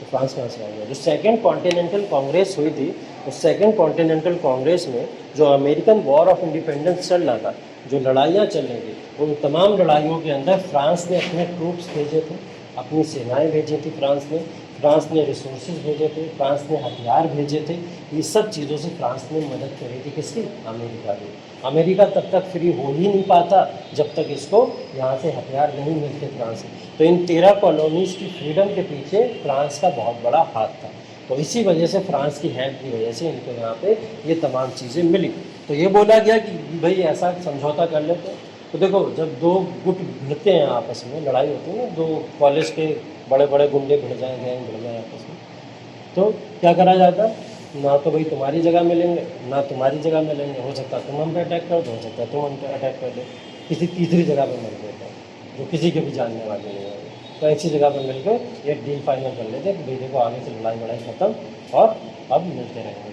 तो फ्रांस कहाँ से आ गया? जो सेकेंड कॉन्टिनेंटल कांग्रेस हुई थी, उस सेकेंड कॉन्टिनेंटल कांग्रेस में जो अमेरिकन वॉर ऑफ इंडिपेंडेंस चल रहा था, जो लड़ाइयाँ चल रही थी, उन तमाम लड़ाइयों के अंदर फ्रांस ने अपने ट्रूप्स भेजे थे, अपनी सेनाएं भेजी थी फ्रांस ने रिसोर्सेज भेजे थे, फ्रांस ने हथियार भेजे थे। ये सब चीज़ों से फ्रांस ने मदद करी थी, किसकी? अमेरिका की। अमेरिका तब तक फ्री हो ही नहीं पाता जब तक इसको यहाँ से हथियार नहीं मिलते फ्रांस से। तो इन 13 कॉलोनीज़ की फ्रीडम के पीछे फ्रांस का बहुत बड़ा हाथ था, तो इसी वजह से फ्रांस की हेल्प की वजह से इनको यहाँ पे ये तमाम चीज़ें मिली। तो ये बोला गया कि भाई ऐसा समझौता कर लेते हैं। तो देखो, जब दो गुट भिड़ते हैं आपस में, लड़ाई होती है ना, दो कॉलेज के बड़े बड़े गुंडे भिड़ जाएँ, गैंग भिड़ जाए आपस में, तो क्या करा जाता? ना तो भाई तुम्हारी जगह मिलेंगे, ना तुम्हारी जगह मिलेंगे, हो सकता है तुम हम पे अटैक कर दो, हो सकता है तुम हम पे अटैक कर दो, किसी तीसरी जगह पर मिल गए जो किसी के भी जानने वाले नहीं है, तो ऐसी जगह पर मिलकर एक डील फाइनल कर लेते कि भाई देखो आगे से लड़ाई खत्म और अब मिलते रहेंगे।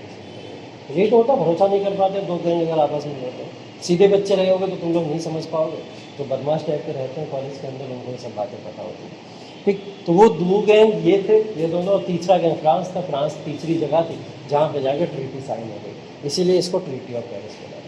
यही तो होता, भरोसा नहीं कर पाते दो गैंग अगर आपस में रहते हैं। सीधे बच्चे रहे होगे तो तुम लोग नहीं समझ पाओगे, तो बदमाश टाइप के रहते हैं कॉलेज के अंदर, उनको ये सब बातें पता होती हैं। ठीक, तो वो दो गैंग ये थे, ये दोनों, और तीसरा गैंग फ्रांस था। फ्रांस तीसरी जगह थी जहाँ पे जाके ट्रीटी साइन हो गई, इसीलिए इसको ट्रीटी ऑफ पेरिस बोला जाता है।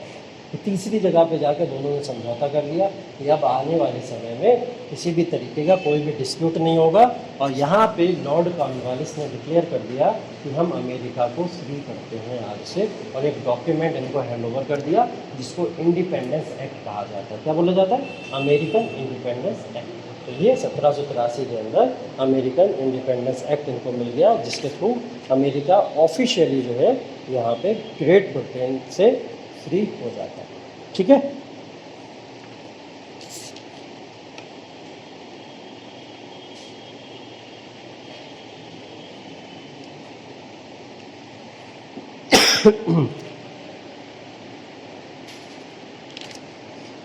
तो तीसरी जगह पे जाके दोनों ने समझौता कर लिया कि अब आने वाले समय में किसी भी तरीके का कोई भी डिस्प्यूट नहीं होगा। और यहाँ पे लॉर्ड कॉर्नवालिस ने डिक्लेयर कर दिया कि हम अमेरिका को फ्री करते हैं आज से, और एक डॉक्यूमेंट इनको हैंड ओवर कर दिया जिसको इंडिपेंडेंस एक्ट कहा जाता है। क्या बोला जाता है? American independence act. तो ये 1783 के अंदर अमेरिकन इंडिपेंडेंस एक्ट इनको मिल गया, जिसके थ्रू अमेरिका ऑफिशियली जो है यहाँ पे ग्रेट ब्रिटेन से फ्री हो जाता है। ठीक है,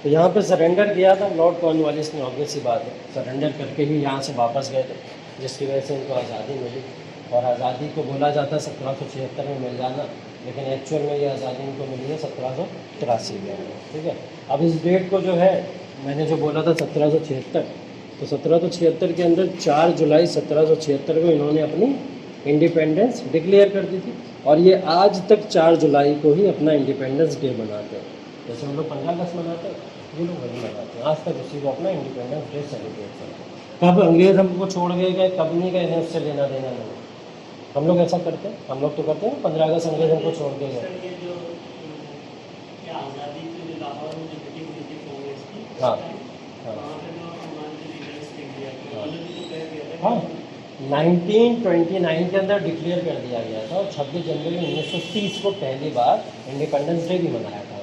तो यहाँ पे सरेंडर किया था लॉर्ड कॉर्नवालिस ने, ऑब्वियस सी बात है, सरेंडर करके ही यहाँ से वापस गए थे, जिसकी वजह से इनको आज़ादी मिली। और आज़ादी को बोला जाता है 1776 में मिल जाना, लेकिन एक्चुअल में ये आज़ादी इनको मिली है 1783 में। ठीक है, अब इस डेट को जो है, मैंने जो बोला था 1776, तो 1776 के अंदर 4 जुलाई 1776 को इन्होंने अपनी इंडिपेंडेंस डिक्लेयर कर दी थी, और ये आज तक 4 जुलाई को ही अपना इंडिपेंडेंस डे मनाते हैं। जैसे हम लोग 15 अगस्त मनाते हैं, ये लोग वही मनाते हैं, आज तक उसी को अपना इंडिपेंडेंस डे सेलिब्रेट करते हैं। कब अंग्रेज हमको छोड़ गए, कब नहीं गए, इन्हें उससे लेना देना नहीं। हम लोग ऐसा करते हैं, हम लोग तो करते हैं 15 अगस्त अंग्रेज हमको छोड़ के गए। सर ये जो क्या आज़ादी के लिए लाहौर में जो मीटिंग हुई थी कांग्रेस की, हाँ, हाँ, वहाँ पे जो हमारे लीडर्स थे इंडिया के, हाँ। उन्होंने भी तो कह दिया था हाँ, 1929 के अंदर डिक्लेयर कर दिया गया था, और 26 जनवरी 1930 को पहली बार इंडिपेंडेंस डे भी मनाया था।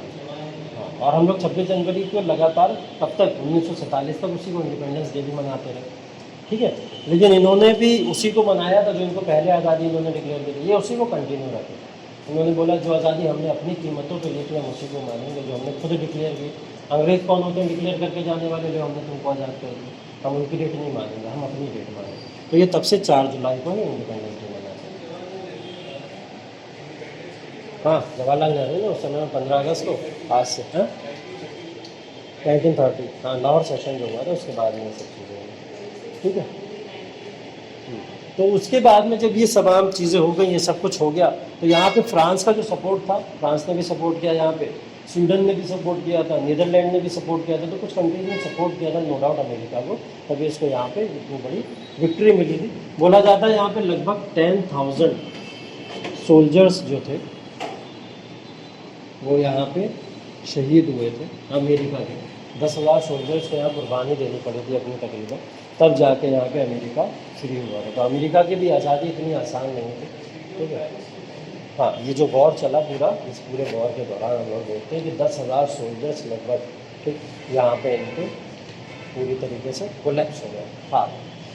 हाँ, और हम लोग 26 जनवरी को लगातार तब तक 1947 तक उसी को इंडिपेंडेंस डे भी मनाते रहे। ठीक है, लेकिन इन्होंने भी उसी को मनाया था जो इनको पहले आज़ादी इन्होंने डिक्लेयर की थी, ये उसी को कंटिन्यू रखे। इन्होंने बोला जो आज़ादी हमने अपनी कीमतों पे ली थी हम उसी को मानेंगे, जो हमने खुद डिक्लेयर की। अंग्रेज कौन होते हैं डिक्लेयर करके जाने वाले, जो हमने तुमको आज़ाद कर दी, हम उनकी डेट नहीं मानेंगे, हम अपनी डेट मानेंगे। तो ये तब से 4 जुलाई को ही इंडिपेंडेंस डे मनाते हैं। हाँ, जवाहरलाल नेहरू ने उस समय 15 अगस्त को, आज से 1930, हाँ, लाहौर सेशन जो हुआ था उसके बाद में ये सब चीज़ें हुई। ठीक है, तो उसके बाद में जब ये तमाम चीज़ें हो गई, ये सब कुछ हो गया, तो यहाँ पे फ्रांस का जो सपोर्ट था, फ्रांस ने भी सपोर्ट किया, यहाँ पे स्वीडन ने भी सपोर्ट किया था, नीदरलैंड ने भी सपोर्ट किया था, तो कुछ कंट्रीज ने सपोर्ट किया था नो डाउट अमेरिका को, तभी इसको यहाँ पे इतनी बड़ी विक्ट्री मिली थी। बोला जाता है यहाँ पे लगभग 10,000 सोल्जर्स जो थे वो यहाँ पे शहीद हुए थे अमेरिका के। 10,000 सोल्जर्स को यहाँ कुर्बानी देनी पड़ी थी अपनी तकरीबन, तब जाके यहाँ पे अमेरिका फ्री हुआ था। तो अमेरिका की भी आज़ादी इतनी आसान नहीं थी। ठीक है, हाँ, ये जो वॉर चला पूरा, इस पूरे वॉर के दौरान हम लोग देखते हैं कि 10,000 सोल्जर्स लगभग, ठीक, यहाँ पे इनके पूरी तरीके से कोलैप्स हो गया। हाँ,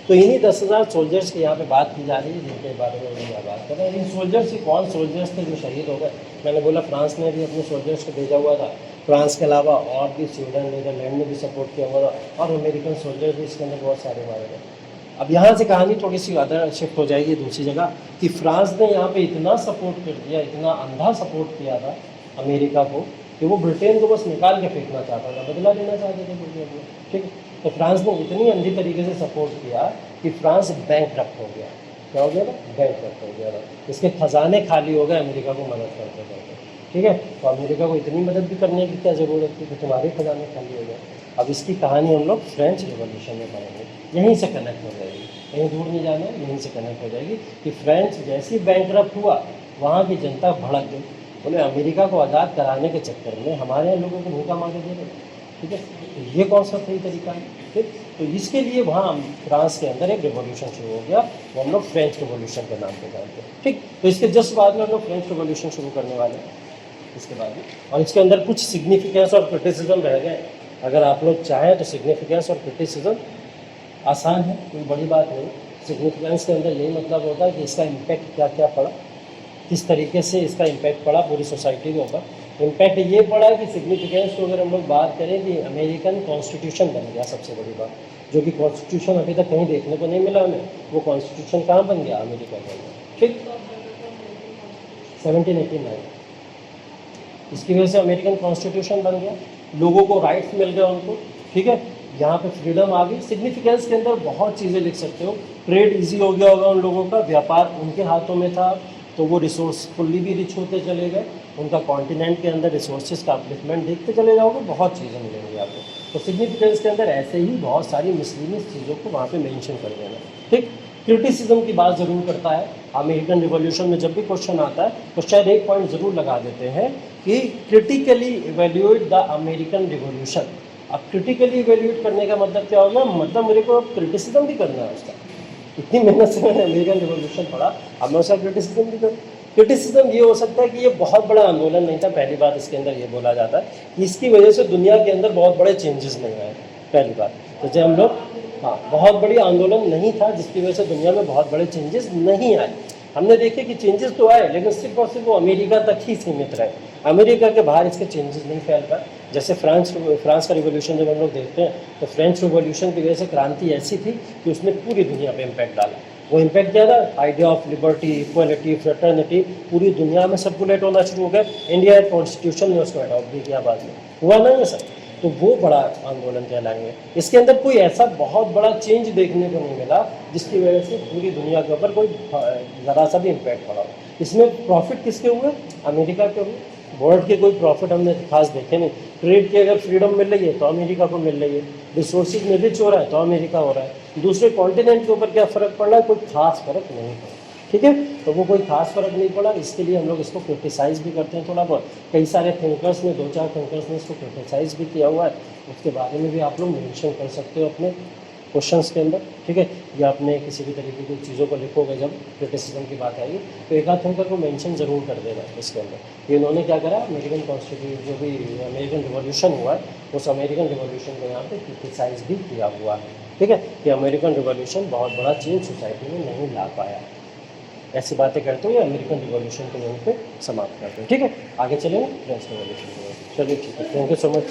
तो इन्हीं 10,000 सोल्जर्स की यहाँ पे बात की जा रही है, जिनके बारे में हम यहाँ बात कर रहे हैं। इन सोल्जर्स से कौन सोल्जर्स थे जो शहीद हो गए? मैंने बोला फ्रांस ने भी अपने सोल्जर्स को भेजा हुआ था, फ्रांस के अलावा और भी स्वीडन, नीदरलैंड ने भी सपोर्ट किया हुआ था, और अमेरिकन सोल्जर्स भी इसके अंदर बहुत सारे मारे गए। अब यहाँ से कहानी थोड़ी सी अदर शिफ्ट हो जाएगी दूसरी जगह, कि फ्रांस ने यहाँ पे इतना सपोर्ट कर दिया, इतना अंधा सपोर्ट किया था अमेरिका को, कि वो ब्रिटेन को बस निकाल के फेंकना चाहता था, बदला लेना चाहते थे ब्रिटेन में। ठीक है, तो फ्रांस ने इतनी अंधी तरीके से सपोर्ट किया कि फ्रांस बैंकक्रप्ट हो गया। क्या हो गया था? बैंकक्रप्ट हो गया था। इसके खजाने खाली हो गए अमेरिका को मदद करते करते। ठीक है, तो अमेरिका को इतनी मदद भी करने की क्या ज़रूरत थी कि तुम्हारे खजाने खाली हो गए। अब इसकी कहानी हम लोग फ्रेंच रिवॉल्यूशन में पढ़ेंगे, यहीं से कनेक्ट हो जाएगी, कहीं दूर नहीं जाना है, यहीं से कनेक्ट हो जाएगी कि फ्रेंच जैसे ही बैंकक्रप्ट हुआ, वहाँ की जनता भड़क गई, बोले अमेरिका को आज़ाद कराने के चक्कर में हमारे यहाँ लोगों को भूखा मार दे रहे। ठीक है, तो ये कौन सा सही तरीका है? ठीक, तो इसके लिए वहाँ फ्रांस के अंदर एक रिवॉल्यूशन शुरू हो गया, वो हम लोग फ्रेंच रिवॉल्यूशन के नाम पे जानते हैं। ठीक, तो इसके जस्ट बाद में हम लोग फ्रेंच रिवॉल्यूशन शुरू करने वाले हैं इसके बाद में, और इसके अंदर कुछ सिग्निफिकेंस और क्रिटिसिज्म रह गए। अगर आप लोग चाहें तो सिग्निफिकेंस और क्रिटिसिज्म आसान है, कोई बड़ी बात नहीं। सिग्निफिकेंस के अंदर यही मतलब होता है कि इसका इम्पैक्ट क्या क्या पड़ा, किस तरीके से इसका इम्पैक्ट पड़ा पूरी सोसाइटी के ऊपर। इम्पैक्ट ये पड़ा कि सिग्निफिकेंस को अगर हम लोग बात करें कि अमेरिकन कॉन्स्टिट्यूशन बन गया, सबसे बड़ी बात, जो कि कॉन्स्टिट्यूशन अभी तक कहीं देखने को नहीं मिला हमें, वो कॉन्स्टिट्यूशन कहाँ बन गया? अमेरिका में। ठीक, 1789 इसकी वजह से अमेरिकन कॉन्स्टिट्यूशन बन गया, लोगों को राइट्स मिल गए उनको, ठीक है, यहाँ पे फ्रीडम आ गई। सिग्निफिकेंस के अंदर बहुत चीज़ें लिख सकते हो, ट्रेड इजी हो गया होगा उन लोगों का, व्यापार उनके हाथों में था तो वो रिसोर्सफुल्ली भी रिच होते चले गए, उनका कॉन्टिनेंट के अंदर रिसोर्सेज का अपलिफ्टमेंट देखते चले जाओगे, बहुत चीज़ें मिलेंगी आपको। तो सिग्निफिकेंस के अंदर ऐसे ही बहुत सारी मिसलीनियस चीज़ों को वहाँ पे मेंशन कर देना, ठीक। क्रिटिसिज्म की बात ज़रूर करता है अमेरिकन रिवॉल्यूशन में, जब भी क्वेश्चन आता है तो शायद एक पॉइंट ज़रूर लगा देते हैं कि critically evaluate the American revolution. अब क्रिटिकली इवेल्यूएट करने का मतलब क्या होगा, मतलब मेरे को क्रिटिसिज्म भी करना है उसका। इतनी मेहनत से मैंने अमेरिकन रिवॉल्यूशन पढ़ा, अब मैं उसका क्रिटिसिज्म भी करूँ। क्रिटिसिज्म ये हो सकता है कि ये बहुत बड़ा आंदोलन नहीं था, पहली बात इसके अंदर ये बोला जाता है कि इसकी वजह से दुनिया के अंदर बहुत बड़े चेंजेस नहीं आए, पहली बात। तो जब हम लोग, हाँ, बहुत बड़ी आंदोलन नहीं था जिसकी वजह से दुनिया में बहुत बड़े चेंजेस नहीं आए। हमने देखे कि चेंजेस तो आए लेकिन सिर्फ और सिर्फ वो अमेरिका तक ही सीमित रहे, अमेरिका के बाहर इसके चेंजेस नहीं फैल पाए। जैसे फ्रांस का रिवॉल्यूशन जब हम लोग देखते हैं तो फ्रेंच रिवॉल्यूशन की वजह से क्रांति ऐसी थी कि उसने पूरी दुनिया पे इम्पैक्ट डाला। वो इम्पैक्ट क्या था, idea of liberty, equality, fraternity पूरी दुनिया में सर्कुलेट होना शुरू हो गया। इंडिया कॉन्स्टिट्यूशन ने उसको अडॉप्ट भी किया बाद में, हुआ ना ये सर, तो वो बड़ा आंदोलन कहलाएंगे। इसके अंदर कोई ऐसा बहुत बड़ा चेंज देखने को नहीं मिला जिसकी वजह से पूरी दुनिया के ऊपर कोई ज़रा सा भी इम्पैक्ट पड़ा हो। इसमें प्रॉफिट किसके हुए, अमेरिका के हुए। वर्ल्ड के कोई प्रॉफिट हमने खास देखे नहीं। ट्रेड की अगर फ्रीडम मिल रही है तो अमेरिका को मिल रही है, रिसोर्सेज में रिच हो रहा है तो अमेरिका हो रहा है। दूसरे कॉन्टिनेंट के ऊपर क्या फ़र्क पड़ रहा है, कोई खास फ़र्क नहीं पड़ा, ठीक है। तो वो कोई खास फ़र्क नहीं पड़ा, इसके लिए हम लोग इसको क्रिटिसाइज़ भी करते हैं थोड़ा बहुत। कई सारे थिंकर्स ने, 2-4 थिंकर्स ने इसको क्रिटिसाइज़ भी किया हुआ है, उसके बारे में भी आप लोग मेंशन कर सकते हो अपने क्वेश्चंस के अंदर, ठीक है। या अपने किसी भी तरीके की चीज़ों को लिखोगे जब क्रिटिसिज्म की बात आएगी तो एक आध थिंकर को मेंशन ज़रूर कर देना इसके अंदर कि इन्होंने क्या करा, अमेरिकन कॉन्स्टिट्यूशन जो भी अमेरिकन रिवॉल्यूशन हुआ है उस अमेरिकन रिवॉल्यूशन को यहाँ पे क्रिटिसाइज़ भी किया हुआ है, ठीक है, कि अमेरिकन रिवॉल्यूशन बहुत बड़ा चेंज सोसाइटी में नहीं ला पाया। ऐसी बातें करते हुए अमेरिकन रिवॉल्यूशन को यहीं पे समाप्त करते हैं, ठीक है। आगे चलेंगे फ्रेंच रिवॉल्यूशन को, चलिए ठीक है, थैंक यू सो मच।